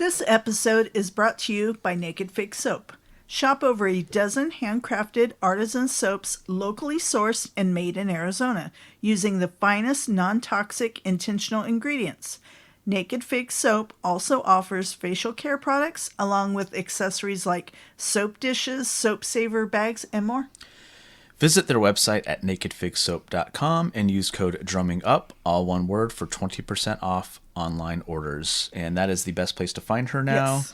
This episode is brought to you by Naked Fig Soap. Shop over a dozen handcrafted artisan soaps locally sourced and made in Arizona using the finest non-toxic intentional ingredients. Naked Fig Soap also offers facial care products along with accessories like soap dishes, soap saver bags, and more. Visit their website at nakedfigsoap.com and use code DRUMMINGUP, all one word, for 20% off online orders. And that is the best place to find her now. Yes.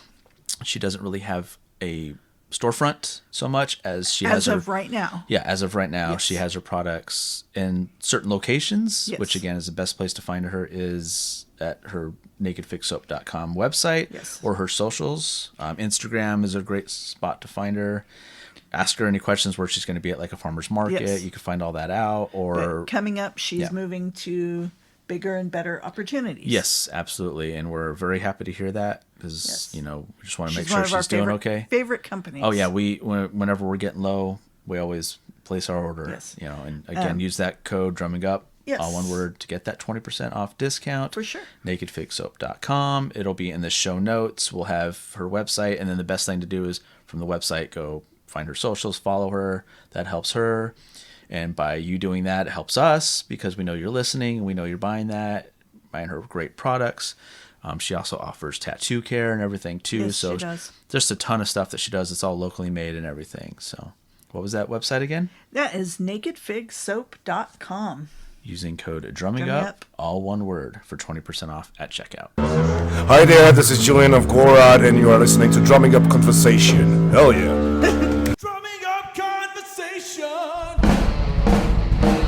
She doesn't really have a storefront so much as she has As of right now. Yeah, as of right now, Yes. she has her products in certain locations, Yes. which again is the best place to find her is at her nakedfigsoap.com website. Yes. Or her socials. Instagram is a great spot to find her. Ask her any questions where she's going to be at like a farmer's market. Yes. You can find all that out. Or But coming up, she's Yeah. moving to bigger and better opportunities. Yes, absolutely. And we're very happy to hear that because, Yes. we just want to She's make one sure of our she's doing favorite, okay. favorite companies. Oh, yeah. Whenever we're getting low, we always place our order. Yes. And again, use that code drumming up, Yes. all one word, to get that 20% off discount. For sure. nakedfigsoap.com. It'll be in the show notes. We'll have her website. And then the best thing to do is from the website, go find her socials, follow her. That helps her. And by you doing that, it helps us because we know you're listening and we know you're buying her great products. She also offers tattoo care and everything too. Yes, so she does. Just a ton of stuff that she does. It's all locally made and everything. So what was that website again? That is nakedfigsoap.com. Using code drumming Drumming up, Up. all one word, for 20% off at checkout. Hi there, this is Julian of Gorad, and you are listening to Drumming Up Conversation. Hell yeah. Drumming up conversation.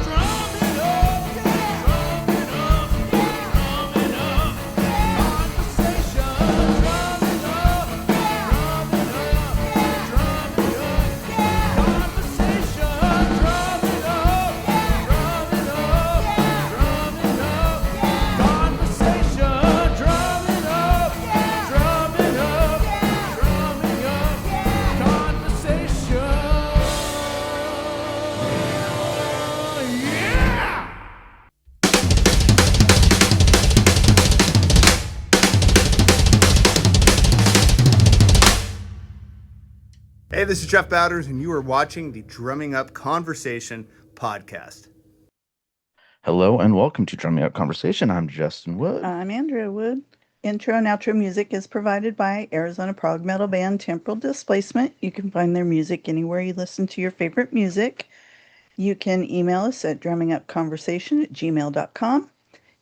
Drumming up, yeah. Drumming up, yeah. Drumming up, yeah. Conversation. Drumming up, yeah. Drumming up, yeah. Drumming up, yeah. Conversation. Drumming up, yeah. Drumming up, yeah. Drumming up, yeah. Conversation. Drumming up, yeah. Drumming up, yeah. Drumming up, yeah. Conversation. Yeah. Hey, this is Jeff Bowders, and you are watching the Drumming Up Conversation podcast. Hello and welcome to Drumming Up Conversation. I'm Justin Wood. I'm Andrea Wood. Intro and outro music is provided by Arizona prog metal band Temporal Displacement. You can find their music anywhere you listen to your favorite music. You can email us at drummingupconversation@gmail.com.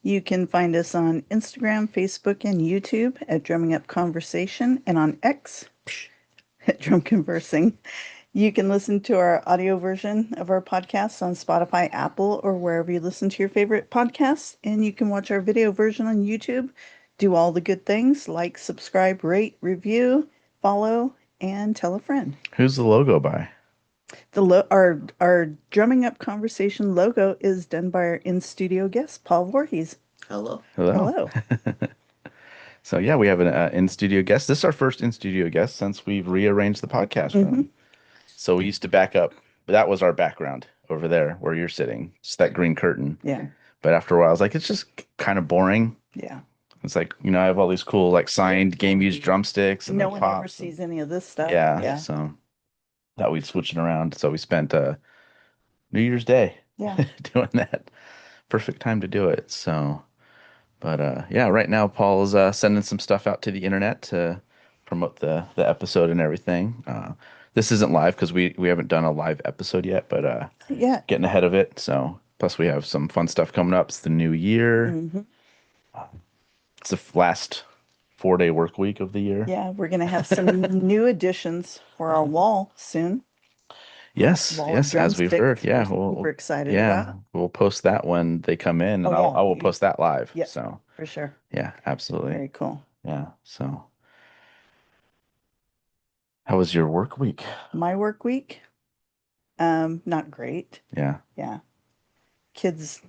You can find us on Instagram, Facebook, and YouTube at Drumming Up Conversation, and on X at Drum Conversing. You can listen to our audio version of our podcasts on Spotify, Apple, or wherever you listen to your favorite podcasts. And you can watch our video version on YouTube. Do all the good things like subscribe, rate, review, follow, and tell a friend. Who's the logo by? Our Drumming Up Conversation logo is done by our in-studio guest, Paul Voorhees. Hello. Hello. So yeah, we have an in-studio guest. This is our first in-studio guest since we've rearranged the podcast room. So we used to back up. That was our background over there where you're sitting. Just that green curtain. Yeah. But after a while, I was like, it's just kind of boring. Yeah. It's like, I have all these cool like signed game used drumsticks and No then one pops ever sees any of this stuff. Yeah. So thought we'd switch it around. So we spent New Year's Day Yeah. doing that. Perfect time to do it. So, but yeah, right now Paul is sending some stuff out to the internet to promote the episode and everything. This isn't live because we haven't done a live episode yet, but Yeah. getting ahead of it. So plus we have some fun stuff coming up. It's the new year. Mm-hmm. It's the last 4-day work week of the year. Yeah, we're going to have some new additions for our wall soon. Yes, Wall of yes, as we've drumsticks. heard. Yeah, We're super excited yeah, about. we'll post that when they come in, and Oh, yeah. I will post that live. Yeah. So For sure. yeah, absolutely. Very cool. Yeah. So how was your work week? My work week, not great. Yeah. Yeah. Kids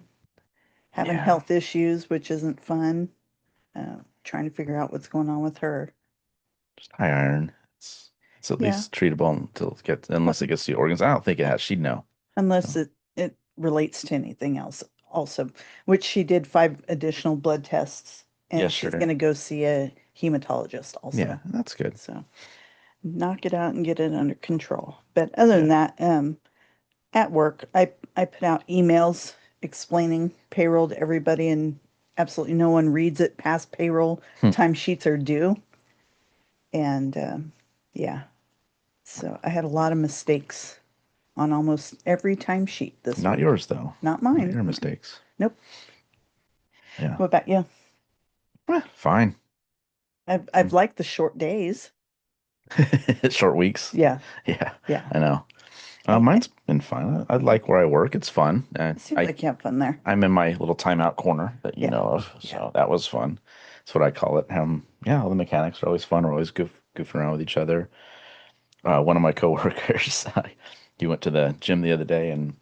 having Yeah. health issues, which isn't fun. Trying to figure out what's going on with her. Just high iron. It's at Yeah. least treatable unless it gets to the organs. I don't think it has. She'd know. Unless it relates to anything else also, which she did 5 additional blood tests, and Yes, she's sure. going to go see a hematologist also. Yeah, that's good. So knock it out and get it under control. But other than that, at work, I put out emails explaining payroll to everybody, and absolutely no one reads it past payroll. Timesheets are due. And yeah, so I had a lot of mistakes on almost every timesheet this Not week. yours though. Not Not mine. your mistakes. Nope. Yeah. What about you? Fine. I've liked the short days. Short weeks. Yeah, Yeah. yeah. I know. Mine's been fun. I like where I work. It's fun. It seems like you have fun there. I'm in my little timeout corner that you Yeah. know of, so that was fun. That's what I call it. Yeah, all the mechanics are always fun. We're always goofing around with each other. One of my coworkers, he went to the gym the other day, and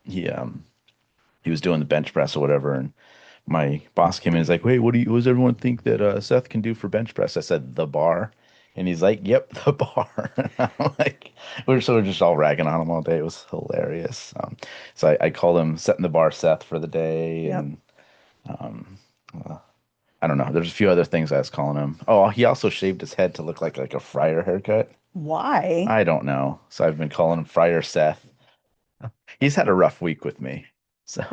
he was doing the bench press or whatever, and my boss came in and was like, "Wait, what does everyone think that Seth can do for bench press?" I said, "The bar." And he's like, "Yep, the bar." I'm like, we're just all ragging on him all day. It was hilarious. So I called him setting the bar Seth for the day, Yep. and I don't know. There's a few other things I was calling him. Oh, he also shaved his head to look like a friar haircut. Why? I don't know. So I've been calling him Friar Seth. He's had a rough week with me. So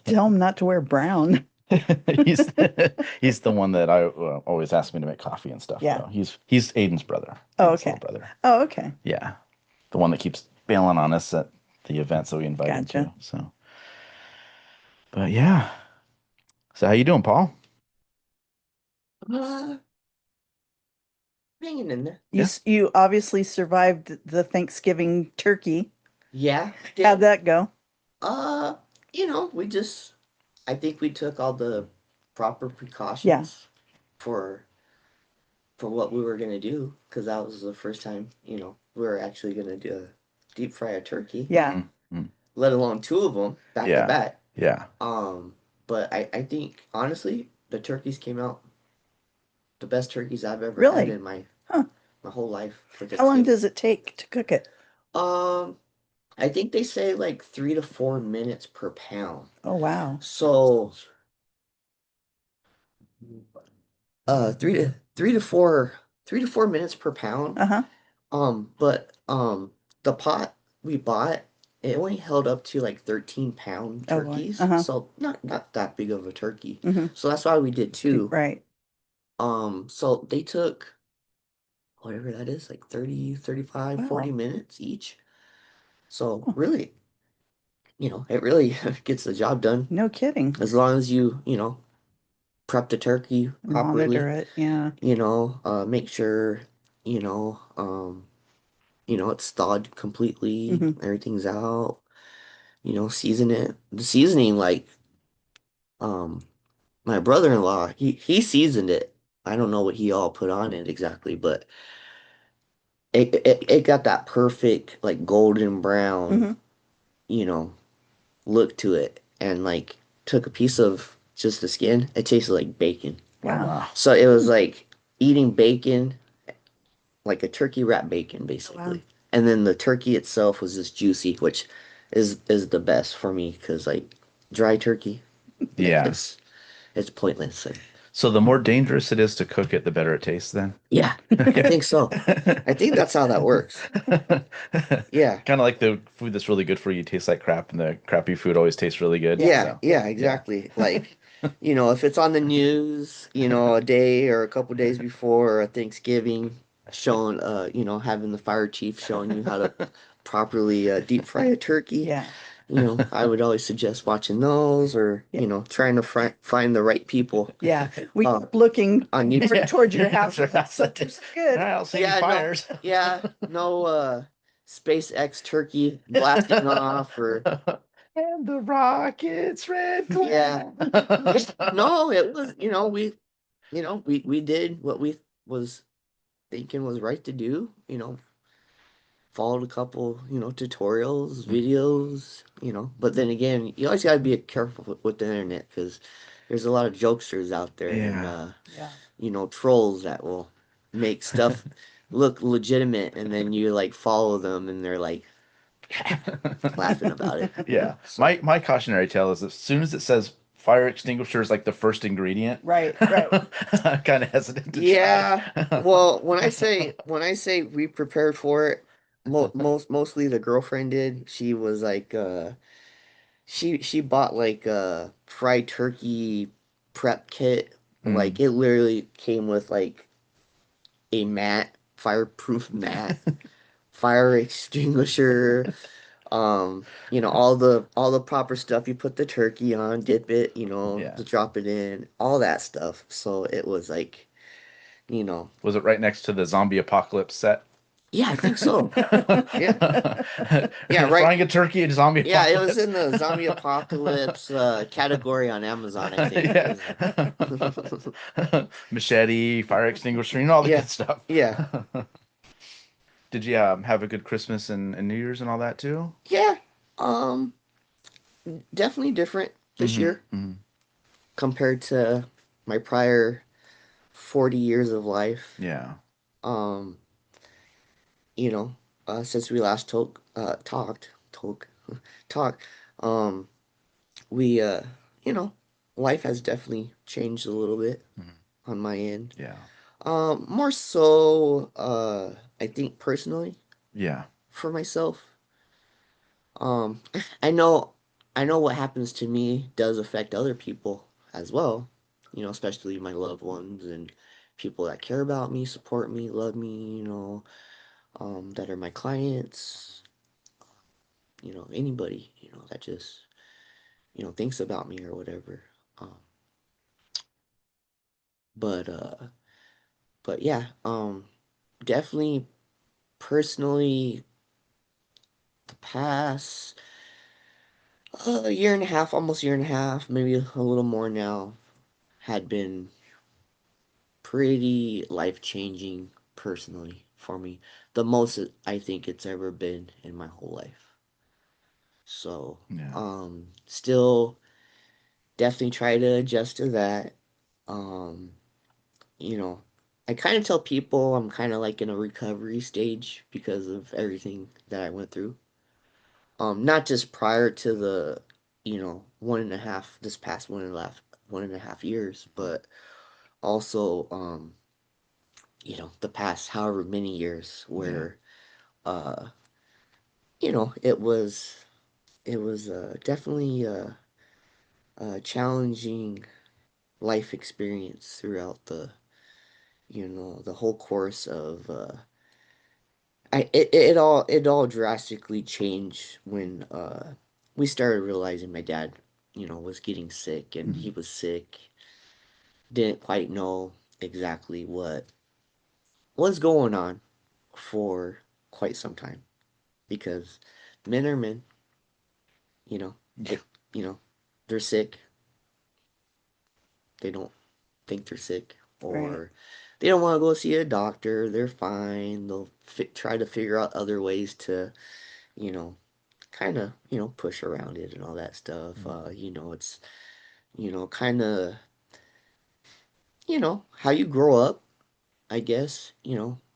Tell him not to wear brown. he's he's the one that I always asks me to make coffee and stuff. Yeah. Though. He's Aiden's brother. Oh, Aiden's okay. little brother. Oh, okay. Yeah, the one that keeps bailing on us at the events that we invite him Gotcha. to. So, but yeah. So how you doing, Paul? Uh, hanging in there. You obviously survived the Thanksgiving turkey. Yeah. How'd that go? I think we took all the proper precautions for what we were gonna do, because that was the first time, we were actually gonna do a deep fry a turkey, Yeah. let alone two of them back Yeah. to back. Yeah. But I think honestly the turkeys came out the best turkeys I've ever Really? had in my Huh. my whole life for How long Thanksgiving. does it take to cook it? I think they say like 3 to 4 minutes per pound. Oh, wow. So, 3 to 4 minutes per pound. Uh-huh. But the pot we bought, it only held up to like 13-pound Oh, boy. turkeys. Uh-huh. So not that big of a turkey. Mm-hmm. So that's why we did two. Right. So they took whatever that is, like 30, 35, Wow. 40 minutes each. So Huh. really, it really gets the job done. No kidding. As long as you prep the turkey properly, Monitor it. Yeah. make sure, it's thawed completely, Mhm. everything's out, season it. The seasoning, like, my brother-in-law, he seasoned it. I don't know what he all put on it exactly, but it got that perfect, like, golden brown, Mhm. look to it. And, like, took a piece of just the skin, it tasted like bacon. Wow. So it was like eating bacon, like a turkey wrap bacon, Wow. basically. And then the turkey itself was just juicy, which is the best for me, because like dry turkey, Yeah. it's pointless. Like, So the more dangerous it is to cook it, the better it tastes then? yeah, I think so. I think that's how that works. Yeah. Kind of like the food that's really good for you tastes like crap, and the crappy food always tastes really good. Yeah, So, yeah, exactly. Like, if it's on the news, a day or a couple days before Thanksgiving, showing, having the fire chief showing you how to properly deep fry a turkey. Yeah. I would always suggest watching those, or, trying to find the right people. Yeah. We Uh, kept looking on YouTube. towards your house. So it's good. All right, I'll save Yeah, you no, fires. no SpaceX turkey blasting off, or And the rockets red glare. yeah. No, it was, we did what we was thinking was right to do, followed a couple, tutorials, videos, but then again, you always got to be careful with the internet, because there's a lot of jokesters out there, and Yeah. trolls that will make stuff look legitimate, and then you like follow them and they're like laughing about it. Yeah. My cautionary tale is as soon as it says fire extinguisher is like the first ingredient. Right. I'm kind of hesitant to Yeah. try. Well, when I say we prepared for it, mostly the girlfriend did. She was like she bought like a fried turkey prep kit. Like it literally came with like a mat, fireproof mat, fire extinguisher, all the proper stuff. You put the turkey on, dip it, Yeah. to drop it in, all that stuff. So it was like, you know, Was it right next to the zombie apocalypse set? yeah, I think so. Yeah, right. Frying a turkey in zombie Yeah, it was apocalypse. in the zombie apocalypse category on Amazon, I think. Yeah. Machete, fire extinguisher, all the Yeah, good stuff. yeah, Did you have a good Christmas and New Year's and all that too? yeah. Um, Definitely different this Mm-hmm. year Mm-hmm. compared to my prior 40 years of life. Yeah. Um, you know, since we last talked, um, we, life has definitely changed a little bit on my end. Yeah. More so, I think personally Yeah. for myself. Um, I know, I know what happens to me does affect other people as well. Especially my loved ones and people that care about me, support me, love me. That are my clients. Anybody. That just thinks about me or whatever. Um, but uh, but yeah. Definitely personally, the past year and a half, almost year and a half, maybe a little more now, had been pretty life-changing personally for me. The most I think it's ever been in my whole life. So, Yeah. still definitely try to adjust to that. Um, you know, I kind of tell people I'm kind of like in a recovery stage because of everything that I went through. Not just prior to the, this past 1.5 years, but also, the past however many years Yeah. where, uh, it was definitely a challenging life experience throughout the whole course of, it all drastically changed when we started realizing my dad, was getting sick and he Mm-hmm. was sick. Didn't quite know exactly what was going on for quite some time because men are men, you know, Yeah. it, you know, they're sick. They don't think they're sick Right. or they don't want to go see a doctor. They're fine. They'll try to figure out other ways to, you know, kind of, push around it and all that stuff. It's, kind of, how you grow up, I guess,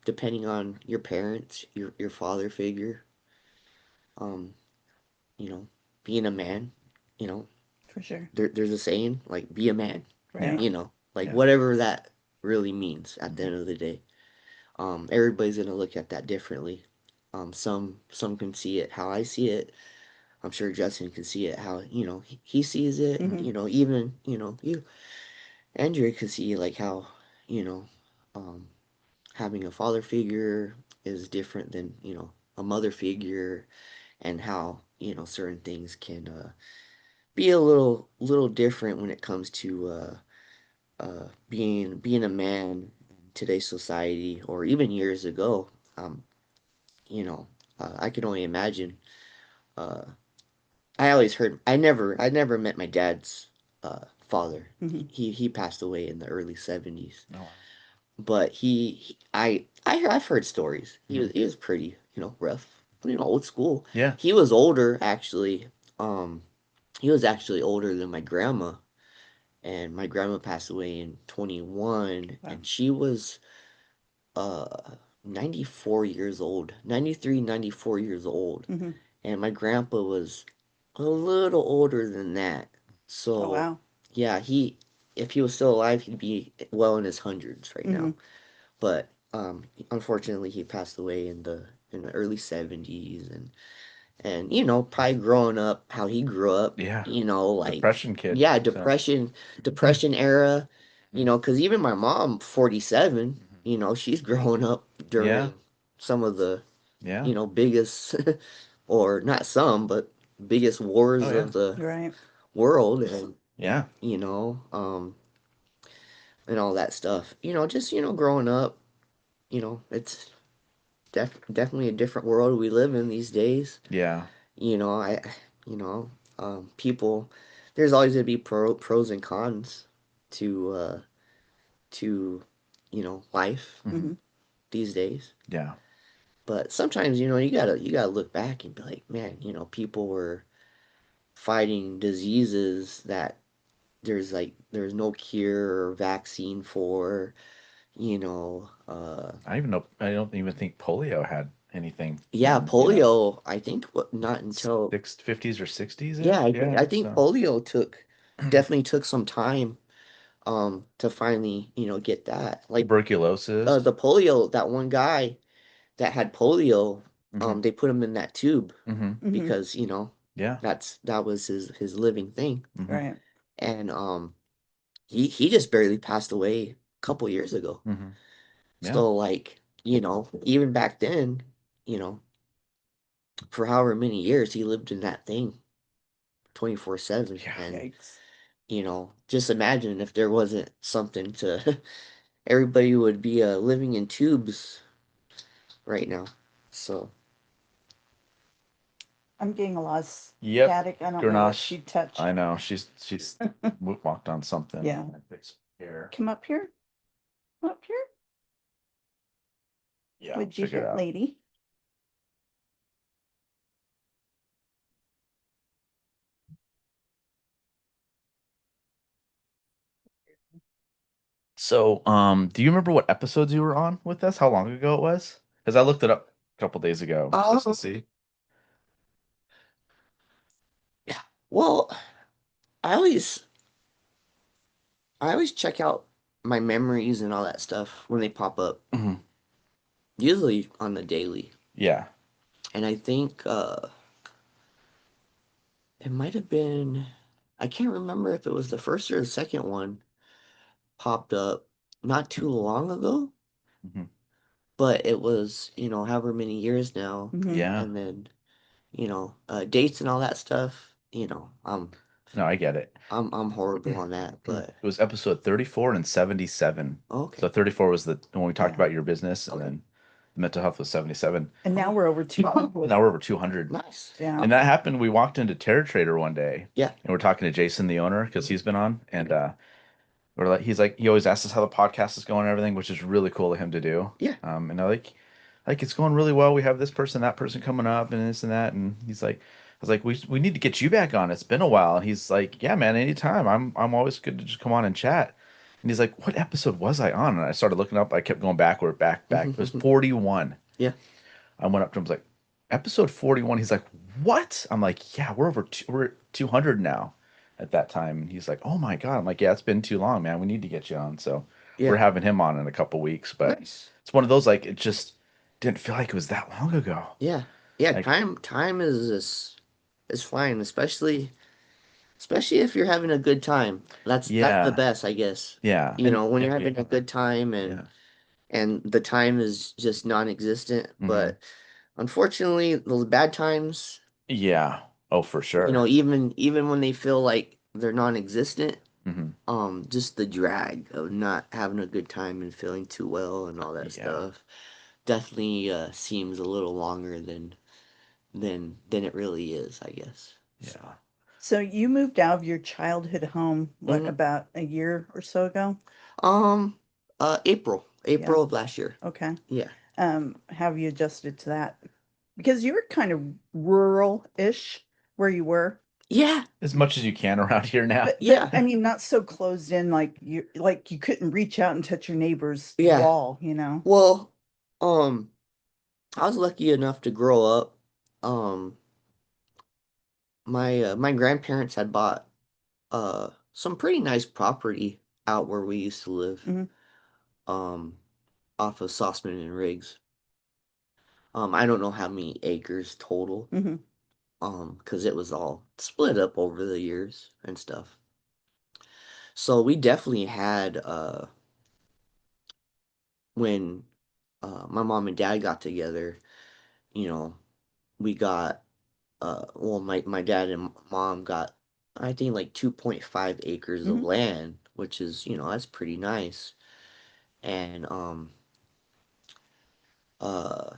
depending on your parents, your father figure, um, you know, being a man, you know, For sure. there's a saying like be a man, Right. like Yeah. whatever that really means at the Mm-hmm. end of the day. Everybody's gonna look at that differently. Some can see it how I see it. I'm sure Justin can see it how he sees it, and Hmm. even you Andrea can see like how you know um, having a father figure is different than a mother figure, and how certain things can be a little different when it comes to being a man in today's society or even years ago. Um, you know, I can only imagine. Uh, I always heard. I never met my dad's father. Hmm. He passed away in the early '70s. Oh, wow. But I've heard stories. He was pretty rough. Old school. Yeah. He was older actually. Um, he was actually older than my grandma, and my grandma passed away in 21, Wow. and she was uh 94 years old, 93, 94 years old, Hmm. and my grandpa was a little older than that. Oh, So wow. yeah, if he was still alive, he'd be well in his hundreds right now. But unfortunately, he passed away in the early 70s, and probably growing up how he grew up, Yeah. like Depression kid. yeah, So. depression era, because even my mom, 47, she's growing up during Yeah. some of the Yeah. biggest or not some, but biggest wars Oh, yeah. of the Right. world, and Yeah. and all that stuff. Just growing up, it's definitely a different world we live in these days. Yeah. I you know people, there's always going to be pros and cons to to life Mm-hmm. these days. Yeah. But sometimes you gotta look back and be like, man, people were fighting diseases that there's no cure or vaccine for. I even know. I don't even think polio had anything. Yeah, polio, I think not until 50s or 60s. yeah, Yeah. I think So polio definitely took some time to finally, get that. Like tuberculosis. the polio, that one guy that had polio, Mm-hmm. they put him in that tube Mm-hmm. because, Yeah. that was his living thing. Mm-hmm. Right. And he just barely passed away a couple years ago. Mm-hmm. Yeah. So like, even back then, for however many years he lived in that thing 24/7. Yeah. And Yikes. just imagine if there wasn't something to everybody would be living in tubes right now. So I'm getting a lot of Yep. static. I don't know what Grenache. she touched. I know. She's walked on something. Yeah. I fixed hair. Come up here. Come up here. Yeah. Would you Figure it hit out. lady? So, do you remember what episodes you were on with us? How long ago it was? Because I looked it up a couple days ago just to see. yeah. Well, I always I always check out my memories and all that stuff when they pop up, Mhm. usually on the daily. Yeah. And I think it might have been, I can't remember if it was the first or the second one popped up not too long ago, Mhm. but it was, however many years now. Yeah. And then, dates and all that stuff, No, I get it. I'm horrible on that, but It was episode 34 and 77. okay. So 34 was the when we talked Yeah. about your business, and Okay. then the mental health was 77. And now we're over 200. Now we're over 200. Nice. Yeah. And that happened. We walked into Terror Trader one day, Yeah. and we're talking to Jason, the owner, because he's been on, and we're like, he's like, he always asks us how the podcast is going and everything, which is really cool of him to do. Yeah. And I like it's going really well. We have this person, that person coming up, and this and that. And he's like, I was like, we need to get you back on. It's been a while. And he's like, yeah, man, anytime. I'm always good to just come on and chat. And he's like, what episode was I on? And I started looking up. I kept going backward, back. It was 41. Yeah. I went up to him, I was like, episode 41. He's like, what? I'm like, yeah, we're at 200 now at that time. And he's like, oh my God. I'm like, yeah, it's been too long, man. We need to get you on. So Yeah. we're having him on in a couple weeks. But Nice. it's one of those, like, it just didn't feel like it was that long ago. Yeah. Yeah. Like, Time is flying, especially if you're having a good time. That's the yeah, best, I guess. yeah. When you're And having a good time yeah. and the time is just non-existent. Mhm. But unfortunately, those bad times, Yeah. Oh, for sure. even when they feel like they're non-existent, Hmm. just the drag of not having a good time and feeling too well and all that Yeah. stuff definitely seems a little longer than it really is, I guess. Yeah. So you moved out of your childhood home, what, Mhm. about a year or so ago? Um, April of last year. Okay. Yeah. Have you adjusted to that? Because you were kind of rural-ish where you were. Yeah. As much as you can around here now. Yeah. I mean, not so closed in like you couldn't reach out and touch your neighbor's Yeah. wall, you know? Well, um, I was lucky enough to grow up. Um, my grandparents had bought some pretty nice property out where we used to live. Mhm. Um, off of Sauceman and Riggs. I don't know how many acres total. Mhm. Because it was all split up over the years and stuff. So we definitely had when my mom and dad got together, you know, we got well my dad and mom got I think like 2.5 acres of Mhm. land, which is, that's pretty nice. And uh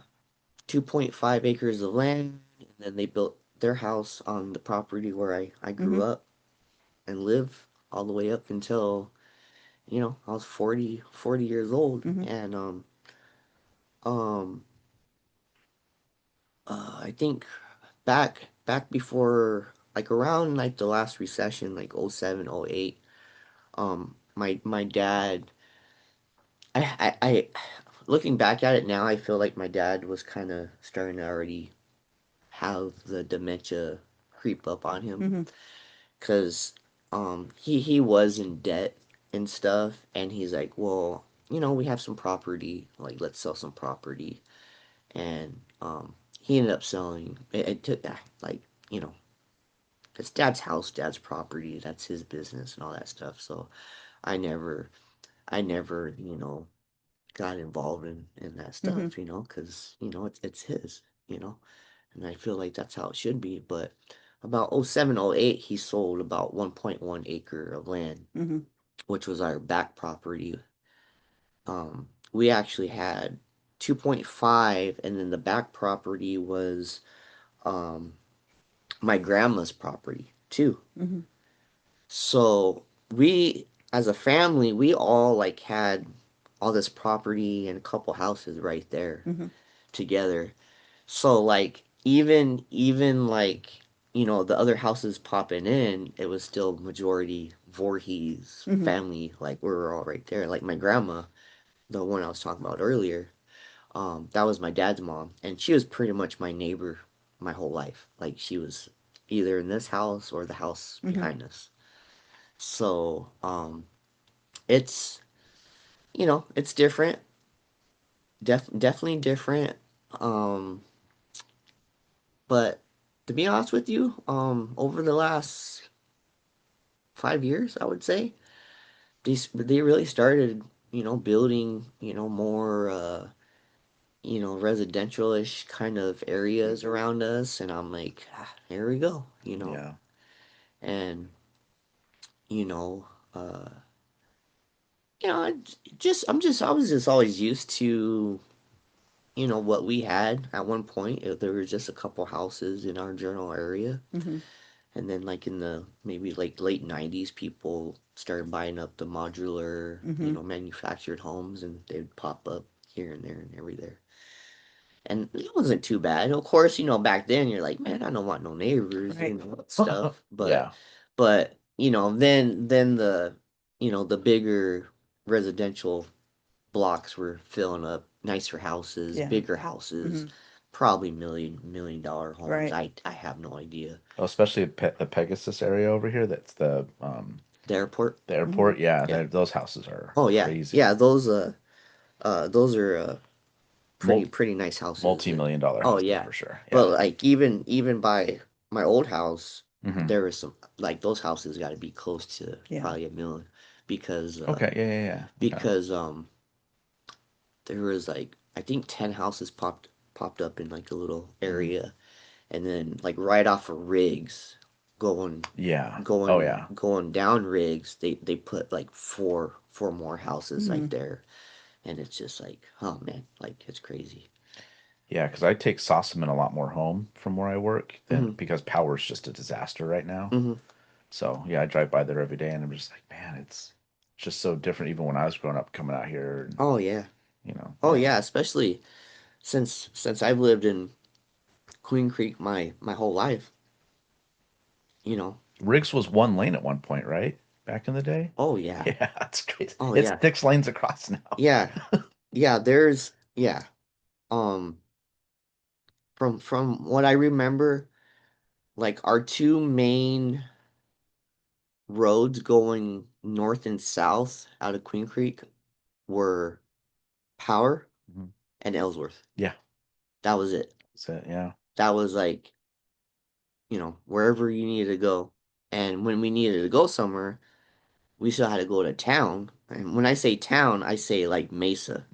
2.5 acres of land, and then they built their house on the property where I grew Mhm. up and live all the way up until, I was 40 years old. Mhm. And um I think back before, like around like the last recession, like '07, '08, my dad, I looking back at it now, I feel like my dad was kind of starting to already have the dementia creep up on him, Mhm. because he was in debt and stuff, and he's like, well, we have some property, like let's sell some property. And he ended up selling it. Took like, you know it's dad's house, dad's property, that's his business and all that stuff. So I never I never got involved in that Mhm. stuff, because it's his, you know and I feel like that's how it should be. But about '07, '08, he sold about 1.1 acre of land, Mhm. which was our back property. We actually had 2.5, and then the back property was um my grandma's property too. Mhm. So we, as a family, we all like had all this property and a couple houses right there Mhm. together. So like even like, the other houses popping in, it was still majority Voorhees Mhm. family. Like we were all right there. Like my grandma, the one I was talking about earlier, that was my dad's mom, and she was pretty much my neighbor my whole life. Like she was either in this house or the house Mhm. behind us. So, it's it's different. Definitely different. Um, but to be honest with you, over the last 5 years, I would say they really started, building, more residential-ish kind of areas around us, and I'm like, here we go. Yeah. And you know, uh, I I was just always used to, what we had at one point. There was just a couple houses in our general area. Mhm. And then like in the maybe like late '90s, people started buying up the modular, Mhm. manufactured homes, and they'd pop up here and there and everywhere. And it wasn't too bad. Of course, back then you're like, man, I don't want no neighbors, Right. stuff. But Yeah. then the bigger residential blocks were filling up, nicer houses, Yeah. bigger houses, Mhm. probably million-dollar homes. Right. I have no idea. Oh, especially the Pegasus area over here. That's The airport. the Mhm. airport. Yeah, Yeah. those houses are Oh yeah. crazy. Yeah, those are pretty Mul- pretty nice houses. And multi-million dollar oh houses yeah. for sure. But Yeah. like even by my old house, Hmm. there was some, like, those houses got to be close to Yeah. probably a million, because Okay. Yeah. Yeah. Yeah. Okay. because there was like, I think 10 houses popped up in like a little Mm. area. And then like right off of Riggs, going Yeah. Oh going yeah. going down Riggs, they put like four more houses right Mhm. there. And it's just like, oh man, like it's crazy. Yeah. Because I take Sossaman a lot more home from where I work than Hmm. because power's just a disaster right now. Hmm. So yeah, I drive by there every day, and I'm just like, man, it's just so different. Even when I was growing up, coming out here, and, Oh yeah. Oh yeah. yeah, especially since I've lived in Queen Creek my whole life, you know. Riggs was one lane at one point, right? Back in the day. Oh yeah. Yeah, it's crazy. Oh It's yeah. 6 lanes across now. Yeah. Yeah, yeah. Um from what I remember, like our two main roads going north and south out of Queen Creek were Power Mhm. and Ellsworth. Yeah. That was it. That's it. Yeah. That was like, wherever you needed to go. And when we needed to go somewhere, we still had to go to town. And when I say town, I say like Mesa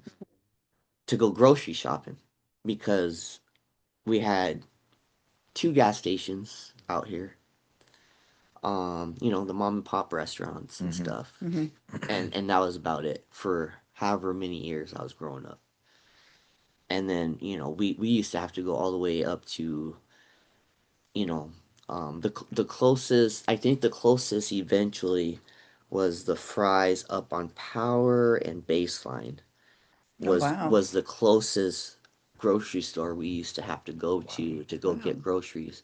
to go grocery shopping because we had 2 gas stations out here. The mom and pop restaurants and Mhm. stuff. Mhm. And that was about it for however many years I was growing up. And then, we used to have to go all the way up to, you know, the closest, I think the closest eventually was the Fries up on Power and Baseline Oh, was wow. was the closest grocery store we used to have to go to go get groceries.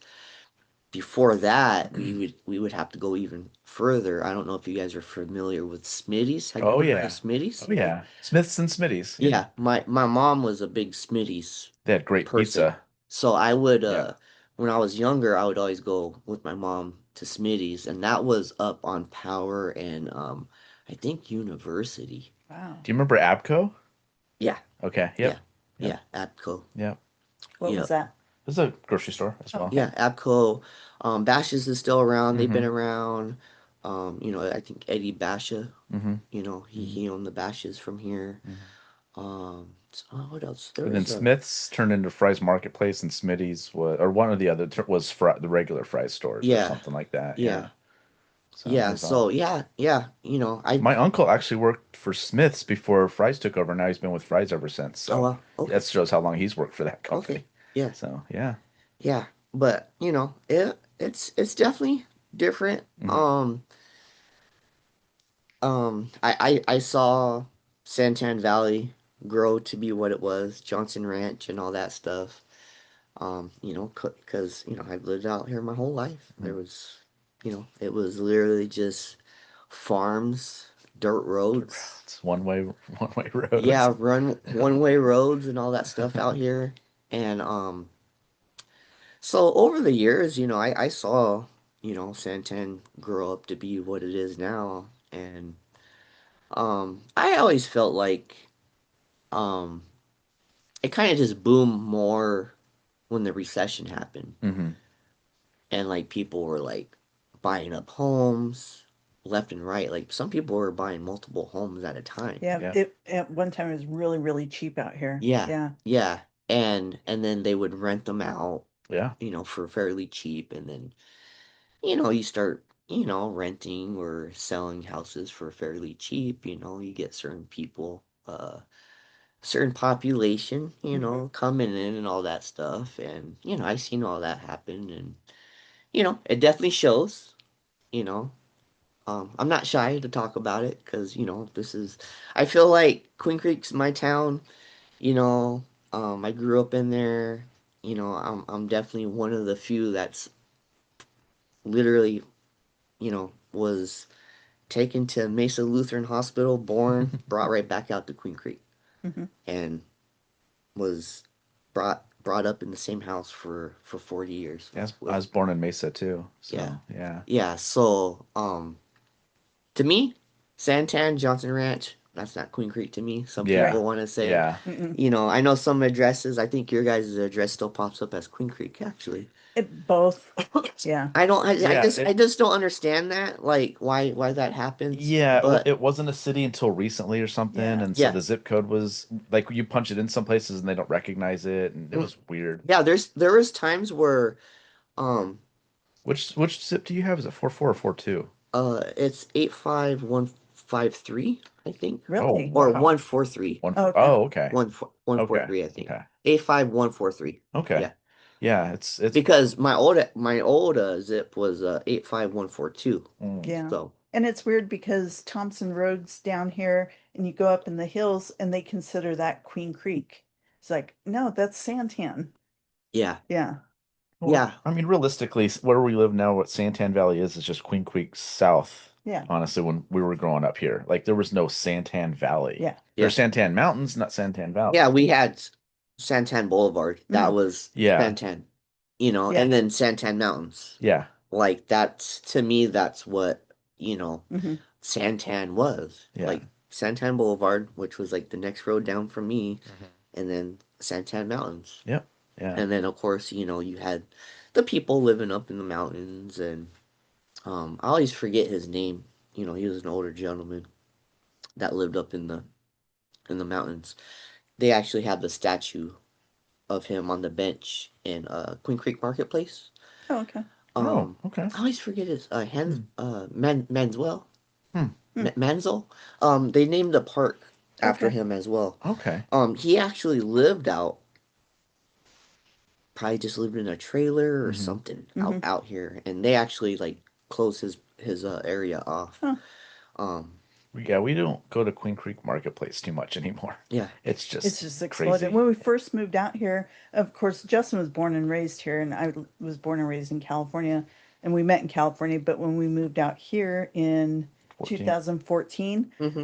Before that, we would have to go even further. I don't know if you guys are familiar with Smitty's. Have you Oh ever heard yeah. of Smitty's? Oh yeah. Smiths and Smitty's. Yeah, my mom was a big Smitty's They had great person. pizza. So I would Yeah. when I was younger, I would always go with my mom to Smitty's, and that was up on Power and I think University. Wow. Do you remember Abco? Yeah, Okay. yeah, Yep. yeah, Yep. Abco. Yep. What was Yep. that? This is a grocery store as Oh, well. okay. Yeah, Abco. Bashes is still around. They've been Mhm. around. I think Eddie Basha, Mhm. he owned the Bashes from here. What else? There And then was Smith's turned into Fry's Marketplace, and Smitty's was, or one or the other, was the regular Fry's stores or yeah, something like that. yeah, Yeah. So it yeah. was all. So yeah, yeah. I My uncle actually worked for Smith's before Fry's took over. Now he's been with Fry's ever since. oh So well, okay, that shows how long he's worked for that okay, company. yeah, So yeah. yeah. But it's definitely different. Mhm. I saw Santan Valley grow to be what it was, Johnson Ranch and all that stuff. Because I've lived out here my whole life. There was, it was literally just farms, dirt roads. It's one way roads. Yeah, run one-way roads and all that stuff out here. And so over the years, I saw, Santan grow up to be what it is now. And I always felt like um it kind of just boomed more when the recession happened. Hmm. And like people were like buying up homes left and right. Like some people were buying multiple homes at a time. Yeah, Yeah. it at one time it was really, really cheap out here. Yeah, Yeah. yeah. And then they would rent them out, Yeah. for fairly cheap. And then, you start, renting or selling houses for fairly cheap. You get certain people, certain population, coming in and all that stuff. And, I've seen all that happen. And, it definitely shows, you know. I'm not shy to talk about it because, I feel like Queen Creek's my town, you know. I grew up in there, I'm definitely one of the few that's literally, was taken to Mesa Lutheran Hospital, born, brought right back out to Queen Creek, Hmm. and was brought up in the same house for 40 years Yeah, I with was born in Mesa too. yeah. So yeah. Yeah, so to me, Santan, Johnson Ranch, that's not Queen Creek to me. Some Yeah. people want to say, Yeah. Mm-mm. I know some addresses. I think your guys' address still pops up as Queen Creek, actually. It both. Yeah. I don't. Yeah. I just don't understand that. Like, why that happens. Yeah, But it wasn't a city until recently or something, Yeah. and so yeah, the zip code was like you punch it in some places and they don't recognize it, and it mm, was weird. yeah. There was times where, um, Which zip do you have? Is it 44 or 42? it's 85153, I think, Oh, Really? or wow. 143, Oh, okay. Oh, okay. one four Okay. three, I think, Okay. 85143. Okay. Yeah. Yeah, it's Because my old zip was 85142. mm, Yeah. So And it's weird because Thompson Road's down here and you go up in the hills and they consider that Queen Creek. It's like, no, that's Santan. yeah, Yeah. well, yeah, I mean, realistically, where we live now, what Santan Valley is just Queen Creek South. Yeah. Honestly, when we were growing up here, like there was no Santan Valley. Yeah. There's yeah, Santan Mountains, not Santan Valley. yeah. We had Santan Boulevard. That Mhm. was Yeah. Santan, Yeah. and then Santan Mountains. Yeah. Like that's to me, that's what you know, Hmm. Santan was. Yeah. Like Santan Boulevard, which was like the next road down from me, and then Santan Mountains. Yep. Yeah. And then of course, you know, you had the people living up in the mountains, and I always forget his name. You know, he was an older gentleman that lived up in the mountains. They actually have the statue of him on the bench in Queen Creek Marketplace. Oh, okay. Oh, Um, okay. I always forget his Hmm. Manswell Hmm. Mansell. They named the park after Okay. him as well. Okay. He actually lived out, probably just lived in a trailer or Hmm. something Hmm. out here, and they actually like closed his area off. Huh. Um, Yeah, we don't go to Queen Creek Marketplace too much anymore. yeah. It's It's just just exploded. crazy. When we first moved out here, of course, Justin was born and raised here, and I was born and raised in California, and we met in California. But when we moved out here in 14. 2014, Hmm.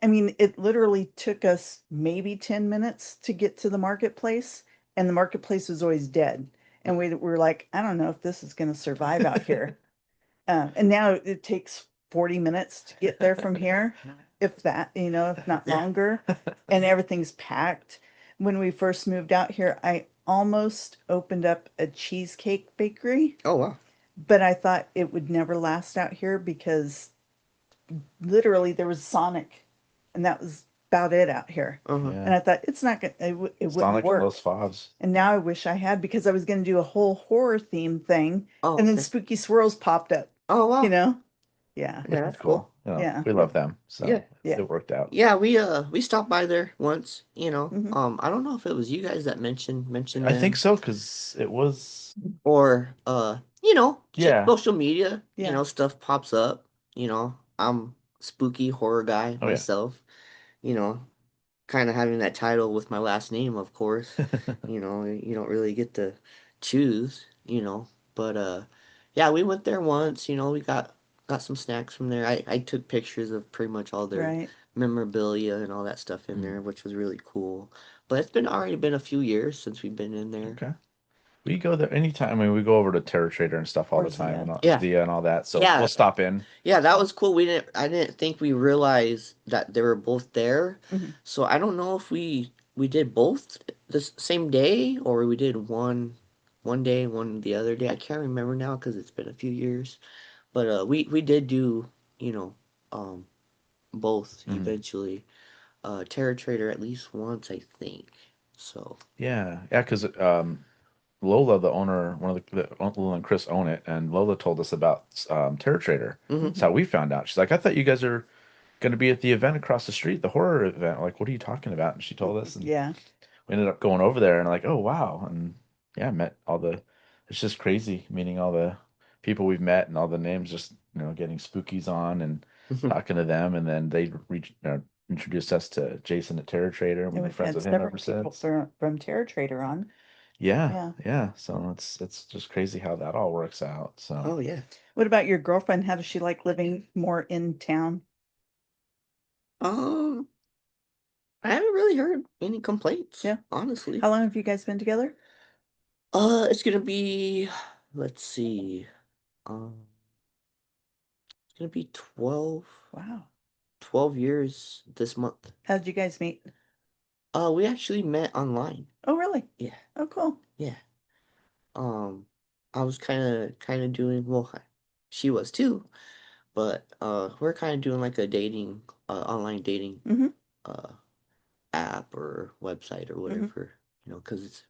I mean, it literally took us maybe 10 minutes to get to the marketplace, and the marketplace was always dead. And we were like, I don't know if this is going to survive out here. And now it takes 40 minutes to get there from here, if that, if not Yeah. longer, and everything's packed. When we first moved out here, I almost opened up a cheesecake bakery, Oh wow. but I thought it would never last out here because literally there was Sonic, and that was about it out here. Uh-huh. And Yeah. I thought it's not gonna, it wouldn't Sonic and work. Los Favs. And now I wish I had, because I was going to do a whole horror theme thing, Oh, and then okay. Spooky Swirls popped up. Oh You wow. know? Yeah. Yeah, That's that's cool. cool. You know, Yeah. we love them, Yeah. so Yeah. it worked out. Yeah, we stopped by there once, you know. Hmm. I don't know if it was you guys that mentioned I think them, so because it was. or you know, just Yeah. social media, you Yeah. know, stuff pops up, you know. I'm spooky horror guy Oh yeah. myself, you know, kind of having that title with my last name, of course. You know, you don't really get to choose, you know. But yeah, we went there once, you know, we got some snacks from there. I took pictures of pretty much all their Right. memorabilia and all that stuff in Mm, there, which was really cool. But it's been already been a few years since we've been in there. okay. We go there anytime. I mean, we go over to Terror Trader and stuff all Or the time, and Zia. Yeah. Zia and all that. So Yeah. we'll stop in. Yeah, that was cool. I didn't think we realized that they were both there. Hmm. So I don't know if we did both the same day, or we did one day, one the other day. I can't remember now because it's been a few years. But we did do, you know, um both Mhm. eventually. Terror Trader at least once, I think. So, Yeah, yeah, because Lola, the owner, one of Lola and Chris own it, and Lola told us about Terror Trader. mhm. That's how we found out. She's like, I thought you guys are going to be at the event across the street, the horror event. Like, what are you talking about? And she told us, and Yeah. we ended up going over there and like, oh wow, and yeah, met all the. It's just crazy meeting all the people we've met and all the names. Just getting spookies on and talking to them, and then they introduced us to Jason at Terror Trader, and And we've been we've friends had with him several ever people since. from Terror Trader on. Yeah, Yeah. yeah. So it's just crazy how that all works out. So Oh yeah. What about your girlfriend? How does she like living more in town? Um, I haven't really heard any complaints, Yeah. honestly. How long have you guys been together? It's gonna be, let's see, um, it's gonna be Wow. 12 years this month. How did you guys meet? We actually met online. Oh, really? Yeah, Oh, cool. yeah. Um, I was kind of doing, well, she was too, but we're kind of doing like a dating, online dating, Hmm. uh, app or website or Hmm. whatever, you know, because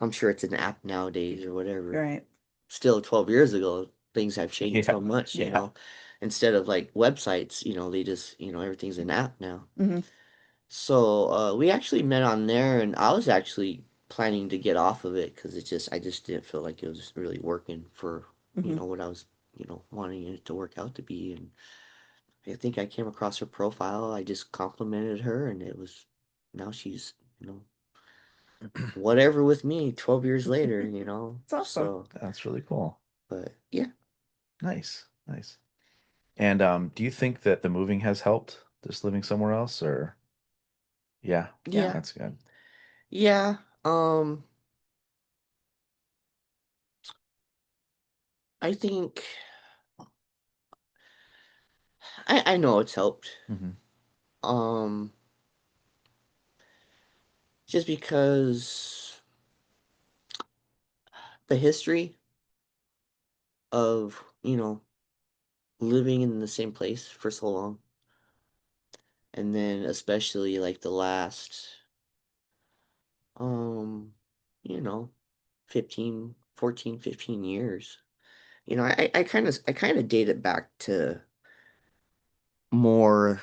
I'm sure it's an app nowadays or whatever. Right. Still 12 years ago, things have changed yeah, so much, you yeah. know. Instead of like websites, you know, they just, you know, everything's an app now. Hmm. So we actually met on there, and I was actually planning to get off of it because I just didn't feel like it was really working for, you Hmm. know, what I was, you know, wanting it to work out to be. And I think I came across her profile. I just complimented her, and it was, now she's, you know, whatever with me 12 years later, you know. It's awesome. So, That's really cool. but yeah. Nice, nice. And do you think that the moving has helped, just living somewhere else, or yeah, Yeah. Yeah. that's good. Yeah. Um, I think I know it's helped. Mm-hmm. Um, just because the history of, living in the same place for so long, and then especially like the last, um, you know, 15, 14, 15 years. I kind of date it back to more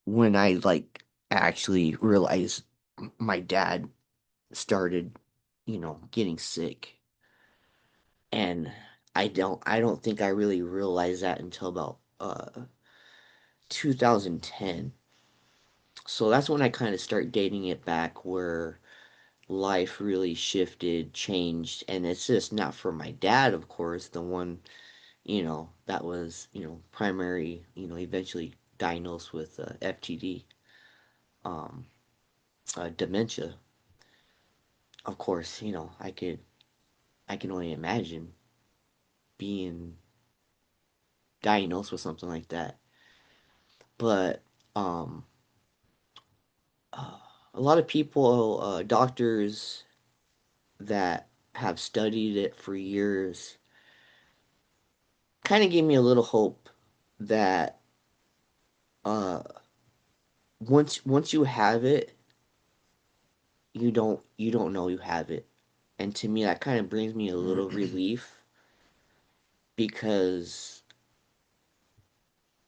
when I like actually realized my dad started, getting sick. And I don't think I really realized that until about 2010. So that's when I kind of start dating it back where life really shifted, changed, and it's just not for my dad, of course, the one, that was, primary, eventually diagnosed with FTD, um, dementia. Of course, I can only imagine being diagnosed with something like that. But um, a lot of people, doctors that have studied it for years, kind of gave me a little hope that uh, once you have it, you don't know you have it, and to me that kind of brings me a little relief because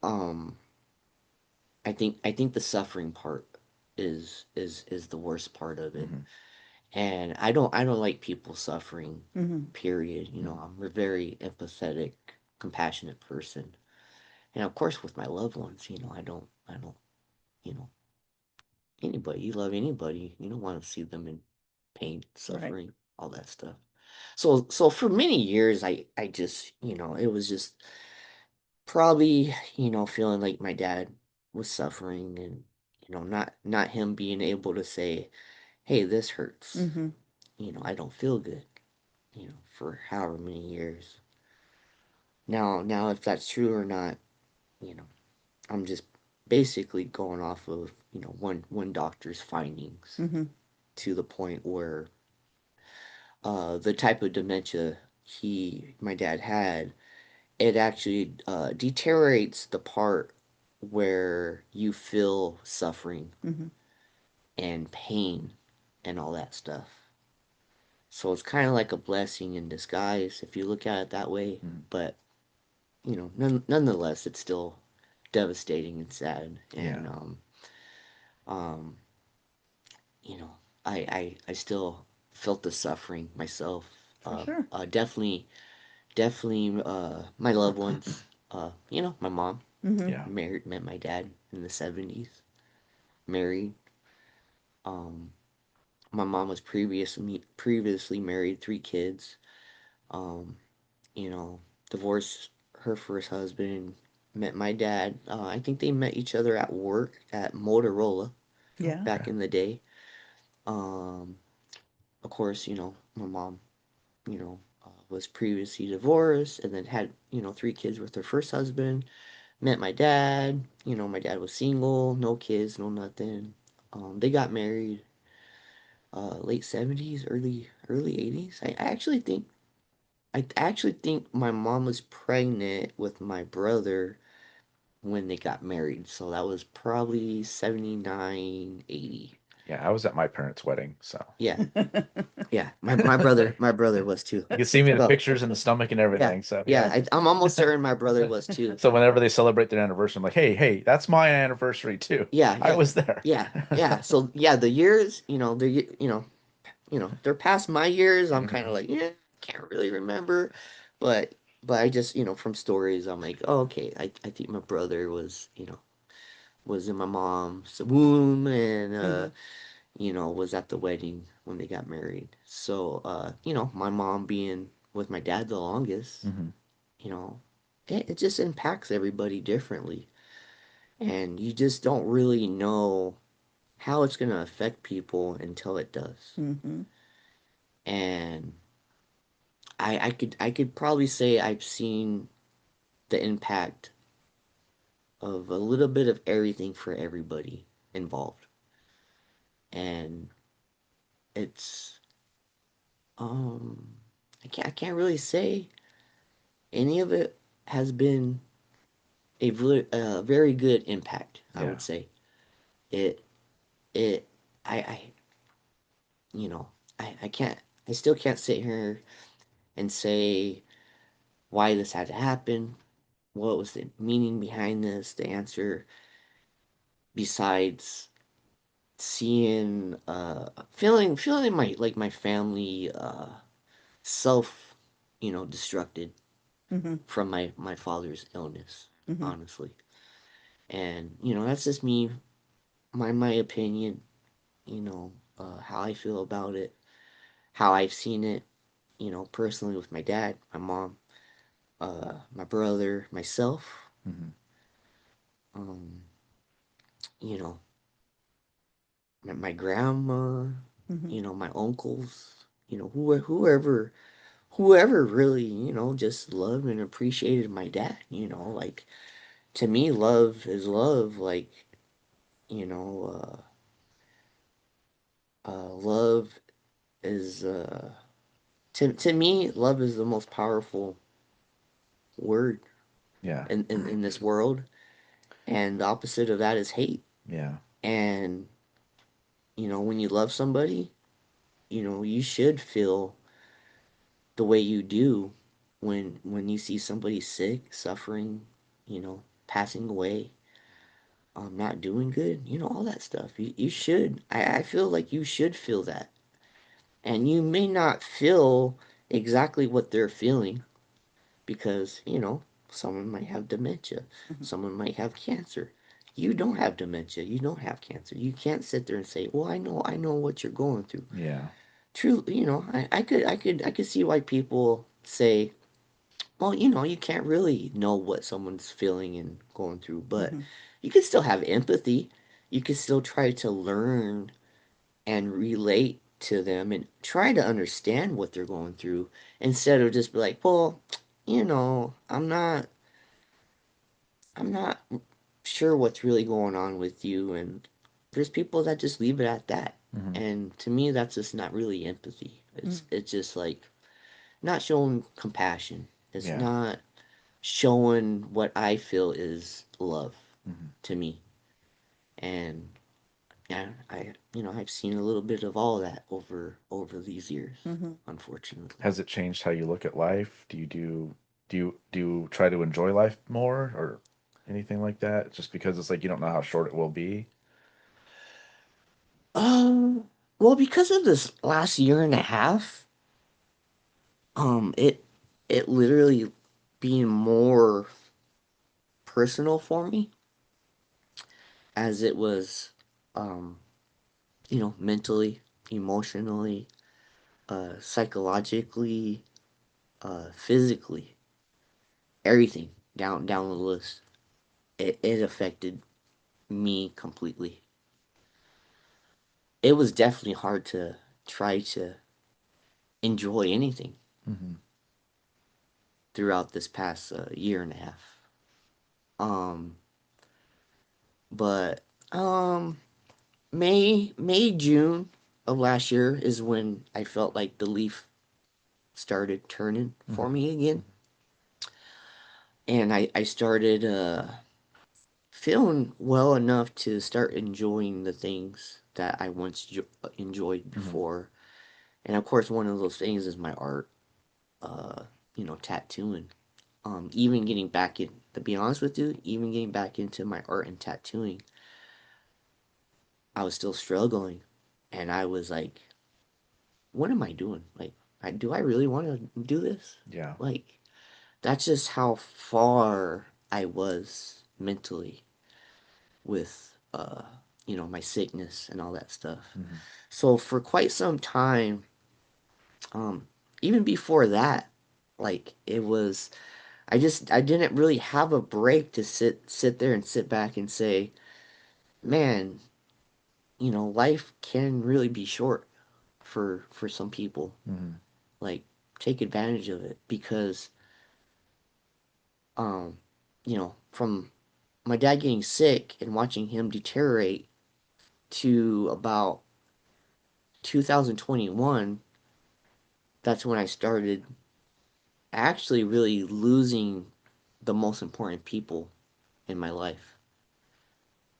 um, I think the suffering part is the worst part of it. Mm-hmm. And I don't like people suffering, Mm-hmm. period. I'm a very empathetic, compassionate person. And of course with my loved ones, I don't, you know, anybody, you love anybody, you don't want to see them in pain, Right. suffering, all that stuff. So for many years I just, it was just probably, feeling like my dad was suffering and not him being able to say, "Hey, this hurts." Mm-hmm. I don't feel good. For however many years. Now, if that's true or not, you know, I'm just basically going off of one doctor's findings Mm-hmm. to the point where the type of dementia my dad had, it actually deteriorates the part where you feel suffering Mm-hmm. and pain and all that stuff. So it's kind of like a blessing in disguise if you look at it that way. Mm-hmm. But nonetheless, it's still devastating and sad. Yeah. And um, you know, I still felt the suffering myself. For sure. Definitely, my loved ones. My mom Mm-hmm. Yeah. met my dad in the '70s. Married. Um, my mom was previously married, 3 kids. Um, you know, divorced her first husband, met my dad. I think they met each other at work at Motorola Yeah. back Okay. in the day. Of course, my mom, was previously divorced and then had, 3 kids with her first husband. Met my dad. My dad was single, no kids, no nothing. They got married late '70s, early '80s. I actually think my mom was pregnant with my brother when they got married. So that was probably 79, 80. Yeah, I was at my parents' wedding, so Yeah. Yeah. My brother was too. you can see me in the So pictures and the stomach and yeah. everything. So Yeah. yeah. I'm almost certain my brother was too. So whenever they celebrate their anniversary, I'm like, hey, hey, that's my anniversary too. Yeah. I Yeah. was there. Yeah. Yeah. So yeah, the years, they're past my years. I'm kind of Mhm. like, yeah, can't really remember. But I just, from stories, I'm like, oh, okay. I think my brother was in my mom's womb and Mm-hmm. was at the wedding when they got married. So my mom being with my dad the longest, Mhm. you know it just impacts everybody differently. And you just don't really know how it's going to affect people until it does. Mm-hmm. And I could probably say I've seen the impact of a little bit of everything for everybody involved. And it's I can't really say any of it has been a very good impact, I Yeah. would say. It it I you know, I can't I still can't sit here and say why this had to happen, what was the meaning behind this, the answer, besides seeing feeling my family self destructed Mm-hmm. from my father's illness, Mm-hmm. honestly. And that's just me, my opinion, how I feel about it, how I've seen it, personally with my dad, my mom, my brother, myself. Hmm. um you know my grandma, Mm-hmm. my uncles, whoever really, just loved and appreciated my dad. Like, to me, love is love. Like, you know, love is to me, love is the most powerful word Yeah. in this world, and the opposite of that is hate. Yeah. And when you love somebody, you should feel the way you do when you see somebody sick, suffering, passing away, not doing good, all that stuff. You should. I feel like you should feel that. And you may not feel exactly what they're feeling because, someone might have dementia, Mm-hmm. someone might have cancer. You don't have dementia, you don't have cancer. You can't sit there and say, "Well, I know what you're going through." Yeah. True, I could see why people say, well, you can't really know what someone's feeling and going through, but Mm-hmm. you can still have empathy. You can still try to learn and relate to them and try to understand what they're going through instead of just be like, well, I'm not sure what's really going on with you. And there's people that just leave it at that. Hmm. And to me, that's just not really empathy. Mm-hmm. It's just like not showing compassion. It's Yeah. not showing what I feel is love Hmm. to me. And yeah, I've seen a little bit of all that over these years, Mm-hmm. unfortunately. Has it changed how you look at life? Do you try to enjoy life more or anything like that? Just because it's like you don't know how short it will be. Well, because of this last year and a half, it literally being more personal for me as it was, um, mentally, emotionally, psychologically, physically, everything down the list. It affected me completely. It was definitely hard to try to enjoy anything Hmm. throughout this past year and a half. Um, but May, June of last year is when I felt like the leaf started turning Hmm. for me again, and I started feeling well enough to start enjoying the things that I once enjoyed Hmm. before. And of course, one of those things is my art, tattooing. Even getting back in, to be honest with you, even getting back into my art and tattooing, I was still struggling, and I was like, "What am I doing? Like, do I really want to do this?" Yeah. Like, that's just how far I was mentally with, my sickness and all that stuff. Hmm. So for quite some time, um, even before that, like it was, I didn't really have a break to sit there and sit back and say, man, life can really be short for some people. Hmm. Like, take advantage of it because, um, from my dad getting sick and watching him deteriorate to about 2021, that's when I started actually really losing the most important people in my life.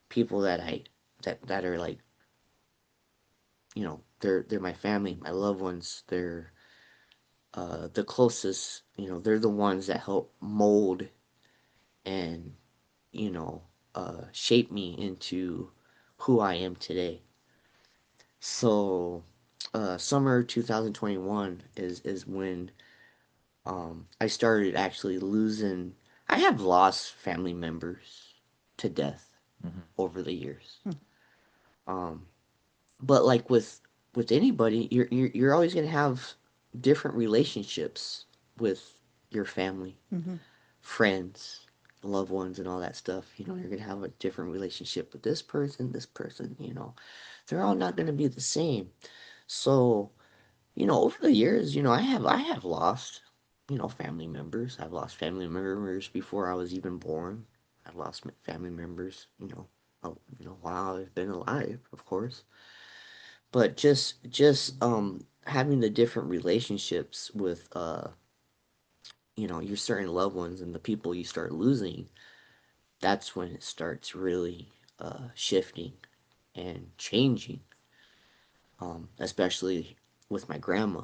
People that are like, they're my family, my loved ones. They're the closest. They're the ones that help mold and shape me into who I am today. So, summer 2021 is when I started actually losing. I have lost family members to death Mhm. over the years. Um, but like with anybody, you're always gonna have different relationships with your family, Mm-hmm. friends, loved ones, and all that stuff. You're gonna have a different relationship with this person, this person. They're all not gonna be the same. So, over the years, I have lost, family members. I've lost family members before I was even born. I've lost family members, while I've been alive, of course. But just having the different relationships with your certain loved ones and the people you start losing, that's when it starts really shifting and changing. Especially with my grandma,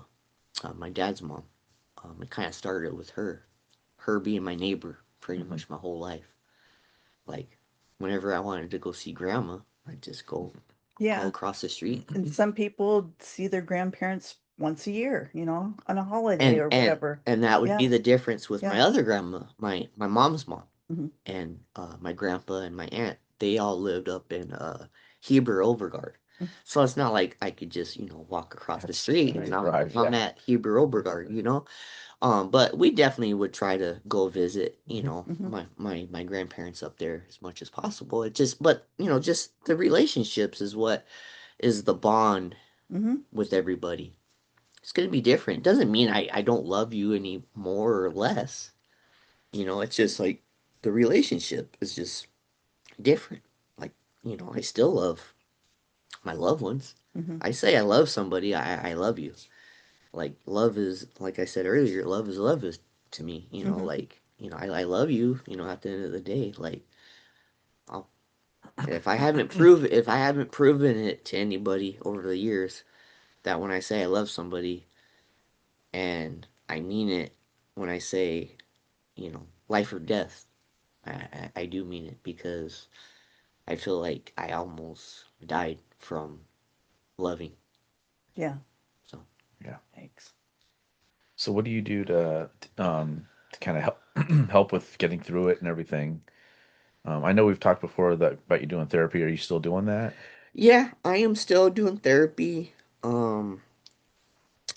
my dad's mom. It kind of started with her being my neighbor pretty Mhm. much my whole life. Like, whenever I wanted to go see grandma, I'd just go Yeah. across the street. And some people see their grandparents once a year, on a holiday and or and whatever. and that would be Yeah. the difference with Yeah. my other grandma, my mom's mom, Mm-hmm. and my grandpa and my aunt. They all lived up in Heber Overgard. So it's not like I could just walk across the street and Drive, I'm yeah. at Heber Overgard. But we definitely would try to go visit, Mm-hmm. my grandparents up there as much as possible. But just the relationships is what is the bond Mm-hmm. with everybody. It's gonna be different. Doesn't mean I don't love you any more or less. It's just like the relationship is just different. Like, I still love my loved ones. Mm-hmm. I say I love somebody, I love you. Like, love is, like I said earlier, love is to me. Mm-hmm. Like, I love you. At the end of the day, like, I'll, if I haven't proven it to anybody over the years, that when I say I love somebody, and I mean it when I say, life or death, I do mean it, because I feel like I almost died from loving. Yeah. So, Yeah. Thanks. So what do you do to kind of help help with getting through it and everything? I know we've talked before that about you doing therapy. Are you still doing that? yeah, I am still doing therapy. Um,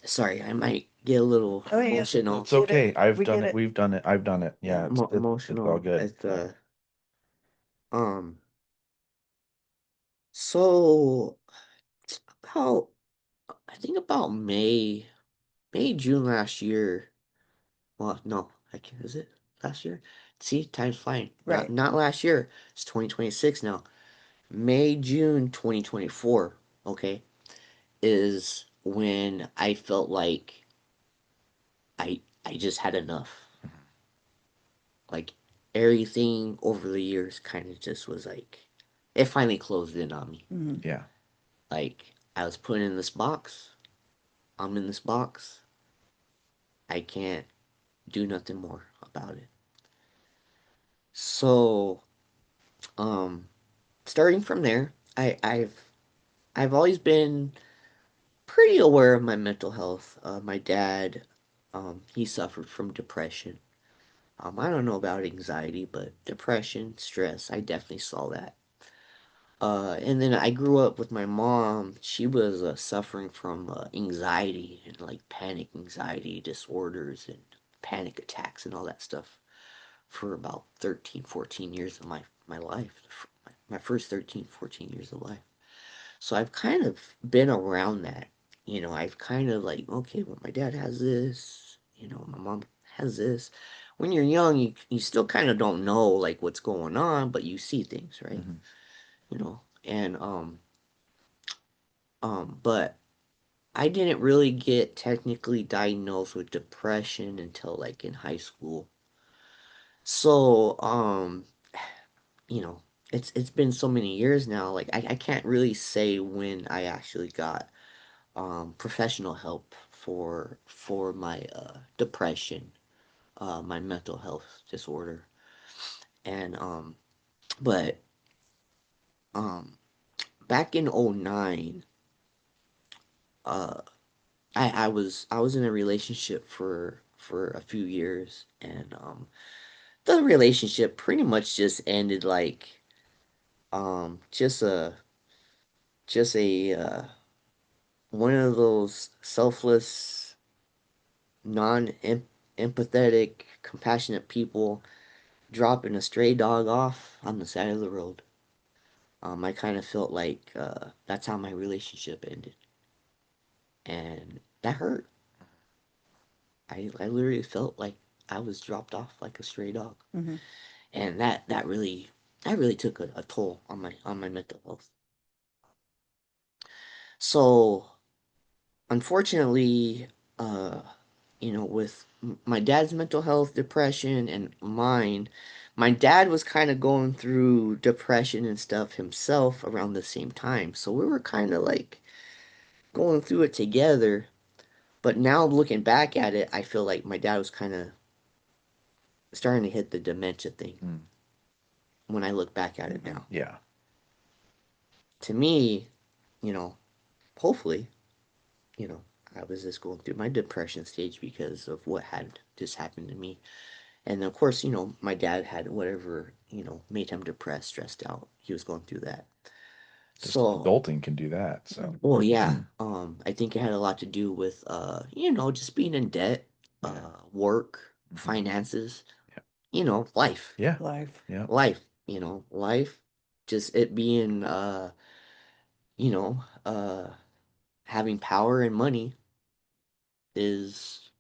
Sorry, I might get a little Oh yeah. emotional. It's Get it. okay. I've We done get it. it. We've done it. I've done it. Yeah. Yeah, it's all Emotional good. at Yeah. um. So about I think about June last year. Well, no, I can't. Is it last year? See, time's flying. Not Right. not last year. It's 2026 now. May, June 2024, okay, is when I felt like I just had enough. Like, everything over the years kind of just was like, it finally closed in on me. Mm-hmm. Yeah. Like, I was put in this box. I'm in this box. I can't do nothing more about it. So, um, starting from there, I've always been pretty aware of my mental health. My dad, he suffered from depression. I don't know about anxiety, but depression, stress, I definitely saw that. And then I grew up with my mom. She was suffering from anxiety and like panic anxiety disorders and panic attacks and all that stuff for about 13, 14 years of my life. My first 13, 14 years of life. So I've kind of been around that. I've kind of like, okay, well, my dad has this, my mom has this. when you're young, you still kind of don't know like what's going on, but you see things, right? Mhm. You know, and but I didn't really get technically diagnosed with depression until like in high school. So, you know, it's been so many years now, like I can't really say when I actually got professional help for my depression, my mental health disorder. And but um back in '09, uh I was in a relationship for a few years, and the relationship pretty much just ended like um just a just a one of those selfless, non empathetic, compassionate people dropping a stray dog off on the side of the road. I kind of felt like that's how my relationship ended, and that hurt. I literally felt like I was dropped off like a stray dog, Mm-hmm. and that really took a toll on my mental health. So unfortunately, uh, with my dad's mental health, depression, and mine, my dad was kind of going through depression and stuff himself around the same time. So we were kind of like going through it together. But now looking back at it, I feel like my dad was kind of starting to hit the dementia thing Mm. when I look back at it Mm-hmm. now. Yeah. To me, you know, hopefully, you know, I was just going through my depression stage because of what had just happened to me. And of course, my dad had whatever, made him depressed, stressed out. He was going through that. Just So, adulting can do that. So well, yeah, I think it had a lot to do with, just being in debt, yeah. work, Mhm. finances, Yeah. Life, Yeah. Life. Yeah. life, just it being, you know, uh, having power and money is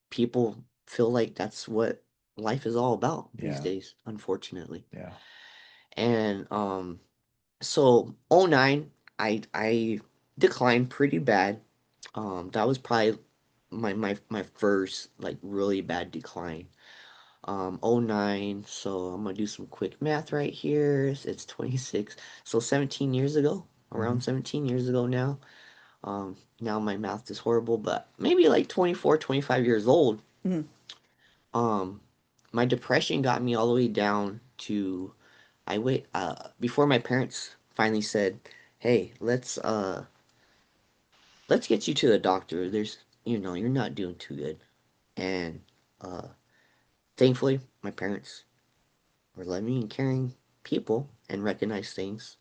people feel like that's what life is all about these Yeah. days, unfortunately. Yeah. And so '09, I declined pretty bad. That was probably my first like really bad decline. '09, so I'm gonna do some quick math right here. It's 26, so 17 years ago, around Mhm. 17 years ago now. Now my math is horrible, but maybe like 24, 25 years old. Mm-hmm. Um, my depression got me all the way down to I wait before my parents finally said, "Hey, let's get you to the doctor. There's you're not doing too good." And uh thankfully, my parents were loving and caring people and recognize things,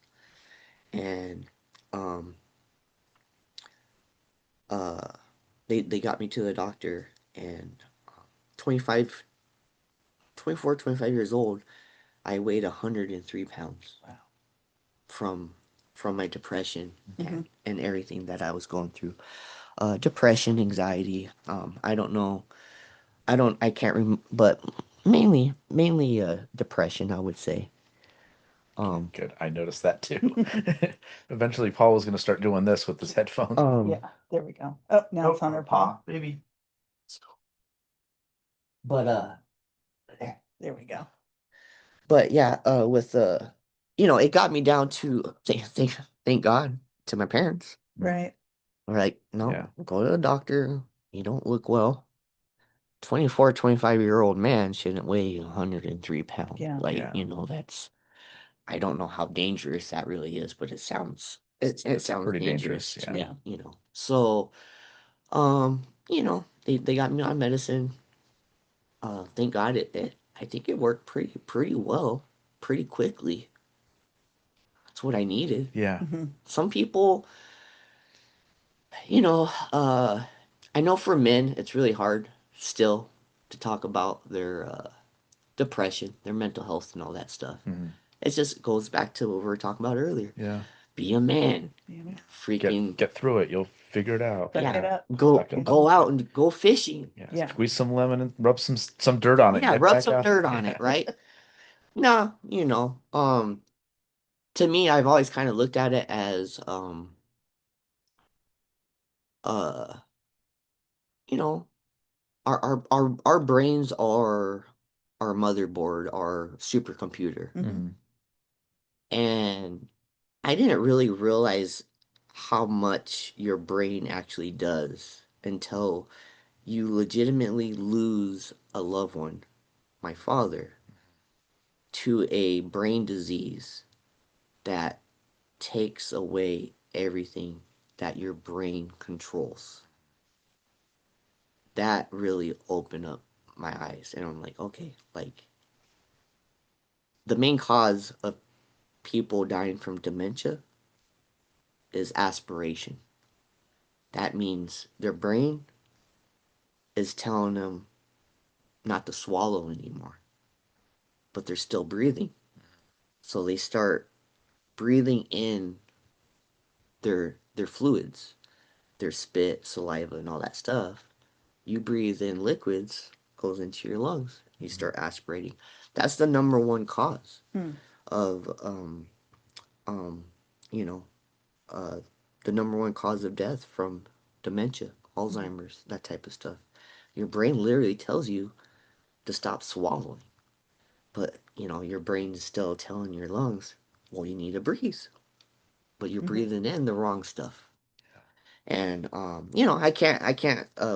and um uh they got me to the doctor, and 25 24, 25 years old, I weighed 103 pounds Wow. from my depression Mm-hmm. and everything that I was going through. Depression, anxiety. I don't know. I can't but mainly depression, I would say. Good. Um, Good. I noticed that too. Eventually, Paul was going to start doing this with his headphones. um, Yeah. There we go. Oh, now it's on her paw. baby. but There we go. but yeah, with it got me down to thank God to my parents. Right. They're like, Yeah. no, go to the doctor. You don't look well. 24, 25-year-old man shouldn't weigh 103 pounds. Yeah. Like, Yeah. that's, I don't know how dangerous that really is, but it It's sounds pretty dangerous dangerous. to Yeah. Yeah. me. So, they got me on medicine. Thank God I think it worked pretty well, pretty quickly. That's what I needed. Yeah. Mm-hmm. Some people, you know, uh, I know for men, it's really hard still to talk about their depression, their mental health, and all that stuff. Mhm. It just goes back to what we were talking about earlier. Yeah. Be a man. Yeah. Freaking Get through it. You'll Figure it out. Suck Yeah. it up. Go Suck it go up. out and go fishing. Yeah. Yeah. Squeeze some lemon and rub some dirt on it. Yeah, Get rub back some out. dirt on it, right? No, to me, I've always kind of looked at it as uh you know, our brains are our motherboard, our supercomputer. Mm-hmm. And I didn't really realize how much your brain actually does until you legitimately lose a loved one, my father, to a brain disease that takes away everything that your brain controls. That really opened up my eyes. And I'm like, okay, like the main cause of people dying from dementia is aspiration. That means their brain is telling them not to swallow anymore, but they're still breathing. So they start breathing in their fluids, their spit, saliva, and all that stuff. You breathe in liquids, goes into your lungs. You start aspirating. That's the number one cause Hmm. of um you know uh the number one cause of death from dementia, Alzheimer's, that type of stuff. Your brain literally tells you to stop swallowing, but your brain is still telling your lungs, well, you need to breathe, but you're breathing in the wrong stuff. And I can't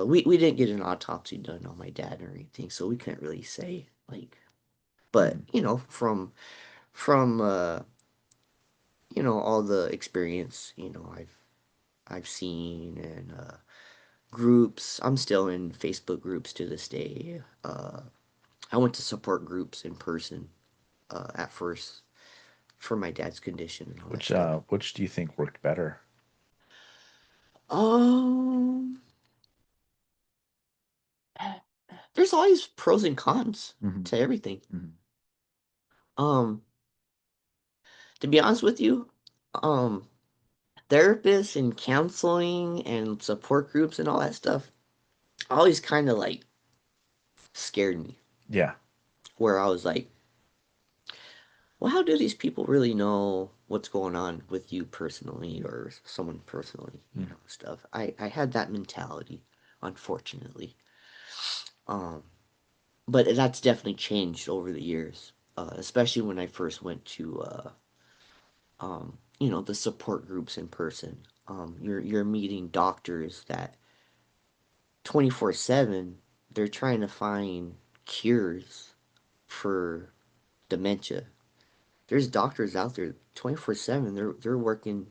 we didn't get an autopsy done on my dad or anything, so we can't really say, like, but from all the experience I've seen, and groups. I'm still in Facebook groups to this day. I went to support groups in person at first for my dad's condition and all that stuff. Which do you think worked better? Um, there's always pros and cons Mm-hmm. to everything. Mm-hmm. Um, to be honest with you, um, therapists and counseling and support groups and all that stuff always kind of like scared me. Yeah. Where I was like, well, how do these people really know what's going on with you personally or someone personally, stuff. I had that mentality, unfortunately. Um, but that's definitely changed over the years, especially when I first went to, the support groups in person. You're meeting doctors that 24/7, they're trying to find cures for dementia. There's doctors out there 24/7. They're working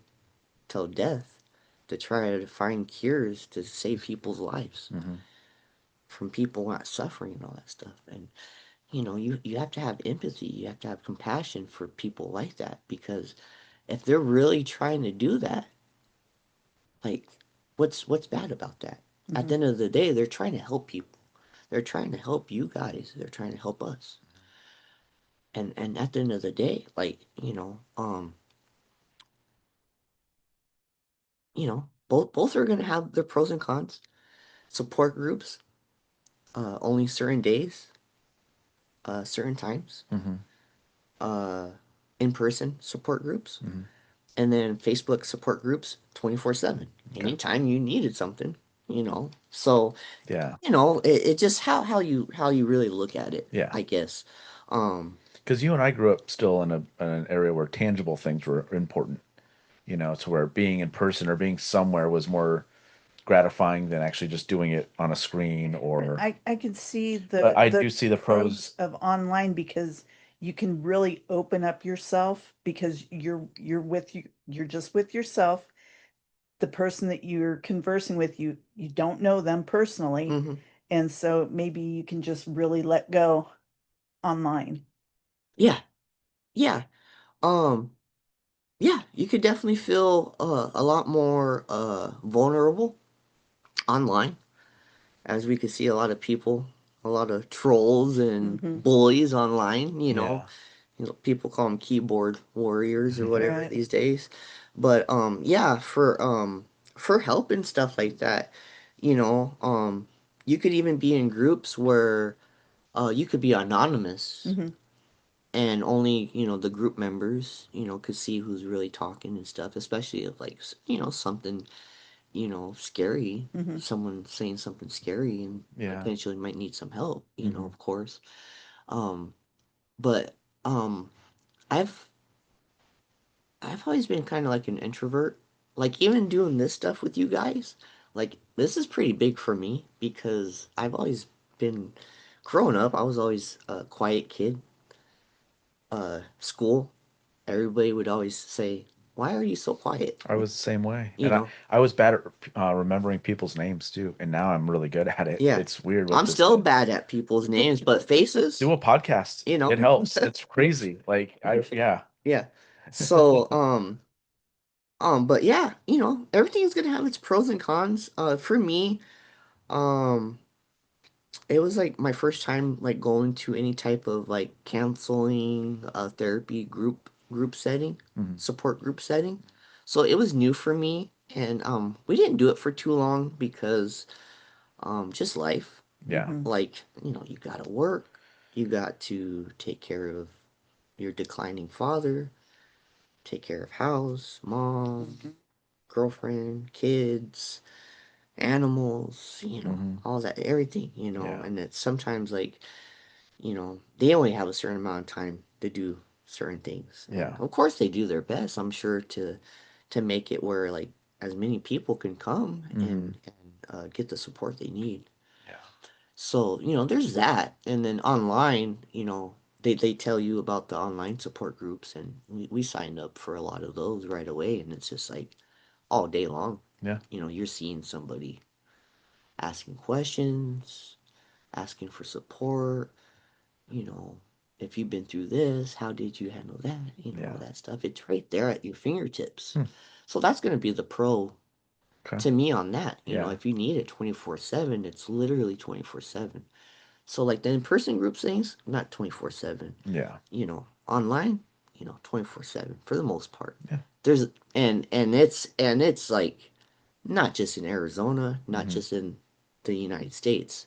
till death to try to find cures to save people's lives Mm-hmm. from people not suffering and all that stuff. And you have to have empathy. You have to have compassion for people like that, because if they're really trying to do that, like, what's bad about that? At the end of the day, they're trying to help people. They're trying to help you guys. They're trying to help us. And at the end of the day, like, both are gonna have their pros and cons. Support groups, only certain days, certain times. Mm-hmm. Uh, in-person support groups, Mm-hmm. and then Facebook support groups 24/7. Okay. Anytime you needed something. So Yeah. it just how you really look at it, Yeah. I guess. Um, Because you and I grew up still in an area where tangible things were important, to where being in person or being somewhere was more gratifying than actually just doing it on a screen or. I can see But I the do see the pros pros. of online because you can really open up yourself because you're just with yourself. The person that you're conversing with, you don't know them personally, mhm. and so maybe you can just really let go online. Yeah, yeah. Um, yeah, you could definitely feel a lot more vulnerable online, as we could see a lot of people, a lot of trolls and Hmm. bullies online. Yeah. People call them keyboard warriors or whatever Right. these days. But yeah, for help and stuff like that. You know, you could even be in groups where you could be anonymous Mm-hmm. and only, the group members, could see who's really talking and stuff, especially if like, something, scary, Mm-hmm. someone saying something scary and Yeah. potentially might need some help, Mhm. of course. Um, but um, I've I've always been kind of like an introvert. Like even doing this stuff with you guys, like this is pretty big for me because I've always been growing up, I was always a quiet kid. School, everybody would always say, "Why are you so quiet?" I was the same way, You and I know, I was bad at remembering people's names too, and now I'm really good at it. yeah. It's weird with I'm this still thing. bad at people's names, but faces, Do a podcast. you know, It helps. It's crazy. Like I yeah. yeah. So, but yeah, everything's gonna have its pros and cons. For me, um, it was like my first time like going to any type of like counseling, therapy group setting, Mhm. support group setting. So it was new for me, and we didn't do it for too long because just life. Yeah. Mm-hmm. Like, you gotta work, you got to take care of your declining father, take care of house, mom, girlfriend, kids, animals, Mhm. all that, everything, Yeah. and it's sometimes like, they only have a certain amount of time to do certain things. And Yeah. of course they do their best, I'm sure, to make it where like as many people can come Mhm. and get the support they need. Yeah. So, there's that. And then online, they tell you about the online support groups, and we signed up for a lot of those right away. And it's just like all day long, Yeah. you're seeing somebody asking questions, asking for support, you know, if you've been through this, how did you handle that? All Yeah. that stuff. It's right there at your fingertips. Hmm. So that's going to be the pro Okay. to me on that. Yeah. If you need it 24/7, it's literally 24/7. So like the in-person group things, not 24/7. Yeah. Online, 24/7 for the most part. Yeah. There's and it's like not just in Arizona, not Mhm. just in the United States.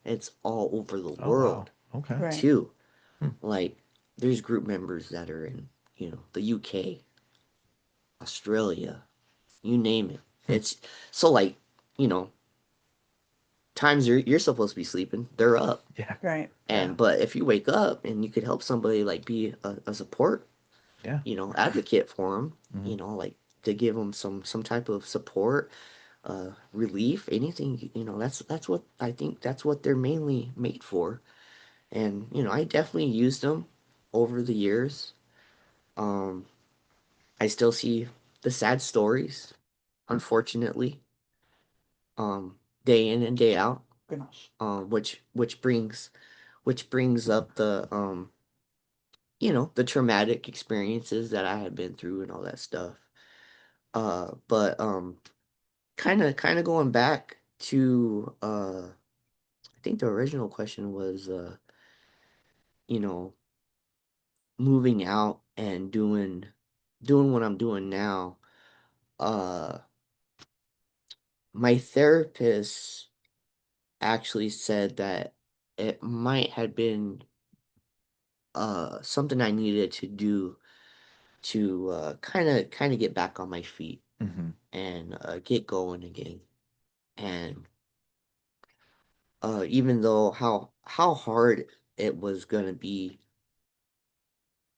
It's all over the Oh wow. world Okay. Right. too. Hmm. Like there's group members that are in, the UK, Australia, you name it. Hmm. It's so like, you know, times you're supposed to be sleeping, they're up. Yeah. Right. Yeah. But if you wake up and you could help somebody like be a support, Yeah. advocate for them, Mhm. like to give them some type of support, relief, anything, that's what I think that's what they're mainly made for. And I definitely used them over the years. Um, I still see the sad stories, unfortunately, day in and day out. Gosh. Which brings up the traumatic experiences that I had been through and all that stuff. But kind of going back to I think the original question was you know, moving out and doing what I'm doing now. Uh, my therapist actually said that it might have been something I needed to do to kind of get back on my feet Mhm. and get going again. And even though how hard it was gonna be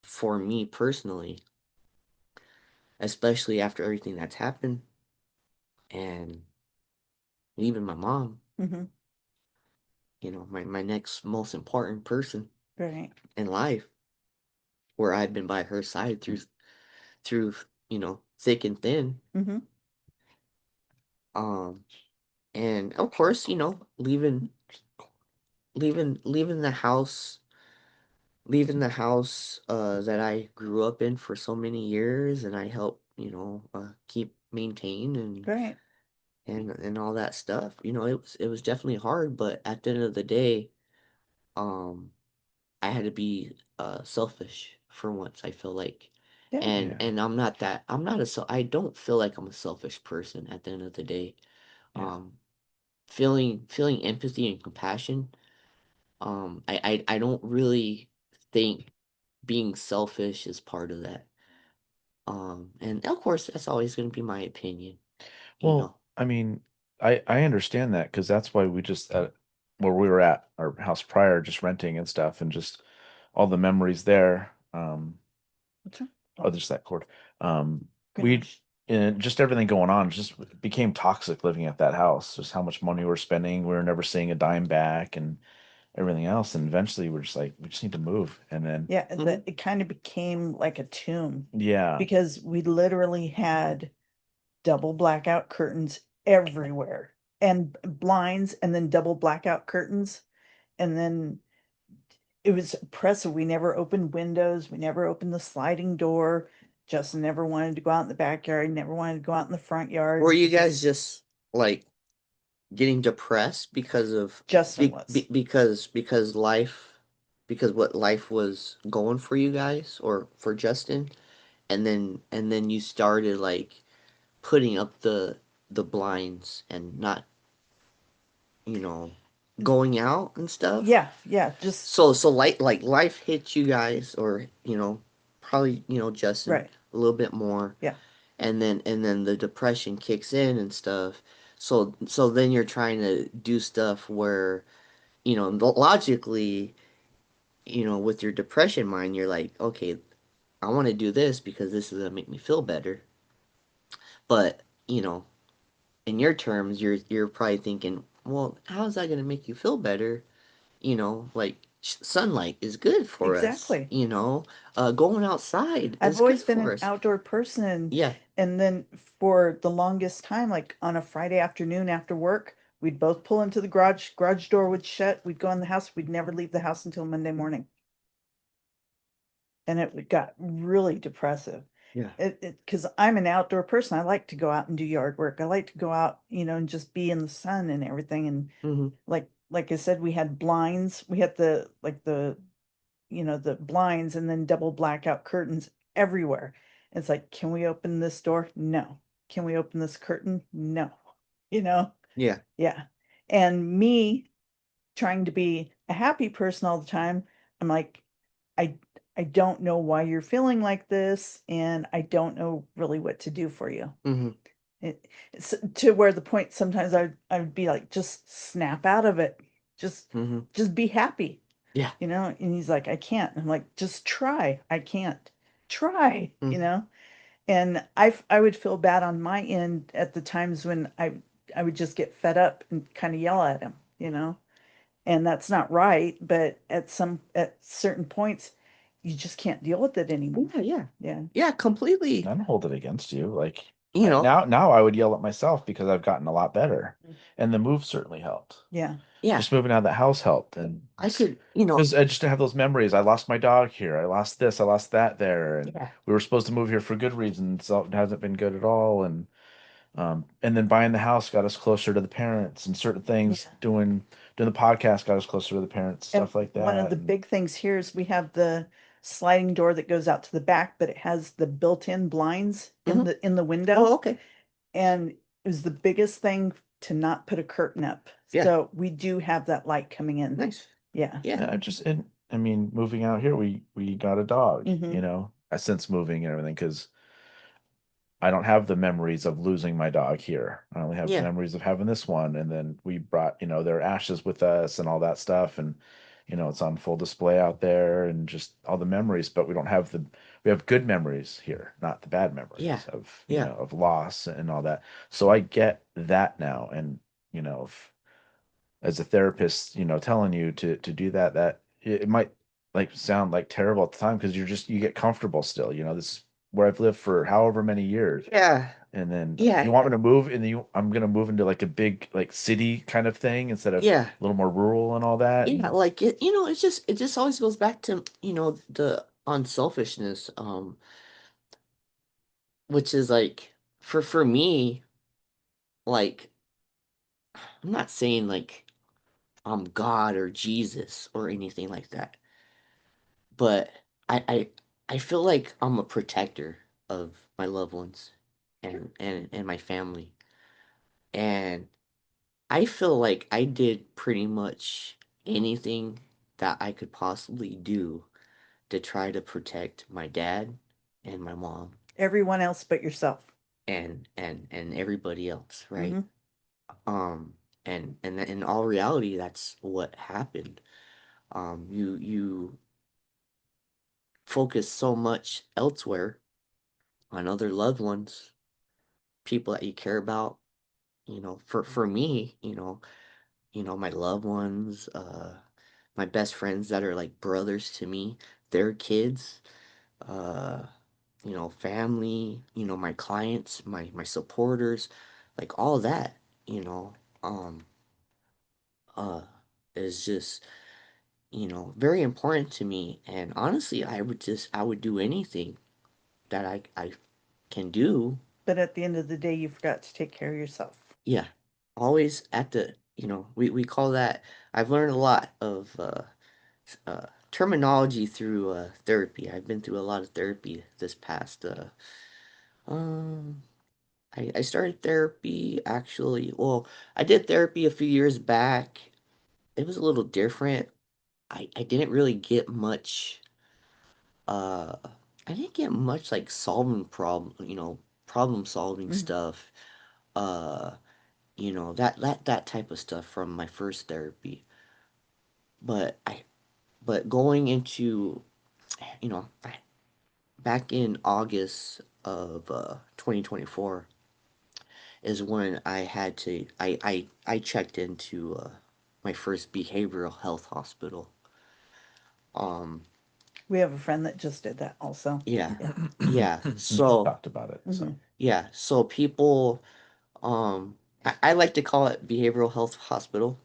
for me personally, especially after everything that's happened, and even my mom, Mm-hmm. my next most important person Right. in life, where I've been by her side through thick and thin. Mm-hmm. Um, and of course, leaving the house, that I grew up in for so many years, and I helped keep maintain Right. and all that stuff. It was definitely hard, but at the end of the day, um, I had to be selfish for once. I feel like, Yeah. And I'm not that. I don't feel like I'm a selfish person at the end of the day. Yeah. Feeling empathy and compassion. I don't really think being selfish is part of that. And of course, that's always going to be my opinion. You Well, know. I mean, I understand that because that's why we just where we were at our house prior, just renting and stuff, and just all the memories there. What's wrong? Oh, there's that cord. We Goodness. and just everything going on just became toxic living at that house. Just how much money we were spending. We were never seeing a dime back, and everything else. And eventually, we're just like, we just need to move. And then, Yeah, Mhm. it kind of became like a tomb yeah, because we literally had double blackout curtains everywhere and blinds and then double blackout curtains. And then it was oppressive. We never opened windows. We never opened the sliding door. Justin never wanted to go out in the backyard. Never wanted to go out in the front yard. Were you It guys just like getting depressed because of Justin was. because what life was going for you guys or for Justin, and then you started like putting up the blinds and not, you know, going out and stuff. Yeah, yeah, just So like life hit you guys, or probably Justin right. a little bit more, Yeah, and then the depression kicks in and stuff. So then you're trying to do stuff where logically, with your depression mind, you're like, okay, I want to do this because this is gonna make me feel better. But in your terms, you're probably thinking, well, how is that gonna make you feel better? Like sunlight is good for us. exactly. Going outside I've is good always been for an us. outdoor person. Yeah. And then for the longest time, like on a Friday afternoon after work, we'd both pull into the garage door would shut, we'd go in the house, we'd never leave the house until Monday morning. And it got really depressive. Yeah. Because I'm an outdoor person. I like to go out and do yard work. I like to go out, and just be in the sun and everything. And Hmm. like I said, we had blinds. We had the blinds and then double blackout curtains everywhere. It's like, can we open this door? No. Can we open this curtain? No. You know? Yeah. Yeah. And me trying to be a happy person all the time, I'm like, I I don't know why you're feeling like this, and I don't know really what to do for you. Hmm. It's to where the point sometimes I would be like, just snap out of it. Just Hmm. just be happy. Yeah. And he's like, I can't. I'm like, just try. I can't. Try, Hmm. and I would feel bad on my end at the times when I would just get fed up and kind of yell at him. And that's not right, but at certain points you just can't deal with it anymore. Yeah. Yeah. Yeah. Yeah. Completely. I don't hold it against you. Like You know. now I would yell at myself because I've gotten a lot better. And the move certainly helped. Yeah. Yeah. Just moving out of the house helped. And I could. because I just have those memories. I lost my dog here. I lost this. I lost that there. And Yeah. we were supposed to move here for good reasons. So it hasn't been good at all. And then buying the house got us closer to the parents, and certain things Yeah. doing the podcast got us closer to the parents, And stuff like one of that. the And big things here is we have the sliding door that goes out to the back, but it has the built-in blinds in Hmm. the window. Oh, okay. And it was the biggest thing to not put a curtain up. Yeah. So we do have that light coming in. Nice. Yeah. Yeah. I mean, moving out here, we got a dog, Hmm. since moving and everything, because I don't have the memories of losing my dog here. I only have the Yeah. memories of having this one. And then we brought, their ashes with us and all that stuff. And, it's on full display out there and just all the memories, but we have good memories here, not the bad Yeah. memories of, Yeah. of loss and all that. So I get that now. And, as a therapist, telling you to do that, that it might like sound like terrible at the time because you get comfortable still. This is where I've lived for however many years. Yeah. And then Yeah. you want me to move and I'm gonna move into like a big like city kind of thing instead of Yeah. a little more rural and all that. Yeah, And like it just always goes back to, the unselfishness, which is like for me, like I'm not saying like I'm God or Jesus or anything like that, but I I I feel like I'm a protector of my loved ones and my family. And I feel like I did pretty much anything that I could possibly do to try to protect my dad and my mom Everyone else but yourself. and everybody else, right? Mhm. Um and in all reality, that's what happened. You focus so much elsewhere on other loved ones, people that you care about. For me, my loved ones, my best friends that are like brothers to me, their kids, uh, family, my clients, my supporters, like all that, you know, um, uh, is just, very important to me. And honestly, I would do anything that I can do. But at the end of the day, you forgot to take care of yourself. Yeah. Always at the, we call that, I've learned a lot of, terminology through therapy. I've been through a lot of therapy this past. Um, I started therapy actually. Well, I did therapy a few years back. It was a little different. I didn't really get much. Uh, I didn't get much like solving problem solving Mhm. stuff. Uh, that type of stuff from my first therapy. But going into you know back in August of 2024 is when I checked into my first behavioral health hospital. Um, We have a friend that just did that also. yeah, Yeah. yeah. We So talked about it. So Mhm. yeah, so people, I like to call it behavioral health hospital.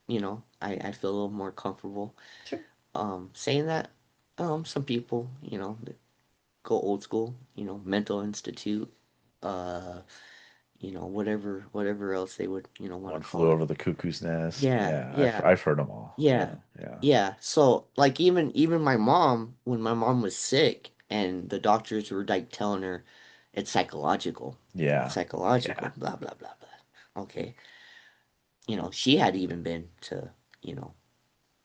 I feel a little more comfortable Sure. saying that. Some people, go old school, mental institute, uh, whatever else they would, want one to flew call it. over the cuckoo's nest. Yeah, Yeah, yeah, I've heard them all. yeah, So yeah, yeah. So like even my mom, when my mom was sick, and the doctors were like telling her it's psychological, yeah, psychological, yeah, blah blah blah blah. Okay, she had even been to you know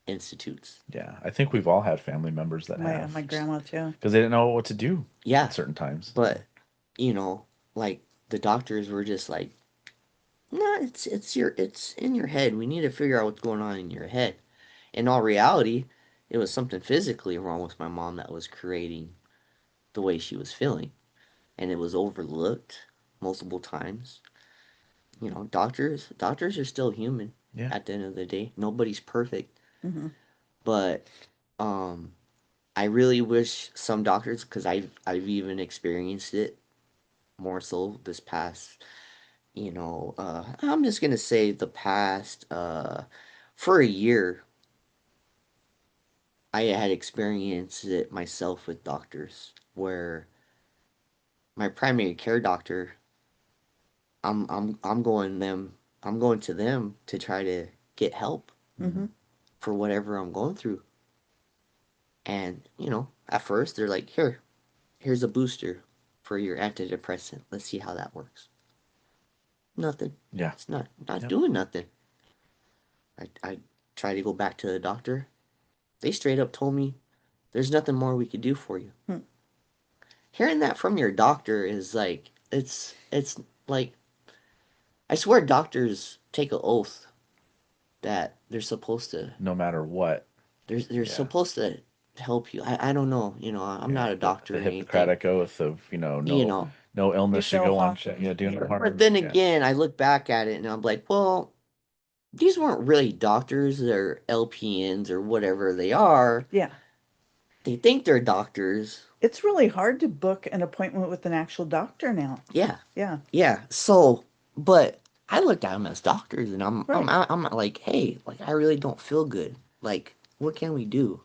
institutes. yeah. I think we've all had family members that My have grandma too. because they didn't know what to do Yeah, at certain times. but like the doctors were just like, no, it's in your head. We need to figure out what's going on in your head. In all reality, it was something physically wrong with my mom that was creating the way she was feeling, and it was overlooked multiple times. Doctors are still human Yeah, at the end of the day. Nobody's perfect, Mhm. but um I really wish some doctors, because I've even experienced it more so this past, I'm just gonna say the past for a year. I had experienced it myself with doctors where my primary care doctor, I'm going to them to try to get help Mhm. for whatever I'm going through. And, at first they're like, here's a booster for your antidepressant. Let's see how that works. Nothing. yeah, It's not yep. doing nothing. I try to go back to the doctor. They straight up told me there's nothing more we could do for you. Hmm. Hearing that from your doctor is like, it's like, I swear doctors take an oath that they're supposed to, No matter what. they're Yeah, supposed to help you. I don't know, I'm yeah. not a doctor The or anything, Hippocratic oath of you know. no illness Keep should no go harm. unchecked. Yeah, do no But harm. then Yeah, again, I look back at it and I'm like, well, these weren't really doctors. They're LPNs or whatever they are. Yeah. They think they're doctors. It's really hard to book an appointment with an actual doctor now. Yeah, Yeah. yeah. So, but I looked at them as doctors, and Right. I'm like, hey, like I really don't feel good. Like, what can we do?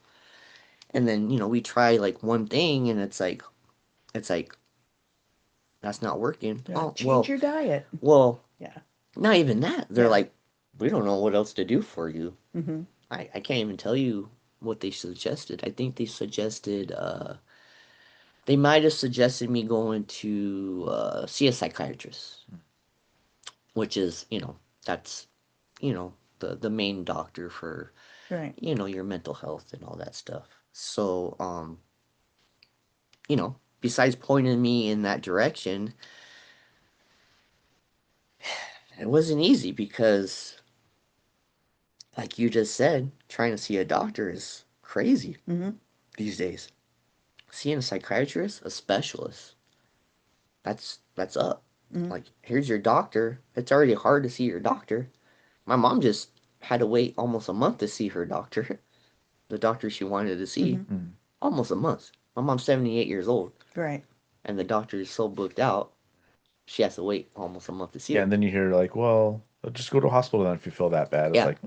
And then we try like one thing, and it's like that's not working. Yeah. Oh Change your diet. well, Yeah. not even that. They're Yeah. like, we don't know what else to do for you. Mhm. I can't even tell you what they suggested. I think they suggested they might have suggested me going to see a psychiatrist, which is, that's, the main doctor for, Right. your mental health and all that stuff. So, besides pointing me in that direction, it wasn't easy because, like you just said, trying to see a doctor is crazy Mm-hmm. these days. Seeing a psychiatrist, a specialist, that's up. Mm-hmm. Like, here's your doctor. It's already hard to see your doctor. My mom just had to wait almost a month to see her doctor, the doctor she wanted to see. Mm-hmm. Almost a month. My mom's 78 years old, Right. and the doctor is so booked out, she has to wait almost a month to see Yeah, her. and then you hear like, well, just go to a hospital then if you feel that bad. It's Yeah. like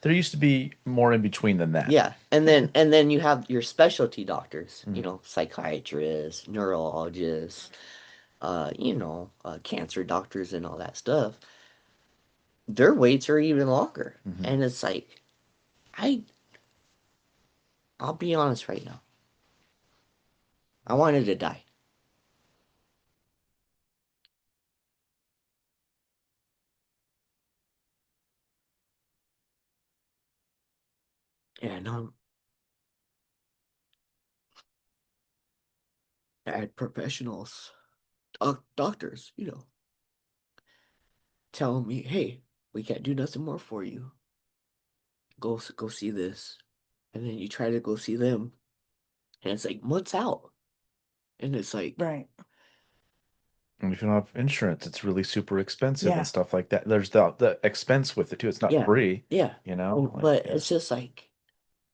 there used to be more in between than that. Yeah, and then you have your specialty doctors, psychiatrists, neurologists, cancer doctors and all that stuff. Their waits are even longer, and it's like, I I'll be honest right now. I wanted to die. And I had professionals, doctors, telling me, "Hey, we can't do nothing more for you. Go see this." And then you try to go see them, and it's like months out, and it's like, Right. And if you don't have insurance, it's really super expensive Yeah. and stuff like that. There's the expense with it too. It's not yeah, free, yeah. Like, But yeah. it's just like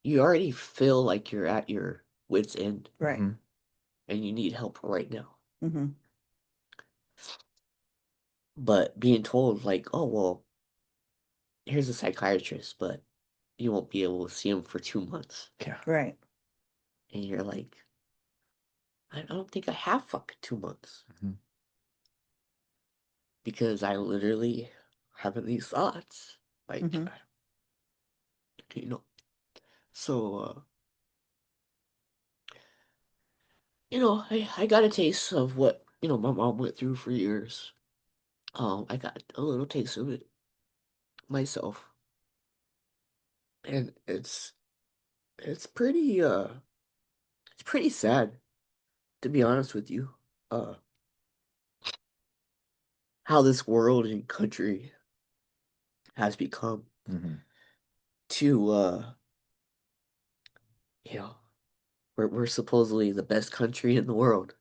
you already feel like you're at your wit's end, Right. and you need help right now. Mm-hmm. But being told like, oh well, here's a psychiatrist, but you won't be able to see him for 2 months, Yeah. Right. and you're like, I don't think I have fucking 2 months Mhm. because I literally having these thoughts, like, Mm-hmm. you know. So, I got a taste of what my mom went through for years. I got a little taste of it myself, and it's pretty sad, to be honest with you. Uh, how this world and country has become Mhm. to you know we're supposedly the best country in the world,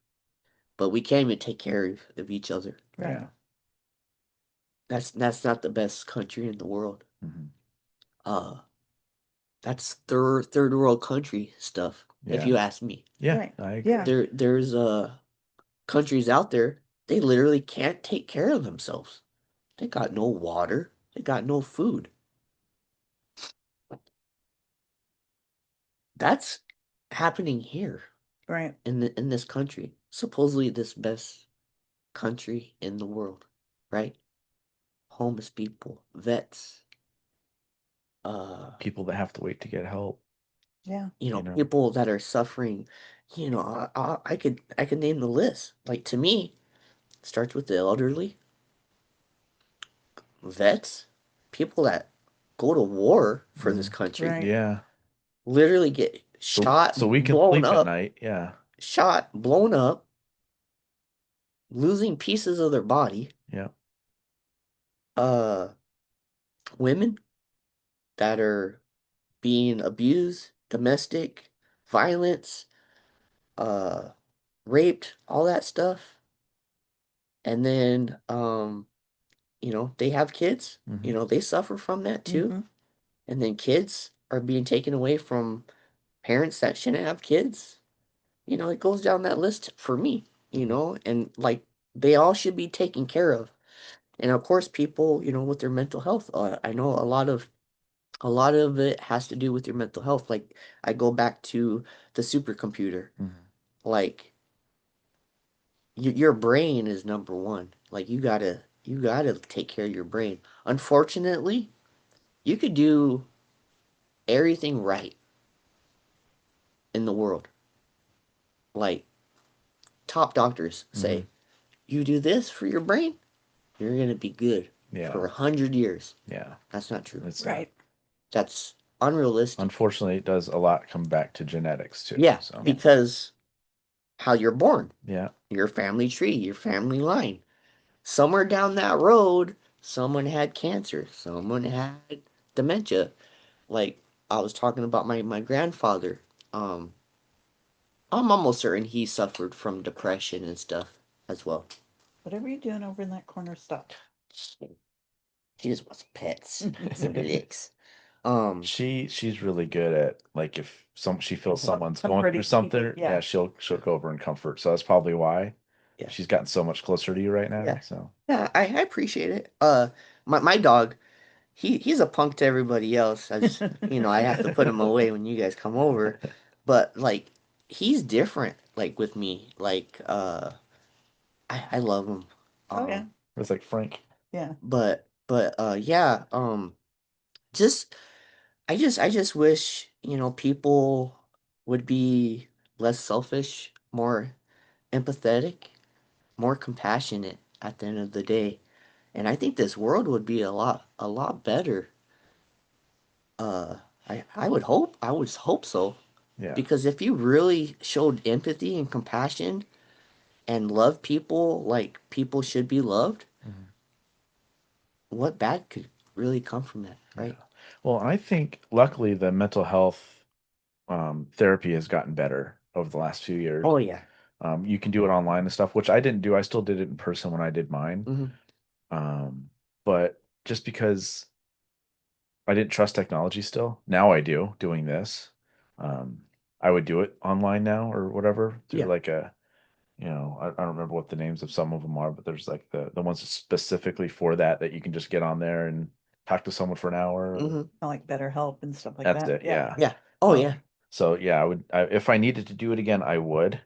but we can't even take care of each other. Right. Yeah. That's not the best country in the world. Mhm. Uh, that's third world country stuff, if Yeah. you ask me. Yeah. Right. I agree. Yeah. There's countries out there, they literally can't take care of themselves. They got no water. They got no food. That's happening here Right. in this country. Supposedly this best country in the world, right? Homeless people, vets, People that have to wait to get help. Yeah. people that are suffering. I could name the list. Like, to me, it starts with the elderly, vets, people that go to war for this country, Right. Yeah. literally get So shot, so we can blown sleep at up, night. Yeah. shot, blown up, losing pieces of their body. Yeah. Uh, Women that are being abused, domestic violence, uh, raped, all that stuff. And then, they have kids, Mhm. they suffer from that too. Mm-hmm. And then kids are being taken away from parents that shouldn't have kids. It goes down that list for me, and like, they all should be taken care of. And of course, people, with their mental health, I know a lot of it has to do with your mental health. Like, I go back to the supercomputer. Mhm. Like, your brain is number one. Like, you gotta take care of your brain. Unfortunately, you could do everything right in the world. Like, top doctors say, you do this for your brain, you're gonna be good Yeah. for 100 years. Yeah. That's not true. It's, Right. That's unrealistic. unfortunately, it does a lot come back to genetics too. Yeah, So because how you're born, yeah. your family tree, your family line. Somewhere down that road, someone had cancer, someone had dementia. Like I was talking about my grandfather. Um, I'm almost certain he suffered from depression and stuff as well. Whatever you're doing over in that corner, stop. She just wants pets, some licks. She's really good at, like, if she feels someone's going Comforting through something, people, yeah. she'll go over and comfort. So that's probably why Yeah. she's gotten so much closer to you right now. Yeah. So Yeah, I appreciate it. My dog, he's a punk to everybody else. As you know, I have to put him away when you guys come over. But like, he's different. Like with me, like I love him. Oh yeah. it's like Frank. Yeah. But yeah. Just I just wish people would be less selfish, more empathetic, more compassionate at the end of the day. And I think this world would be a lot better. Uh, I would hope so. Yeah. Because if you really showed empathy and compassion and love people like people should be loved, what bad could really come from that, right? Well, I think luckily the mental health therapy has gotten better over the last few years. Oh yeah. You can do it online and stuff, which I didn't do. I still did it in person when I did mine. Hmm. But just because I didn't trust technology still, now I do doing this. Um, I would do it online now or whatever through Yeah. like I don't remember what the names of some of them are, but there's like the ones specifically for that you can just get on there and talk to someone for an hour. Hmm. Kinda like BetterHelp and stuff like That's that. it. Yeah. Yeah. Oh Um, yeah. so yeah, if I needed to do it again, I would.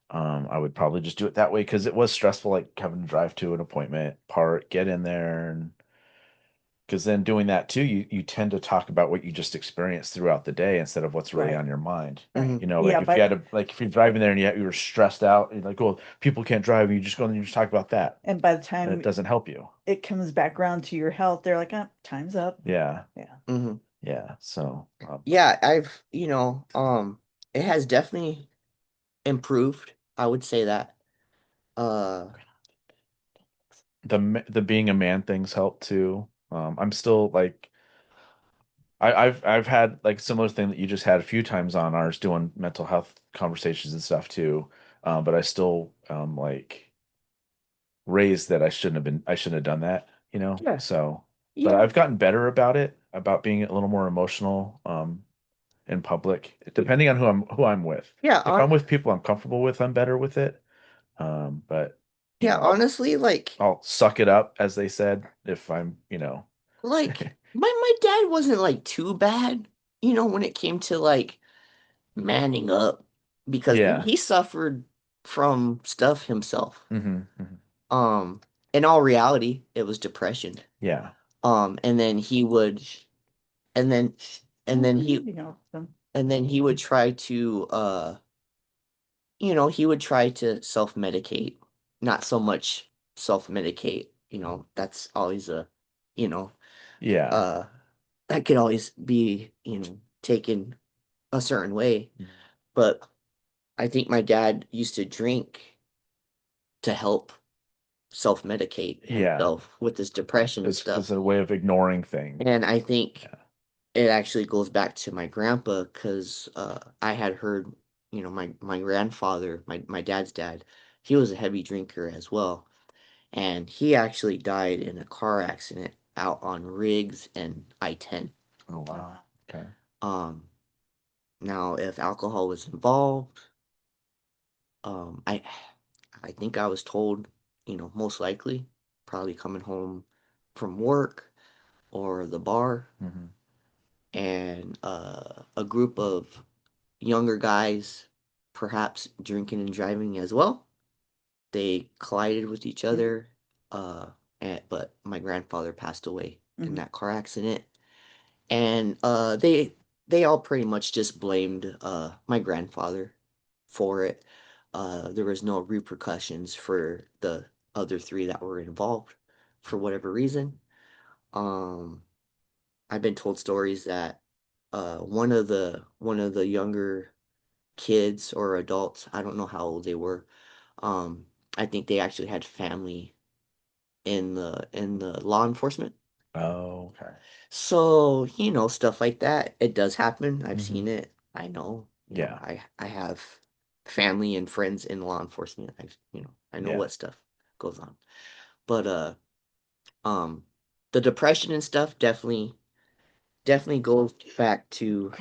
I would probably just do it that way because it was stressful, like having to drive to an appointment, park, get in there, and because then doing that too, you tend to talk about what you just experienced throughout the day instead of what's really Right. on your mind. Mhm. You know, Yeah, like if you but had to, like if you're driving there and you were stressed out, and like, oh, people can't drive, and you just go and you just talk about that, and by the and time it doesn't help you. it comes back around to your health, they're like, time's up. Yeah, Yeah. Hmm. yeah. So Yeah, it has definitely improved. I would say that. Uh, the being a man things help too. I'm still like I've had like similar thing that you just had a few times on ours doing mental health conversations and stuff too. But I still like raised that I shouldn't have done that, you know? yeah, So, but yeah, I've gotten better about it, about being a little more emotional in public, depending on who I'm with. yeah, If I'm with people I'm comfortable with, I'm better with it. But yeah. Honestly, I'll suck it up, as they said, if I'm, like my dad wasn't like too bad, when it came to like manning up, because yeah. he suffered from stuff himself. Hmm. Hmm. Um, in all reality, it was depression. Yeah. And then he would, and then, and then he, You know, and then he would try to, he would try to self-medicate, not so much self-medicate, that's always you know, Yeah. uh, that could always be, taken a certain way. Mhm. But I think my dad used to drink to help self-medicate Yeah. himself with his depression and It's stuff. a way of ignoring things. And I think Yeah. it actually goes back to my grandpa because I had heard, my grandfather, my dad's dad, he was a heavy drinker as well. And he actually died in a car accident out on Riggs and I-10. Oh wow. Okay. Um, Now, if alcohol was involved, um, I I think I was told, most likely, probably coming home from work or the bar, Hmm. and a group of younger guys, perhaps drinking and driving as well. They collided with each Yeah. other, but my grandfather passed away in Mhm. that car accident, and they all pretty much just blamed my grandfather for it. there was no repercussions for the other three that were involved for whatever reason. Um, I've been told stories that one of the younger kids or adults, I don't know how old they were. Um, I think they actually had family in the law enforcement. Oh, okay. So, stuff like that. It does happen. I've Mhm. seen it. I know. Yeah. I have family and friends in law enforcement. I know Yeah. what stuff goes on. But um the depression and stuff definitely goes back to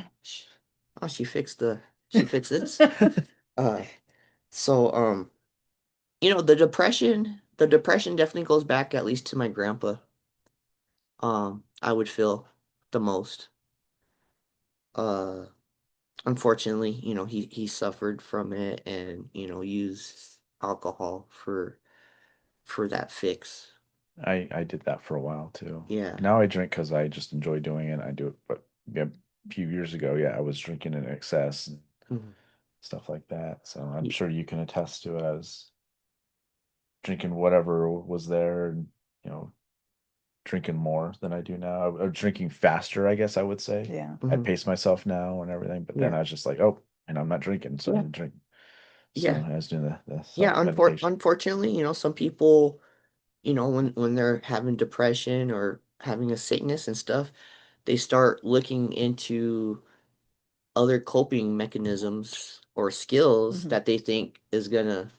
oh, she fixed this. Uh so the depression definitely goes back at least to my grandpa. I would feel the most. Uh Unfortunately, he suffered from it and, used alcohol for that fix. I did that for a while too. Yeah. Now I drink because I just enjoy doing it. I do it, but yeah, a few years ago, yeah, I was drinking in excess and Mhm. stuff like that. So I'm Y- sure you can attest to it. I was drinking whatever was there and, you know, drinking more than I do now. Or drinking faster, I guess I would say. Yeah. I mhm. pace myself now and everything, but then Yeah. I was just like, oh, and I'm not drinking, so I Yeah. didn't drink. So Yeah. I was doing the Yeah, self-medication. unfortunately, some people, when they're having depression or having a sickness and stuff, they start looking into other coping mechanisms or skills Hmm. that they think is gonna,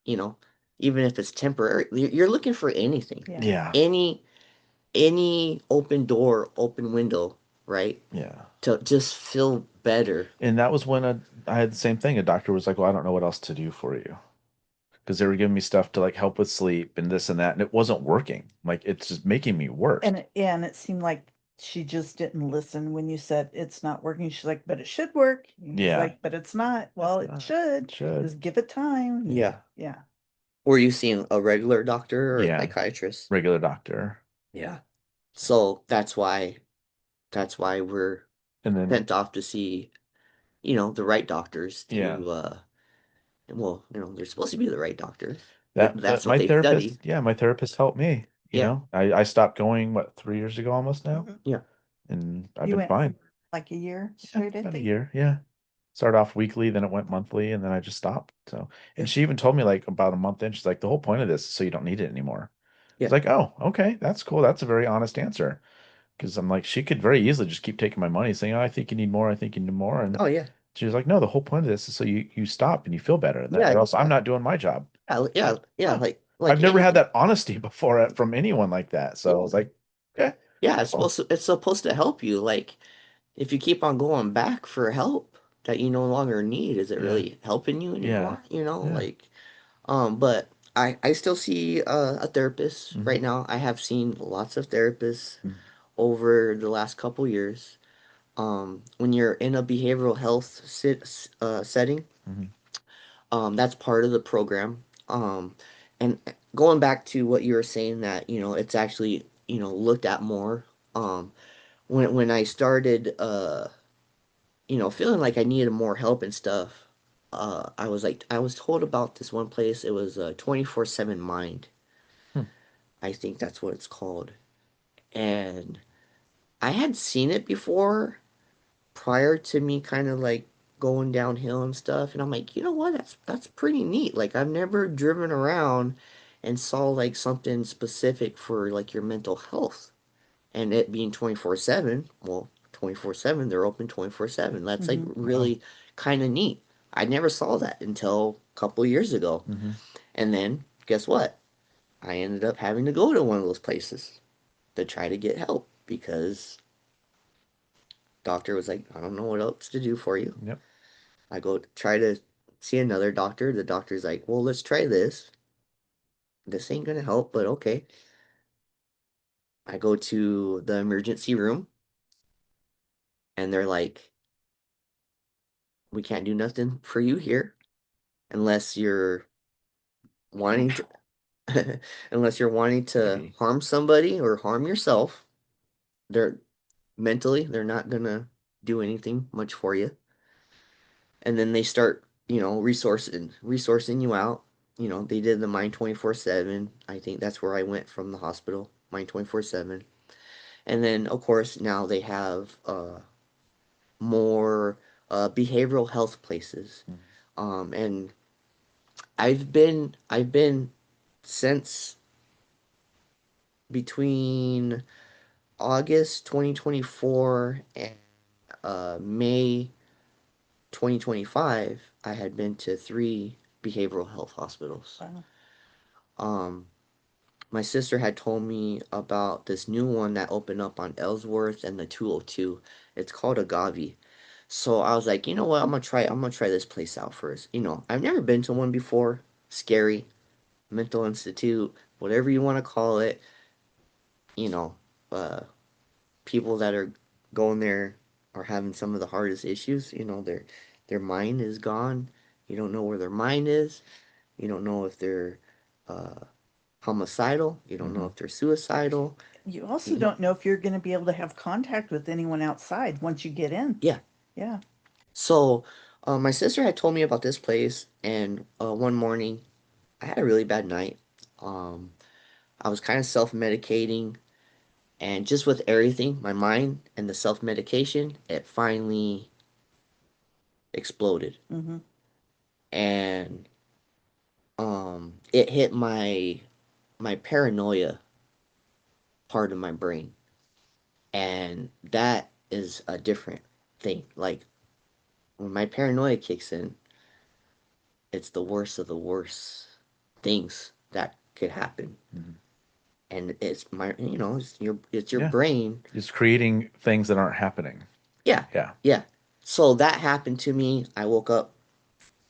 you know, even if it's temporary, you're looking for anything. Yeah. Yeah, Any any open door, open window, right? yeah. To just feel better. And that was when I had the same thing. A doctor was like, "Well, I don't know what else to do for you," because they were giving me stuff to like help with sleep and this and that, and it wasn't working. Like it's just making me worse. And it seemed like she just didn't listen when you said it's not working. She's like, but it should work. And he's Yeah, like, but it's not. Well, it's it not. It should. should. Just give it time. Yeah. Yeah. Were you seeing a regular doctor or a Yeah, psychiatrist? regular doctor. Yeah. So that's why we're And then sent off to see, the right doctors yeah, well, they're supposed to be the right doctors. that That's what my they therapist, study. yeah, my therapist helped me. Yeah. I stopped going what 3 years ago almost now, Mhm. Yeah. and I've You been went fine. like a year Yeah, straight, I about a think. year. Yeah. Started off weekly, then it went monthly, and then I just stopped. So, Yeah. and she even told me like about a month in, she's like, the whole point of this is so you don't need it anymore. I was Yeah. like, oh, okay, that's cool. That's a very honest answer. Because I'm like, she could very easily just keep taking my money, saying, oh, I think you need more. I think you need more. And Oh yeah. she was like, no, the whole point of this is so you stop and you feel better. Yeah. Or else I'm not doing my job. Yeah. Yeah. Like, Yeah. oh, Like I've never had anything. that honesty before from anyone like that. So I Yeah. was like, okay, Yeah. cool. It's supposed to help you. Like if you keep on going back for help that you no longer need, is it Yeah, really helping you yeah, anymore? yeah. But I still see a therapist Hmm. right now. I have seen lots of therapists Hmm. over the last couple years. When you're in a behavioral health setting, Hmm. that's part of the program. And going back to what you were saying that, it's actually, looked at more. Um, when I started, feeling like I needed more help and stuff, I was told about this one place. It was 24/7 Mind. Hmm. I think that's what it's called. And I had seen it before prior to me kind of like going downhill and stuff. And I'm like, you know what? That's pretty neat. Like I've never driven around and saw like something specific for like your mental health. And it being 24/7, well, 24/7, they're open 24/7. That's like Hmm. Wow. really kind of neat. I never saw that until a couple of years ago. Hmm. And then guess what? I ended up having to go to one of those places to try to get help because doctor was like, I don't know what else to do for you. Yep. I go try to see another doctor. The doctor's like, well, let's try this. This ain't gonna help, but okay. I go to the emergency room and they're like, we can't do nothing for you here unless you're wanting to unless you're wanting to Heavy. harm somebody or harm yourself. They're they're not gonna do anything much for you. And then they start resourcing you out. They did the Mind 24/7. I think that's where I went from the hospital, Mind 24/7. And then, of course, now they have more behavioral health places. And I've been since between August 2024 and May 2025, I had been to 3 behavioral health hospitals. Wow. Um, my sister had told me about this new one that opened up on Ellsworth and the 202. It's called Agave. So I was like, you know what? I'm gonna try this place out first. I've never been to one before. Scary, mental institute, whatever you want to call it. You know, uh, people that are going there are having some of the hardest issues. Their mind is gone. You don't know where their mind is. You don't know if they're uh, homicidal. You don't know if they're suicidal. You also You know, don't know if you're going to be able to have contact with anyone outside once you get in. yeah. Yeah. So, my sister had told me about this place, and one morning I had a really bad night. Um, I was kind of self-medicating, and just with everything, my mind and the self-medication, it finally exploded. Mm-hmm. And it hit my paranoia part of my brain, and that is a different thing. Like when my paranoia kicks in, it's the worst of the worst things that could happen. And it's your Yeah. brain. Just creating things that aren't happening. Yeah, Yeah. yeah. So that happened to me. I woke up.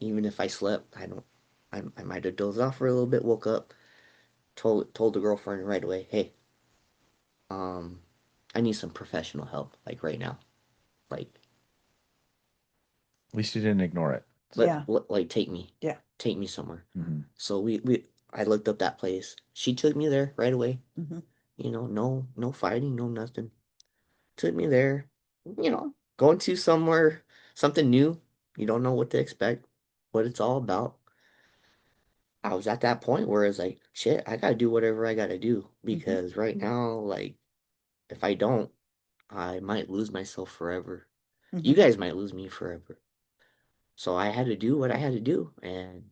Even if I slept, I don't. I might have dozed off for a little bit. Woke up. Told the girlfriend right away. Hey, um, I need some professional help, like right now. Like, At least you didn't ignore it. Yeah. like Yeah. take me somewhere. Mm-hmm. So I looked up that place. She took me there right away. Mm-hmm. No fighting, no nothing. Took me there. Going to something new. You don't know what to expect, what it's all about. I was at that point where it's like, shit, I gotta do whatever I gotta do because right now, like, if I don't, I might lose myself forever. Mm-hmm. You guys might lose me forever. So I had to do what I had to do, and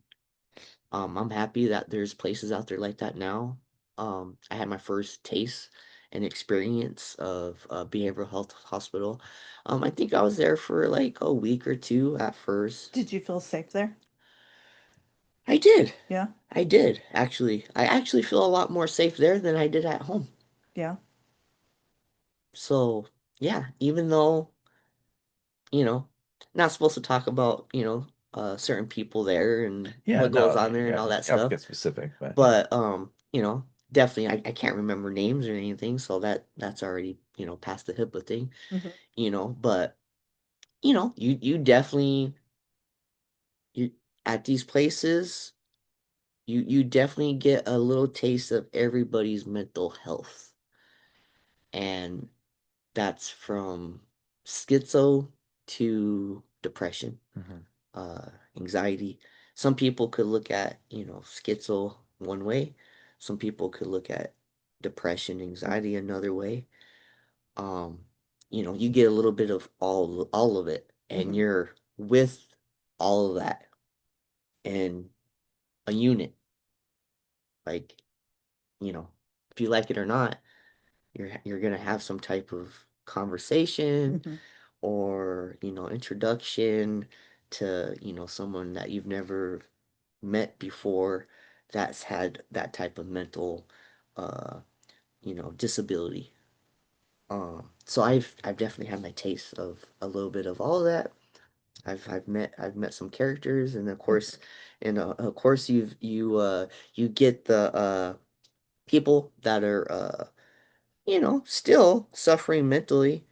I'm happy that there's places out there like that now. I had my first taste and experience of a behavioral health hospital. I think I was there for like a week or two at first. Did you feel safe there? I did. Yeah. I did, actually. I actually feel a lot more safe there than I did at home. Yeah. So, yeah, even though, you know, not supposed to talk about, certain people there and Yeah, what goes no, on there and yeah, all you that have to stuff. get specific, but yeah. But definitely I can't remember names or anything, so that's already, past the HIPAA thing, Mm-hmm. but you definitely you at these places, you definitely get a little taste of everybody's mental health. And that's from schizo to depression, Mhm. uh, anxiety. Some people could look at, schizo one way. Some people could look at depression, anxiety another way. Um, you get a little bit of all of it, and Mm-hmm. you're with all of that in a unit. Like, if you like it or not, you're gonna have some type of conversation Mm-hmm. or introduction to someone that you've never met before that's had that type of mental uh disability. So I've definitely had my taste of a little bit of all of that. I've met some characters, and of course you get the people that are still suffering mentally,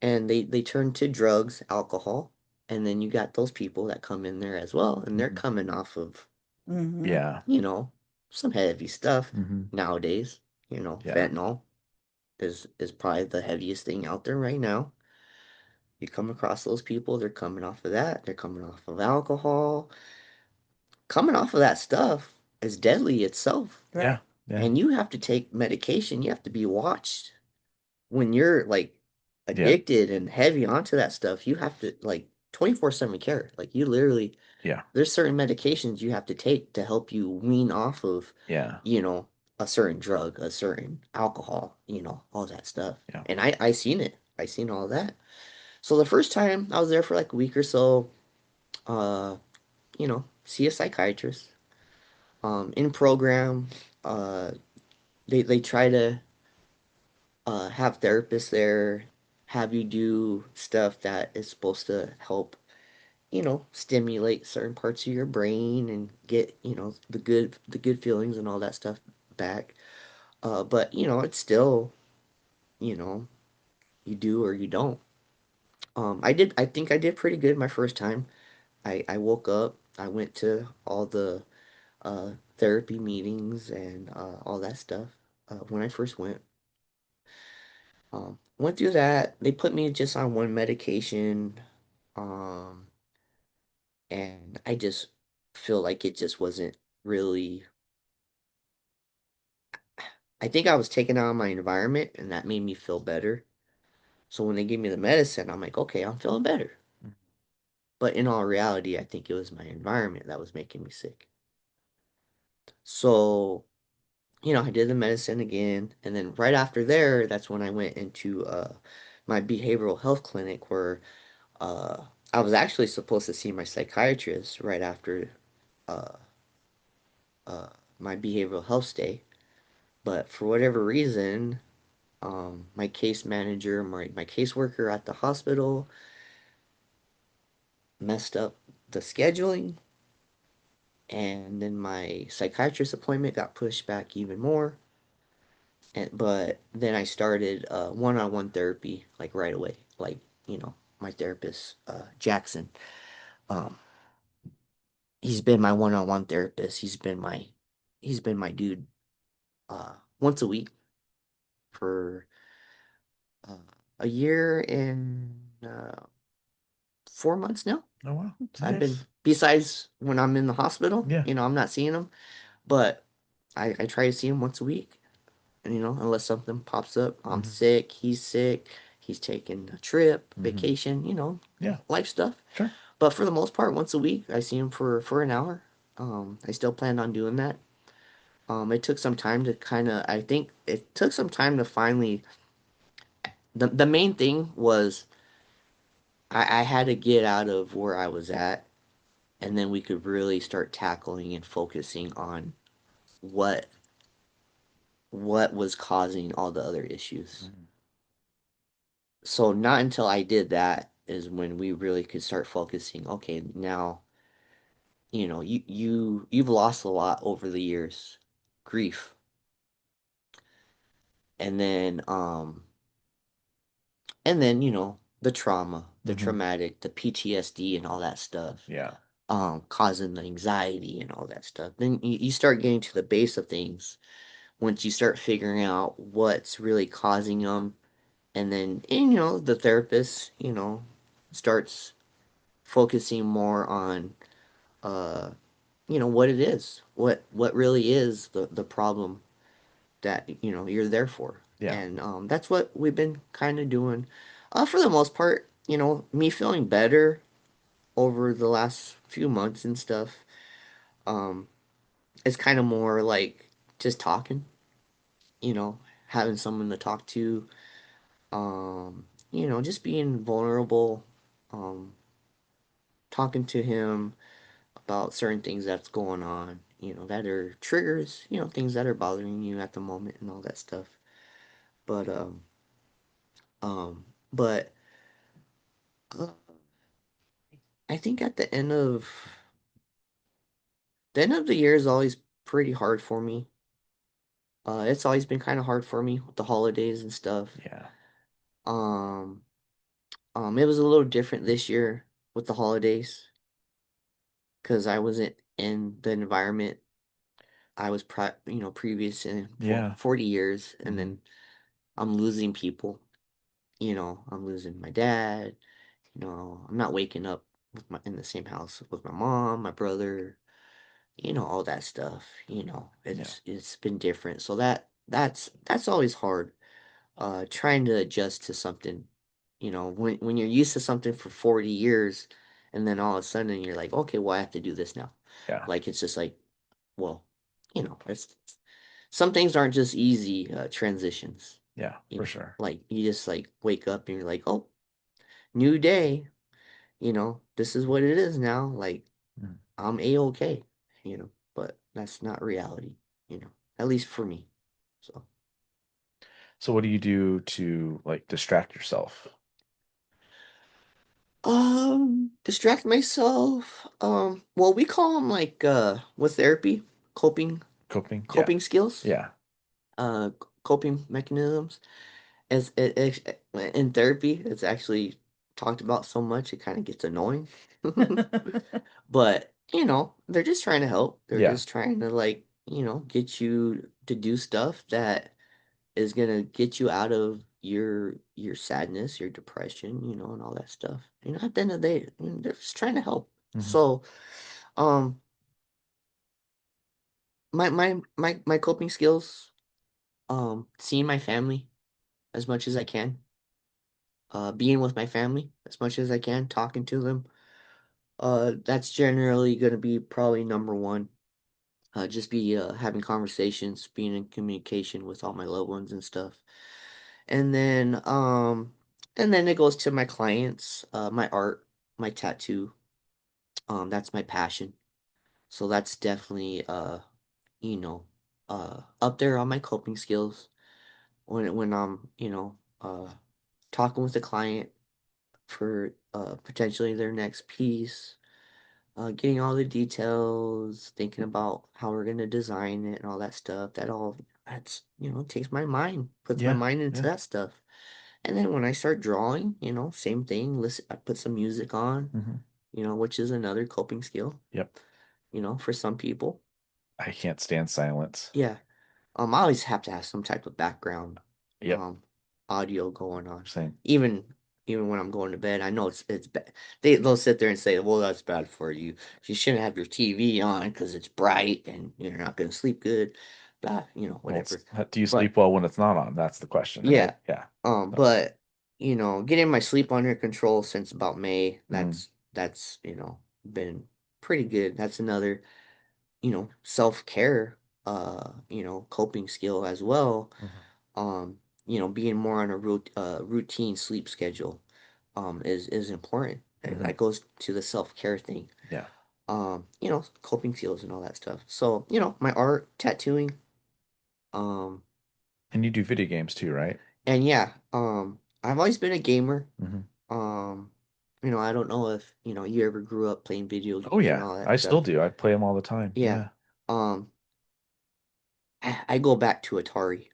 and they turn to drugs, alcohol, and then you got those people that come in there as well, and they're Mhm. coming off of, Mm-hmm. Yeah. some heavy stuff Hmm. nowadays. Yeah. Fentanyl is probably the heaviest thing out there right now. You come across those people, they're coming off of that, they're coming off of alcohol. Coming off of that stuff is deadly itself. Yeah. Yeah. And you have to take medication. You have to be watched when you're like addicted and heavy onto that stuff. You have to like 24/7 care. Like you literally, Yeah. there's certain medications you have to take to help you wean off of, Yeah. you know, a certain drug, a certain alcohol, you know, all that stuff. Yeah. And I seen it. I seen all that. So the first time I was there for like a week or so, uh, you know, see a psychiatrist. In program, uh, they try to have therapists there, have you do stuff that is supposed to help, you know, stimulate certain parts of your brain and get, you know, the good feelings and all that stuff back. But you know, it's still, you know, you do or you don't. I think I did pretty good my first time. I woke up, I went to all the therapy meetings and all that stuff when I first went. Went through that. They put me just on one medication, um, and I just feel like it just wasn't really. I think I was taken out of my environment, and that made me feel better. So when they gave me the medicine, I'm like, okay, I'm feeling better. But in all reality, I think it was my environment that was making me sick. So, you know, I did the medicine again, and then right after there, that's when I went into my behavioral health clinic where uh, I was actually supposed to see my psychiatrist right after uh, uh, my behavioral health stay, but for whatever reason, my case manager, my caseworker at the hospital messed up the scheduling, and then my psychiatrist appointment got pushed back even more. But then I started one-on-one therapy like right away. Like, you know, my therapist, Jackson, um, he's been my one-on-one therapist. He's been my dude once a week for uh, a year and 4 months now. Oh wow. I've been Nice. besides when I'm in the hospital, Yeah. you know, I'm not seeing him, but I try to see him once a week. And, you know, unless something pops up, I'm sick, he's taking a trip, vacation, you know, Yeah. life stuff. Sure. But for the most part, once a week, I see him for an hour. I still plan on doing that. It took some time to kind of, I think it took some time to finally, the main thing was I had to get out of where I was at, and then we could really start tackling and focusing on what what was causing all the other issues. So not until I did that is when we really could start focusing. Okay, now you know you've lost a lot over the years, grief, and then you know the trauma, the traumatic, the PTSD, and all that stuff. Yeah. Causing the anxiety and all that stuff. Then you start getting to the base of things once you start figuring out what's really causing them, and you know the therapist, you know, starts focusing more on uh you know what it is, what really is the problem that you know you're there for. Yeah. And that's what we've been kind of doing for the most part. You know, me feeling better over the last few months and stuff. um it's kind of more like just talking, you know, having someone to talk to, you know, just being vulnerable, um, talking to him about certain things that's going on, you know, that are triggers, you know, things that are bothering you at the moment and all that stuff. But um, but uh, I think at the end of the year is always pretty hard for me. It's always been kind of hard for me with the holidays and stuff. Yeah. Um, it was a little different this year with the holidays because I wasn't in the environment I was you know, previous in for Yeah. 40 years, and then I'm losing people. You know, I'm losing my dad, I'm not waking up in the same house with my mom, my brother, all that stuff. It's been different. So that's always hard. Trying to adjust to something, when you're used to something for 40 years, and then all of a sudden you're like, okay, well, I have to do this now. Yeah. Like, it's just like, well, it's some things aren't just easy transitions. Yeah, for sure. Like, you just like wake up and you're like, oh, new day. This is what it is now. Like, Mm. I'm a-okay. But that's not reality. At least for me. So. So what do you do to like distract yourself? Distract myself. Well, we call them like with therapy, coping Coping? Yeah. coping skills, Yeah. coping mechanisms. As in therapy, it's actually talked about so much it kind of gets annoying. But, they're just trying to help. They're Yeah. just trying to like, get you to do stuff that is gonna get you out of your sadness, your depression, and all that stuff. At the end of the day, they're just trying to help. Mhm. So, um, my coping skills, seeing my family as much as I can, being with my family as much as I can, talking to them. That's generally gonna be probably number one. Just be having conversations, being in communication with all my loved ones and stuff. And then it goes to my clients, my art, my tattoo. That's my passion. So that's definitely you know, up there on my coping skills when I'm, talking with the client for potentially their next piece, getting all the details, thinking about how we're gonna design it and all that stuff. That's, takes my mind, puts my Yeah. mind into Yeah. that stuff. And then when I start drawing, same thing. Listen, I put some music on, Hmm. which is another coping skill, Yep. for some people. I can't stand silence. Yeah. I always have to have some type of background Yep. um audio going on. Same. Even even when I'm going to bed, I know it's bad. They'll sit there and say, "Well, that's bad for you. You shouldn't have your TV on because it's bright and you're not going to sleep good." Blah, Well, whatever. do you But sleep well when it's not on? That's the question, right? yeah, Yeah. So, but getting my sleep under control since about May, mm, that's been pretty good. That's another self-care coping skill as well. mhm. um Being more on a routine sleep schedule is important. Mhm. That goes to the self-care thing. Yeah. Coping skills and all that stuff. So my art, tattooing, um And you do video games too, right? and yeah, I've always been a gamer. Hmm. um I don't know if you ever grew up playing video Oh games and yeah, all that I stuff. still do. I play them all the time. Yeah. Yeah. um I go back to Atari.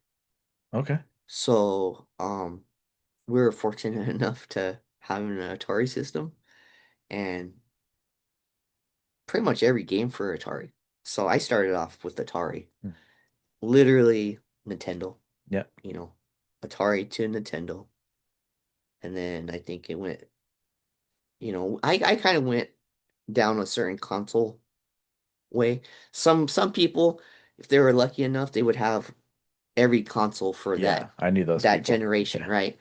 Okay. So we were fortunate enough to have an Atari system, and pretty much every game for Atari. So I started off with Atari, Mm. literally Nintendo, Yeah. you know, Atari to Nintendo. And then I think it went, I kind of went down a certain console way. Some people, if they were lucky enough, they would have every console for Yeah. that I knew those that people. generation, Yeah. right?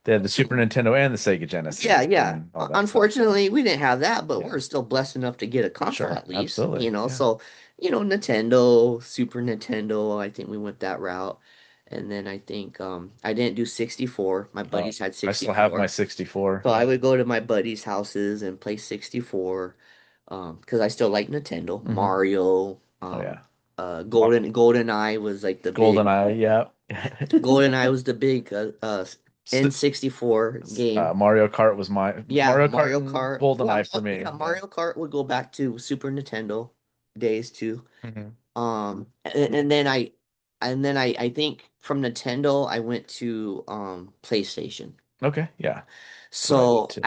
They had the Super Nintendo and the Sega Yeah, Genesis yeah. and all that stuff. Unfortunately, we didn't have that, but we Yeah. were still blessed enough to get a console Sure. at least, Absolutely. Yeah. So, Nintendo, Super Nintendo, I think we went that route. And then I think I didn't do 64. My buddies had I still have my 64. 64. So I Yeah. would go to my buddies' houses and play 64 because I still like Nintendo, Hmm. Mario, Oh yeah. GoldenEye was like the big GoldenEye. Yeah. GoldenEye was the big S- N64 game. Mario Kart was my Yeah, Mario Kart Mario and Kart. GoldenEye for me. Yeah, Yeah. Mario Kart would go back to Super Nintendo days too. Hmm. And then I think from Nintendo I went to PlayStation. Okay. Yeah. That's what I did So too.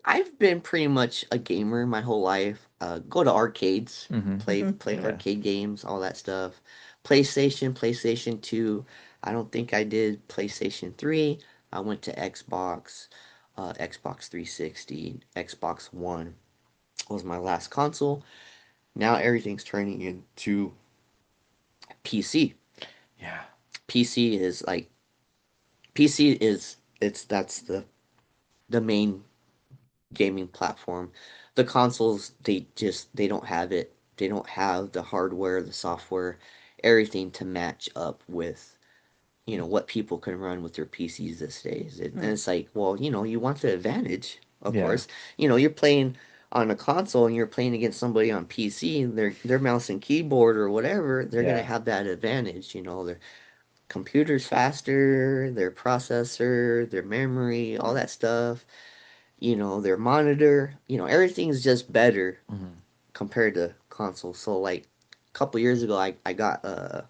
I've been pretty much a gamer my whole life. Go to arcades, Hmm. play Yeah. arcade games, all that stuff. PlayStation 2. I don't think I did PlayStation 3. I went to Xbox. Xbox 360, Xbox One was my last console. Now everything's turning into PC. Yeah. PC is like PC is it's that's the main gaming platform. The consoles, they don't have it. They don't have the hardware, the software, everything to match up with what people can run with their PCs these days. And it's like, well, you want the advantage, of Yeah. course. You're playing on a console and you're playing against somebody on PC, and their mouse and keyboard or whatever, they're gonna Yeah. have that advantage. Their computer's faster, their processor, their memory, all that stuff. Their monitor. Everything's just better Mhm. compared to consoles. So like a couple years ago, I got a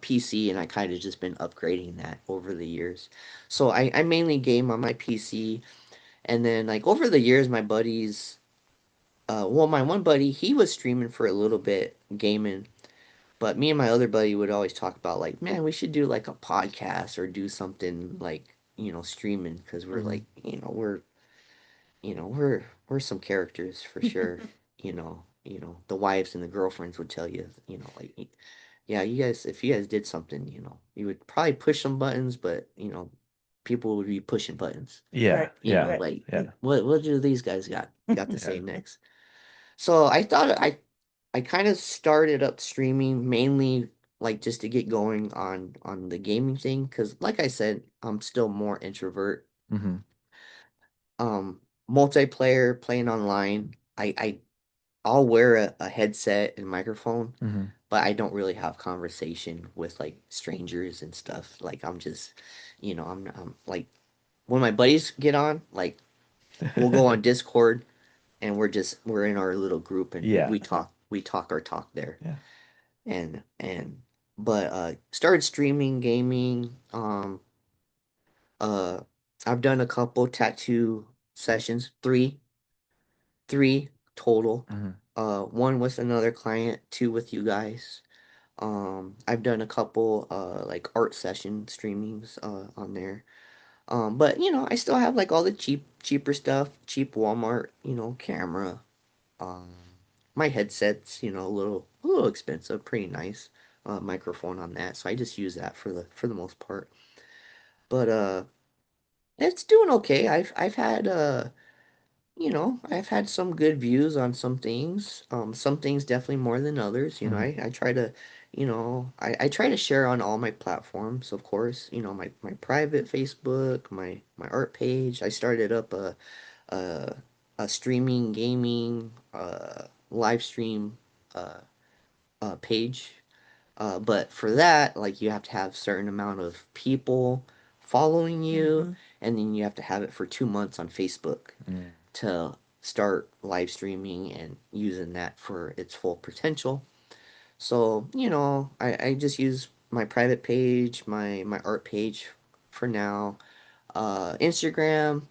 PC, and I kind of just been upgrading that over the years. So I mainly game on my PC, and then like over the years, my buddies, well, my one buddy, he was streaming for a little bit, gaming, but me and my other buddy would always talk about like, man, we should do like a podcast or do something like streaming, because we're like, we're some characters for sure. The wives and the girlfriends would tell you, like, yeah, you guys, if you guys did something, you would probably push some buttons, but people would be pushing buttons. Yeah. Right. Yeah. Right. Like, Yeah. what do these guys got to say next? So I thought I kind of started up streaming mainly like just to get going on the gaming thing, because like I said, I'm still more introvert. Hmm. um Multiplayer, playing online, I'll wear a headset and microphone, Hmm. but I don't really have conversation with like strangers and stuff. Like I'm just, I'm like, when my buddies get on, like we'll go on Discord, and we're in our little group, and Yeah. we talk our talk there. Yeah. And but started streaming gaming. Uh I've done a couple tattoo sessions, three total. Hmm. One with another client, two with you guys. I've done a couple like art session streamings on there. But I still have like all the cheaper stuff, cheap Walmart, camera. Um, my headset's, a little expensive, pretty nice microphone on that. So I just use that for the most part. But it's doing okay. I've had some good views on some things. Some things definitely more than others. Hmm. I try to, I try to share on all my platforms, of course. My private Facebook, my art page. I started up a, a streaming gaming live stream uh, page. But for that, like you have to have certain amount of people following you, and then you have to have it for 2 months on Facebook Mm. to start live streaming and using that for its full potential. So, I just use my private page, my art page for now. Instagram,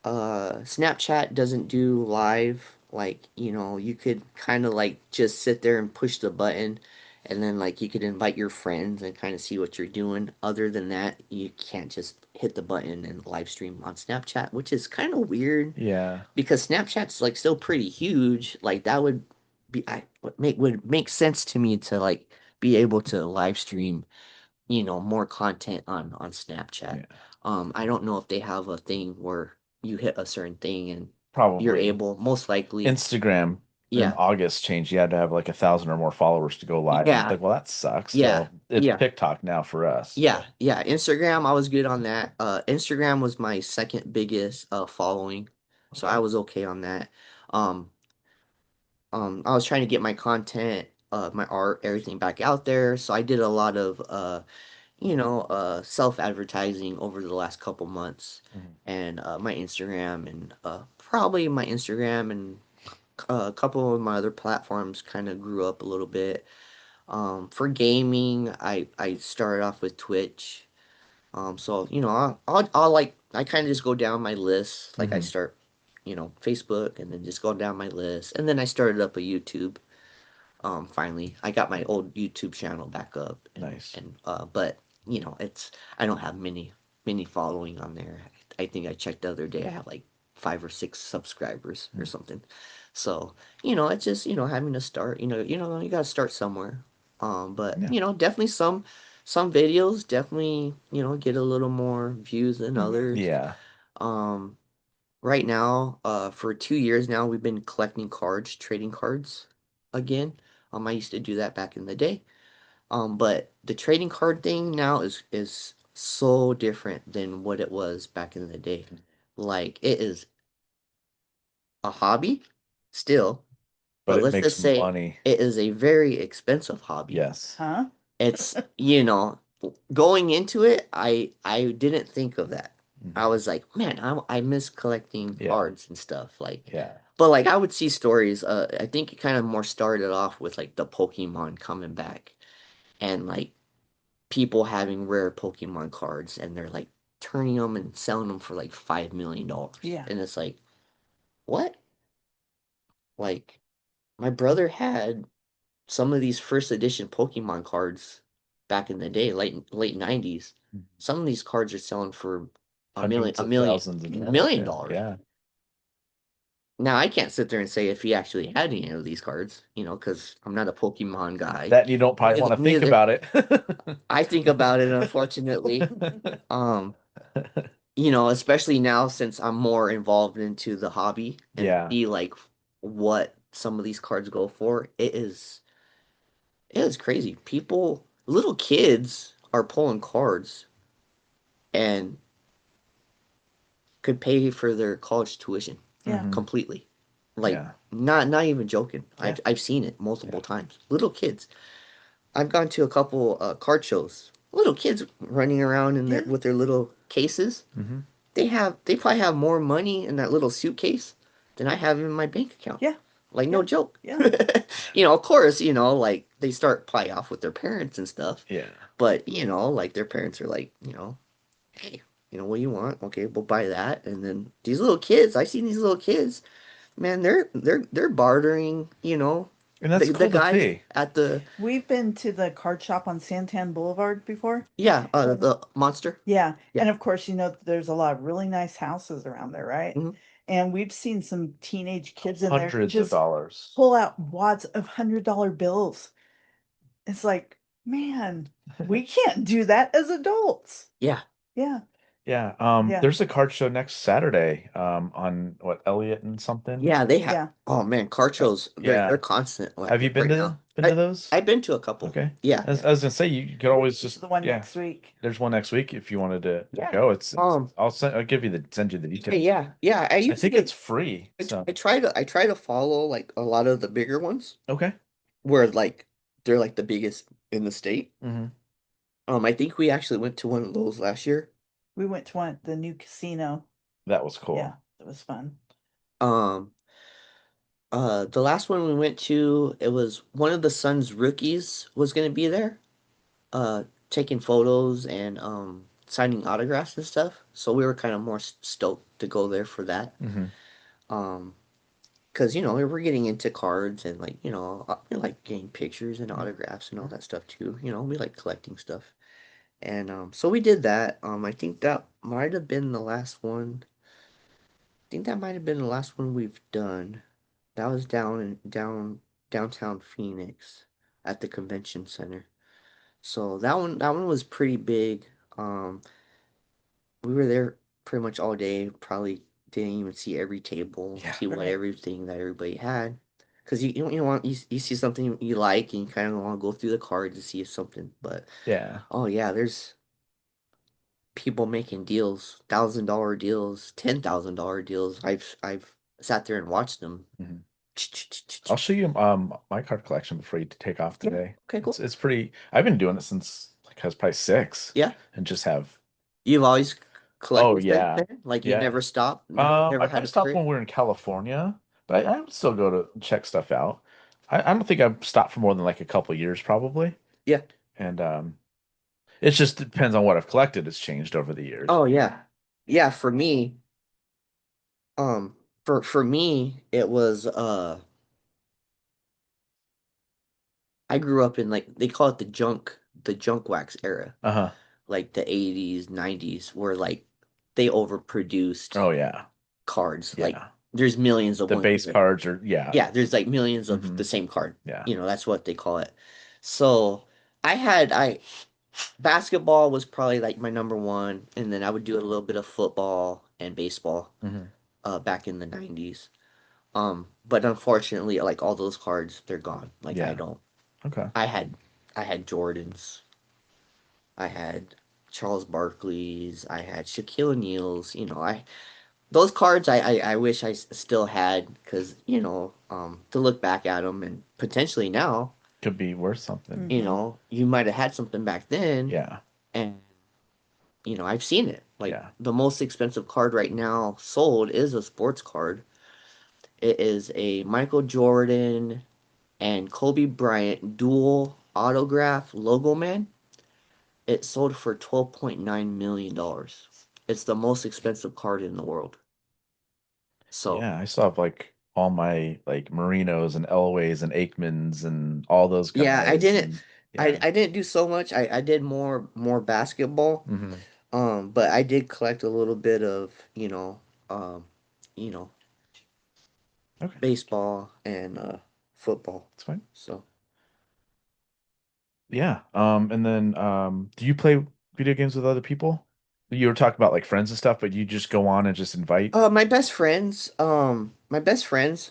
Snapchat doesn't do live. Like, you could kind of like just sit there and push the button, and then like you could invite your friends and kind of see what you're doing. Other than that, you can't just hit the button and live stream on Snapchat, which is kind of weird Yeah. because Snapchat's like still pretty huge. Like that would make sense to me to like be able to live stream, more content on Snapchat. Yeah. I don't know if they have a thing where you hit a certain thing and you're Probably. able, most likely. Instagram in Yeah. August changed. You had to have like 1,000 or more followers to go live. And it's Yeah. like, well, that sucks. Yeah. So it's Yeah. TikTok now for us. Yeah. Yeah. Instagram, I was good on that. Instagram was my second biggest following. So I Okay. was okay on that. Um, I was trying to get my content, my art, everything back out there. So I did a lot of self-advertising over the last couple months, Mhm. and my Instagram, and probably my Instagram and a couple of my other platforms kind of grew up a little bit. For gaming, I started off with Twitch. So I'll like I kind of just go down my list. Like I Mhm. start, Facebook, and then just go down my list, and then I started up a YouTube. Finally, I got my old YouTube channel back up, and Nice. but it's I don't have many following on there. I think I checked the other day. I have like 5 or 6 subscribers or Mm. something. So it's just having to start. You got to start somewhere. But Yeah. definitely some videos definitely get a little more views than others. Yeah. Um, right now, for 2 years now, we've been collecting cards, trading cards again. I used to do that back in the day. But the trading card thing now is so different than what it was back in the day. Like it is a hobby still, But but it let's makes just say money. it is a very expensive hobby. Yes. Huh? It's going into it, I didn't think of that. I Mhm. was like, man, I miss collecting Yeah. cards and stuff. Like, Yeah. but like I would see stories. I think it kind of more started off with like the Pokemon coming back and like people having rare Pokemon cards and they're like turning them and selling them for like $5 million. Yeah. And it's like, what? Like, my brother had some of these first edition Pokemon cards back in the day, late 90s. Mhm. Some of these cards are selling for Hundreds a of million, thousands of dollars. million Yeah. dollars. Yeah. Now I can't sit there and say if he actually had any of these cards, because I'm not a Pokemon guy. That you don't probably Neither, want to think neither about it. I think about it, unfortunately. Um, especially now since I'm more involved into the hobby and Yeah. see like what some of these cards go for. It is crazy. Little kids are pulling cards and could pay for their college tuition Yeah. Mhm. completely. Like Yeah. not even joking. Yeah. I've seen it multiple Yeah. times. Little kids. I've gone to a couple card shows. Little kids running around in Yeah. with their little cases. Mhm. They probably have more money in that little suitcase than I have in my bank account. Yeah. Like no Yeah. joke. Yeah. Of course, like they start play off with their parents and stuff. Yeah. But like their parents are like, hey, what do you want? Okay, we'll buy that. And then these little kids, I've seen these little kids, man, they're bartering, And that's the cool to guys see. at the We've been to the card shop on Santan Boulevard before. yeah, the monster. Yeah. Yeah. And of course, there's a lot of really nice houses around there, right? Mhm. And we've seen some teenage kids in there Hundreds of just dollars. pull out wads of $100 bills. It's like, man, we can't do that as adults. Yeah. Yeah. Yeah. Yeah. There's a card show next Saturday. On what, Elliott and something. Yeah, they have. Yeah. Oh man, card shows. They're Yeah. constant Have you been right to now. those? I've been to a couple. Okay. Yeah. I was gonna say you could always This is just the one yeah. next week. There's one next week if you wanted to Yeah. go. It's Um. I'll give you send you the details. Yeah. I I used think to. it's free. So I try to follow like a lot of the bigger ones okay. where like they're like the biggest in the state. Mm-hmm. I think we actually went to one of those last year. We went to the new casino. That was cool. Yeah, it was fun. Um. The last one we went to, it was one of the Suns rookies was gonna be there, taking photos and signing autographs and stuff. So we were kind of more stoked to go there for that. Mm-hmm. Um, because we were getting into cards and like we like getting pictures and autographs and all that stuff too. We like collecting stuff, and so we did that. I think that might have been the last one. I think that might have been the last one we've done. That was downtown Phoenix at the convention center. So that one was pretty big. Um, we were there pretty much all day. Probably didn't even see every table, Yeah. see what Right. everything that everybody had. Because you want you see something you like and you kind of want to go through the cards to see if something. But Yeah. oh yeah, there's people making deals, $1,000 deals, $10,000 deals. I've sat there and watched them. Mhm. I'll show you my card collection before you take off Yeah. today. Okay, cool. It's pretty. I've been doing it since like I was probably 6. Yeah. And just have. You've always collected Oh since yeah. then? Like you Yeah. never stopped? Never I had probably a stopped period? when we were in California, but I would still go to check stuff out. I don't think I've stopped for more than like a couple years probably. Yeah. And it just depends on what I've collected. It's changed over the years. Oh yeah. Yeah, for me, for me it was I grew up in like they call it the junk wax era. Uh-huh. Like the 80s, 90s where like they overproduced Oh yeah. cards. Yeah. Like there's millions of The ones. base cards are yeah. Yeah, there's like millions of Mhm. the same card. Yeah. You know, that's what they call it. So I basketball was probably like my number one, and then I would do a little bit of football and baseball Mhm. back in the 90s. But unfortunately, like all those cards, they're gone. Like I Yeah. don't. Okay. I had Jordans. I had Charles Barkley's. I had Shaquille O'Neal's. You know, I those cards I wish still had because to look back at them and potentially now Could be worth something. you might have had something back then Yeah. and I've seen it like Yeah. the most expensive card right now sold is a sports card. It is a Michael Jordan and Kobe Bryant dual autograph logo man. It sold for $12.9 million. It's the most expensive card in the world. So Yeah. I still have like all my like Marinos and Elways and Aikmans and all those yeah, guys. And yeah. I didn't do so much. I did more basketball. Hmm. But I did collect a little bit of, um, you know, Okay. baseball and football. That's fine. So Yeah. And then do you play video games with other people? You were talking about like friends and stuff, but you just go on and just invite? my best friends,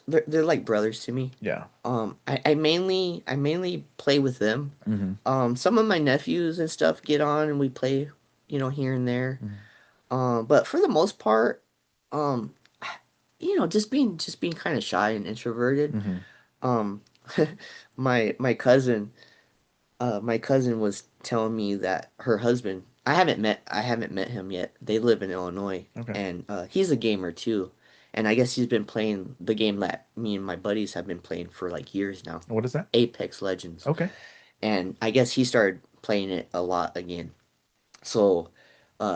they're like brothers to me. Yeah. I mainly play with them. Hmm. Some of my nephews and stuff get on and we play, here and there. Hmm. But for the most part, um, just being kind of shy and introverted. Hmm. Um, my cousin was telling me that her husband, I haven't met him yet. They live in Illinois, Okay. and he's a gamer too. And I guess he's been playing the game that me and my buddies have been playing for like years now, What is that? Apex Legends. Okay. And I guess he started playing it a lot again. So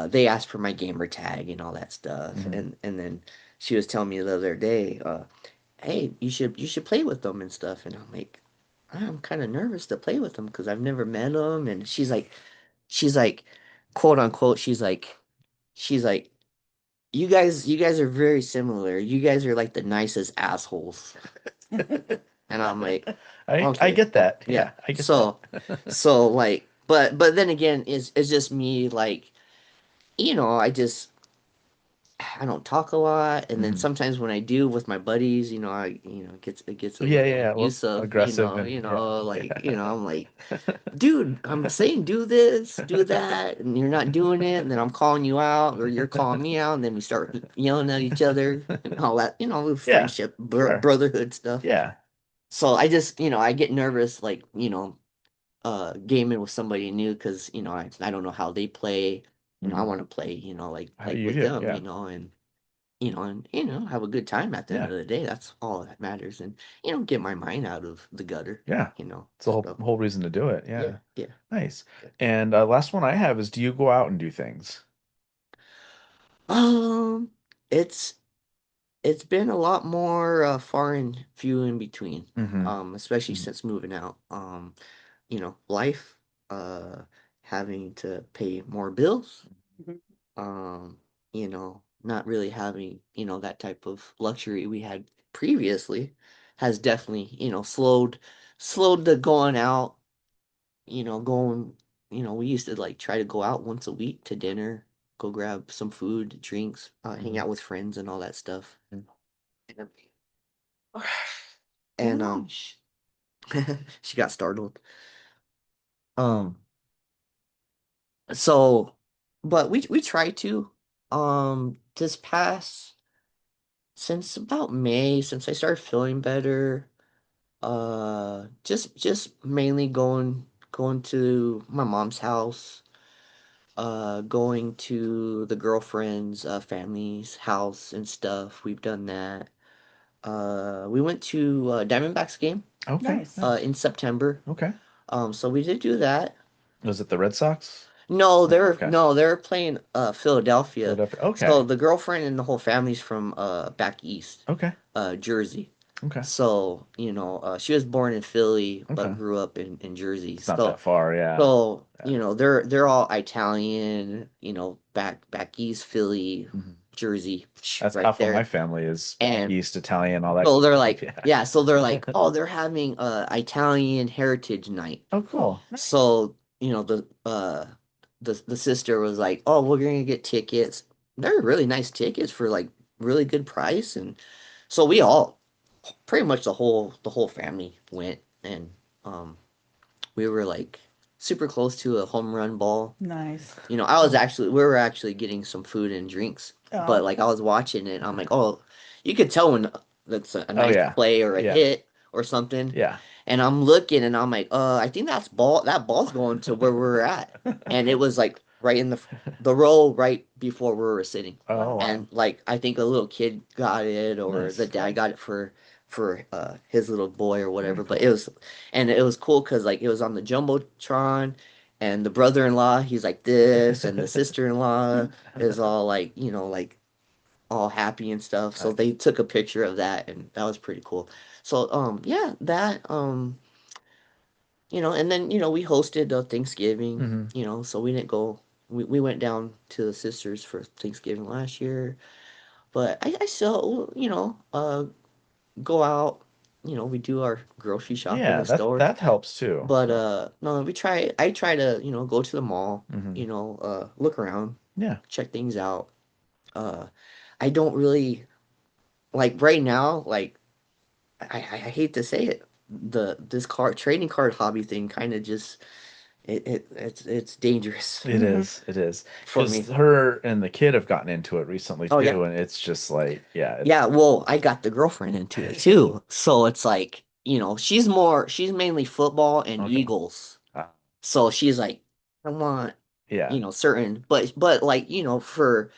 they asked for my gamer tag and all that stuff, Hmm. and then she was telling me the other day, hey, you should play with them and stuff. And I'm like, I'm kind of nervous to play with them because I've never met them. And she's like, quote unquote, she's like, you guys are very similar. You guys are like the nicest assholes. And I'm like, I okay, get that. yeah. Yeah, I get So, that. so like, but then again, it's just me like, I don't talk a lot, and then Hmm. sometimes when I do with my buddies, it gets a Yeah, little yeah, a little abusive, aggressive and yeah, like, yeah. I'm like, dude, I'm saying do this, do that, and you're not doing it, and then I'm calling you out, or you're calling me out, and then we start yelling at each other and all that, Yeah, friendship, sure. brotherhood stuff. Yeah. So I just, I get nervous, like, gaming with somebody new because I don't know how they play. I Hmm. want to play, How like you with do? them, Yeah. have a good time at the end Yeah. of the day. That's all that matters, and get my mind out of the gutter. Yeah. It's the whole So whole reason to do it. yeah, Yeah. yeah. Nice. And last one I have is do you go out and do things? Um, it's it's been a lot more far and few in between. Hmm. Especially since moving out. Life, uh, having to pay more bills. Mhm. Not really having, that type of luxury we had previously has definitely, slowed the going out, going, we used to like try to go out once a week to dinner, go grab some food, drinks, hang Hmm. out with friends and all that stuff. Mm. And, and she got startled. Um, so, but we try to, this past since about May, since I started feeling better, just mainly going to my mom's house, going to the girlfriend's family's house and stuff. We've done that. We went to Diamondbacks game Okay. Nice. Nice. in September. Okay. So we did do that. Was it the Red Sox? No, No. they're Okay. no, they're playing Philadelphia. Philadelphia. So Okay. the girlfriend and the whole family's from back east, Okay. Jersey. Okay. So, she was born in Philly, Okay. but grew up in Jersey. It's not that far, yeah. So, Yeah. they're all Italian, back east Philly, Mhm. Jersey, That's right half of my there. family is And East Italian, all that. so they're stuff. like, Yeah. yeah, so they're like, oh, they're having Italian Heritage Night. Oh, cool. So, the sister was like, "Oh, we're gonna get tickets. They're really nice tickets for like really good price." And so we all, pretty much the whole family went, and we were like super close to a home run ball. Nice. We were actually getting some food and drinks, but Oh, like I was watching it, I'm like, oh, you could tell when that's a Oh, nice yeah. play or a Yeah. hit or something. Yeah. And I'm looking and I'm like, I think that ball's going to where we're at. And it was like right in the row right before we were sitting. Oh, wow. And like I think a little kid got it or the Nice. dad got it for his little boy or whatever. Very But cool. it was cool because like it was on the jumbotron, and the brother-in-law he's like this, and the sister-in-law is all like like all happy and stuff. So they took a picture of that, and that was pretty cool. So yeah, that and then we hosted Thanksgiving. Mhm. So we didn't go. We went down to the sisters for Thanksgiving last year, but I still go out. We do our grocery shop in Yeah, the store. that helps too. But no, I try to, go to the mall, Mhm. look around, Yeah. check things out. Uh I don't really like right now, like I hate to say it, this card trading card hobby thing kind of just it's dangerous It is. It is. for Because me. her and the kid have gotten into it recently Oh yeah. too, and it's just like, yeah, Yeah, it's well, I got the girlfriend into it too. So it's like, she's mainly football and okay. Eagles. Uh, So she's like, I want, yeah. certain, but like, for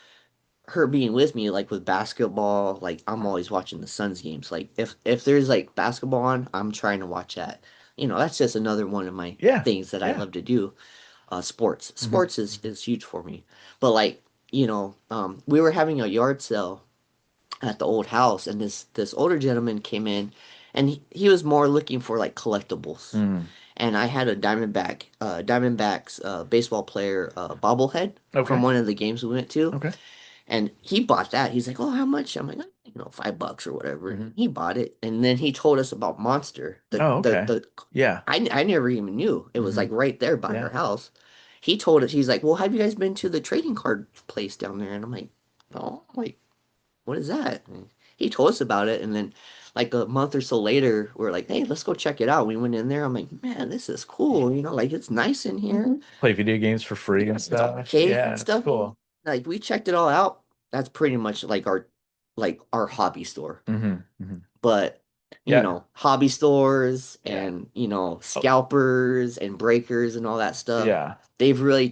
her being with me, like with basketball, like I'm always watching the Suns games. Like if there's like basketball on, I'm trying to watch that. That's just another one of my Yeah. things that I Yeah. love to do. Sports. Mhm. Sports is huge for me. But like, we were having a yard sale at the old house, and this older gentleman came in, and he was more looking for like collectibles. Mm. And I had a Diamondbacks baseball player bobblehead from Okay. one of the games we went to, Okay. and he bought that. He's like, "Oh, how much?" I'm like, $5 or whatever. Mhm. He bought it, and then he told us about Monster. Oh, okay. Yeah. I never even knew it was like Mhm. right there by Yeah. our house. He told us, he's like, "Well, have you guys been to the trading card place down there?" And I'm like, "No." I'm like, what is that? And he told us about it, and then like a month or so later, we're like, hey, let's go check it out. We went in there. I'm like, man, this is cool. Like it's nice in here. Play video games for free and stuff. Arcade Yeah, and it's stuff. cool. Like we checked it all out. That's pretty much like our hobby store. Mhm. Mhm. But Yeah. hobby stores Yeah. and scalpers and breakers and all that stuff. Yeah. They've really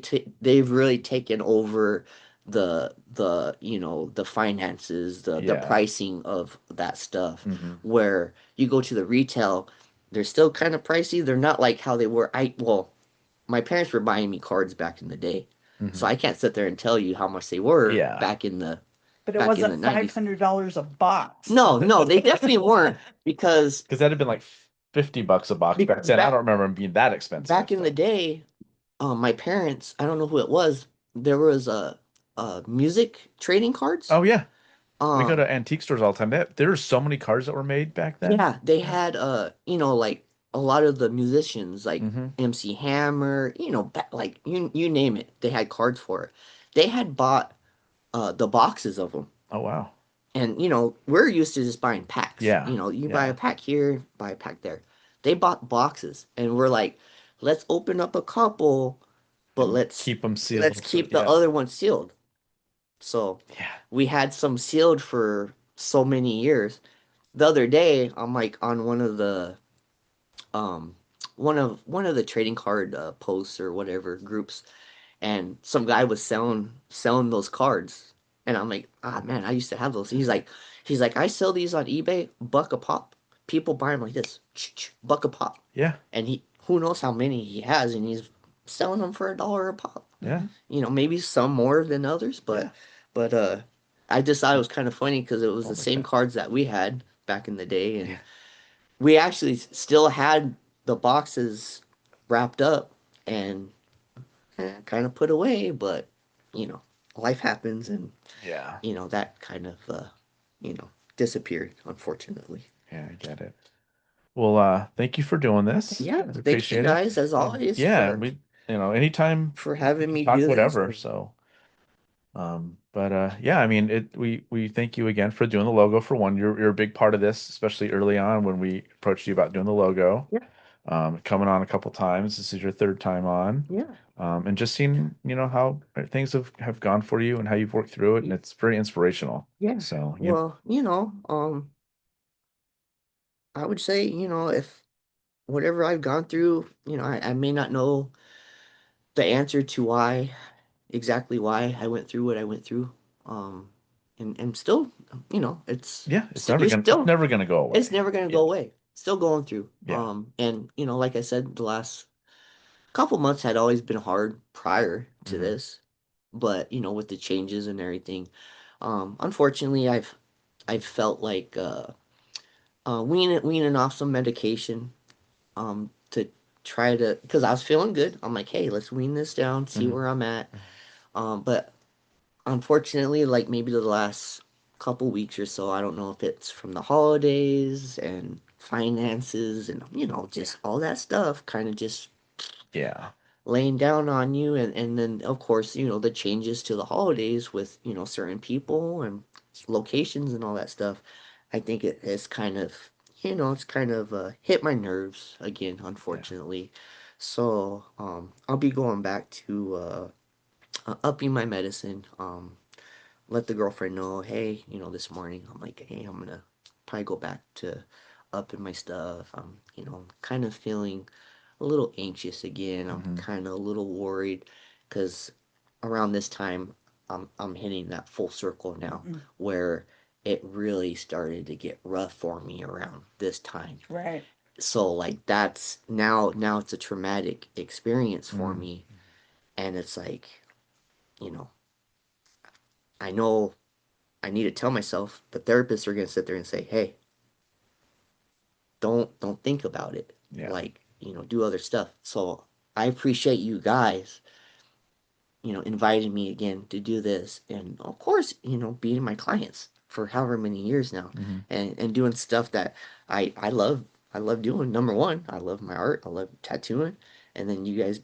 taken over the finances, the Yeah. pricing of that stuff. Mhm. Where you go to the retail, they're still kind of pricey. They're not like how they were. My parents were buying me cards back in the day, so Mhm. I can't sit there and tell you how much they were Yeah. back in the but it back in the wasn't 90s. $500 a box. No, no, they definitely weren't, because Because that'd have been like $50 a box back then. I don't remember them being that expensive. back in the So. day, my parents, I don't know who it was, there was music trading cards. Oh yeah. We go Um, to antique stores all the time. There's so many cars that were made back then. yeah, they Yeah. had like a lot of the musicians, like Mhm. MC Hammer, like you name it, they had cards for it. They had bought the boxes of them. Oh wow. And we're used to just buying packs. Yeah. You buy Yeah. a pack here, buy a pack there. They bought boxes, and we're like, let's open up a couple, but And keep them sealed. let's So, keep the yeah. other one sealed. So Yeah. we had some sealed for so many years. The other day, I'm like on um one of the trading card posts or whatever groups, and some guy was selling those cards, and I'm like, ah man, I used to have those. He's like, I sell these on eBay, buck a pop. People buy them like this, buck a pop. Yeah. And who knows how many he has, and he's selling them for $1 a pop. Yeah. Maybe some more than others, but Yeah. but I just thought it was kind of funny because it was Oh the my same God. cards that we had, back in the day, and we actually still had the boxes wrapped up and kind of put away, but life happens, and Yeah. that kind of disappeared, unfortunately. Yeah, I get it. Well, thank you for doing this. Yeah, We thank you appreciate it. guys as always Yeah, for we, anytime having me talk do this. whatever. So, but yeah, I mean, we thank you again for doing the logo for one. You're a big part of this, especially early on when we approached you about doing the logo. Yeah. Coming on a couple times. This is your third time on. Yeah. And just seeing, how things have gone for you and how you've worked through it, and it's very inspirational. Yeah. So, Well, I would say, if whatever I've gone through, I may not know the answer to exactly why I went through what I went through. And still, it's yeah, it's still, never gonna go away. it's never gonna go away. Still going through. Yeah. And like I said, the last couple months had always been hard prior to Mhm. this, but with the changes and everything, unfortunately, I've felt like weaning off some medication, to try to, because I was feeling good. I'm like, hey, let's wean this down, see Mhm. where I'm at. But unfortunately, like maybe the last couple weeks or so, I don't know if it's from the holidays and finances and just all that stuff kind of just Yeah. laying down on you, and then of course the changes to the holidays with certain people and locations and all that stuff. I think it has kind of it's kind of hit my nerves again, unfortunately. So I'll be going back to upping my medicine. Let the girlfriend know, hey, this morning I'm like, hey, I'm gonna probably go back to upping my stuff. I'm kind of feeling a little anxious again. I'm Mhm. kind of a little worried because around this time I'm hitting that full circle now where it really started to get rough for me around this time. Right. So like that's now it's a traumatic experience for Mhm. me, and it's like, you know, I know I need to tell myself the therapists are going to sit there and say, "Hey, don't think about it. Yeah. Like, do other stuff." So I appreciate you guys, inviting me again to do this, and of course, being my clients for however many years now, Mhm. and doing stuff that I love. I love doing. Number one, I love my art. I love tattooing, and then you guys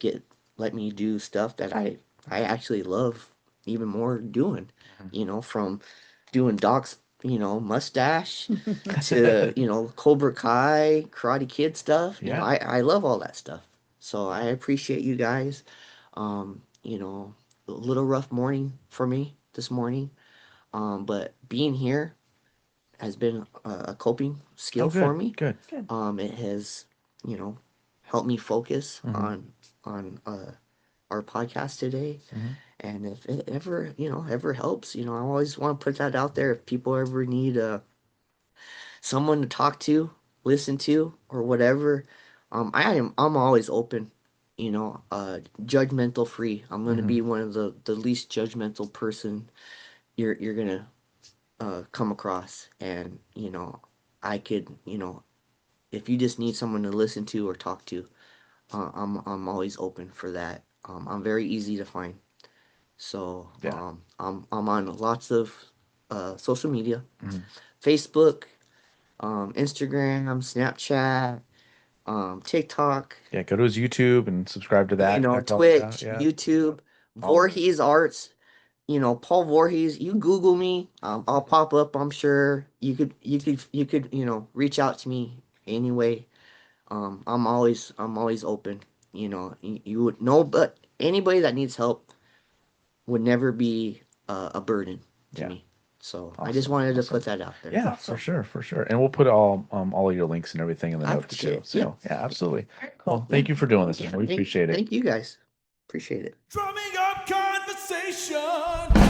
let me do stuff that I actually love even more doing. From doing Doc's mustache to Cobra Kai, Karate Kid stuff. Yeah. I love all that stuff. So I appreciate you guys. A little rough morning for me this morning. But being here has been a coping Oh, skill for good. me. Good. Good. It has, you know, helped me focus Mhm. on our podcast today. Mhm. And if it ever helps, I always want to put that out there. If people ever need someone to talk to, listen to, or whatever, I'm always open. Judgmental free. I'm gonna Mhm. be one of the least judgmental person you're gonna come across, and I could if you just need someone to listen to or talk to, I'm always open for that. I'm very easy to find. So Yeah. I'm on lots of social media, Mhm. Facebook, Instagram, Snapchat, TikTok, Yeah. Go to his YouTube and subscribe to that. Check all that out. Twitch, Yeah. YouTube, All of it. Voorhees Arts. Paul Voorhees. You Google me, I'll pop up. I'm sure you could reach out to me anyway. I'm always open. You would know, but anybody that needs help would never be a burden to Yeah. me. So I just Awesome. wanted to Awesome. put that out there. Yeah, for sure, for sure. And we'll put all of your links and everything in the I notes too. appreciate it. Yeah. So yeah, absolutely. Cool. Well, thank you for doing this, man. We Thank, appreciate it. thank you guys. Appreciate it. Drumming up conversation.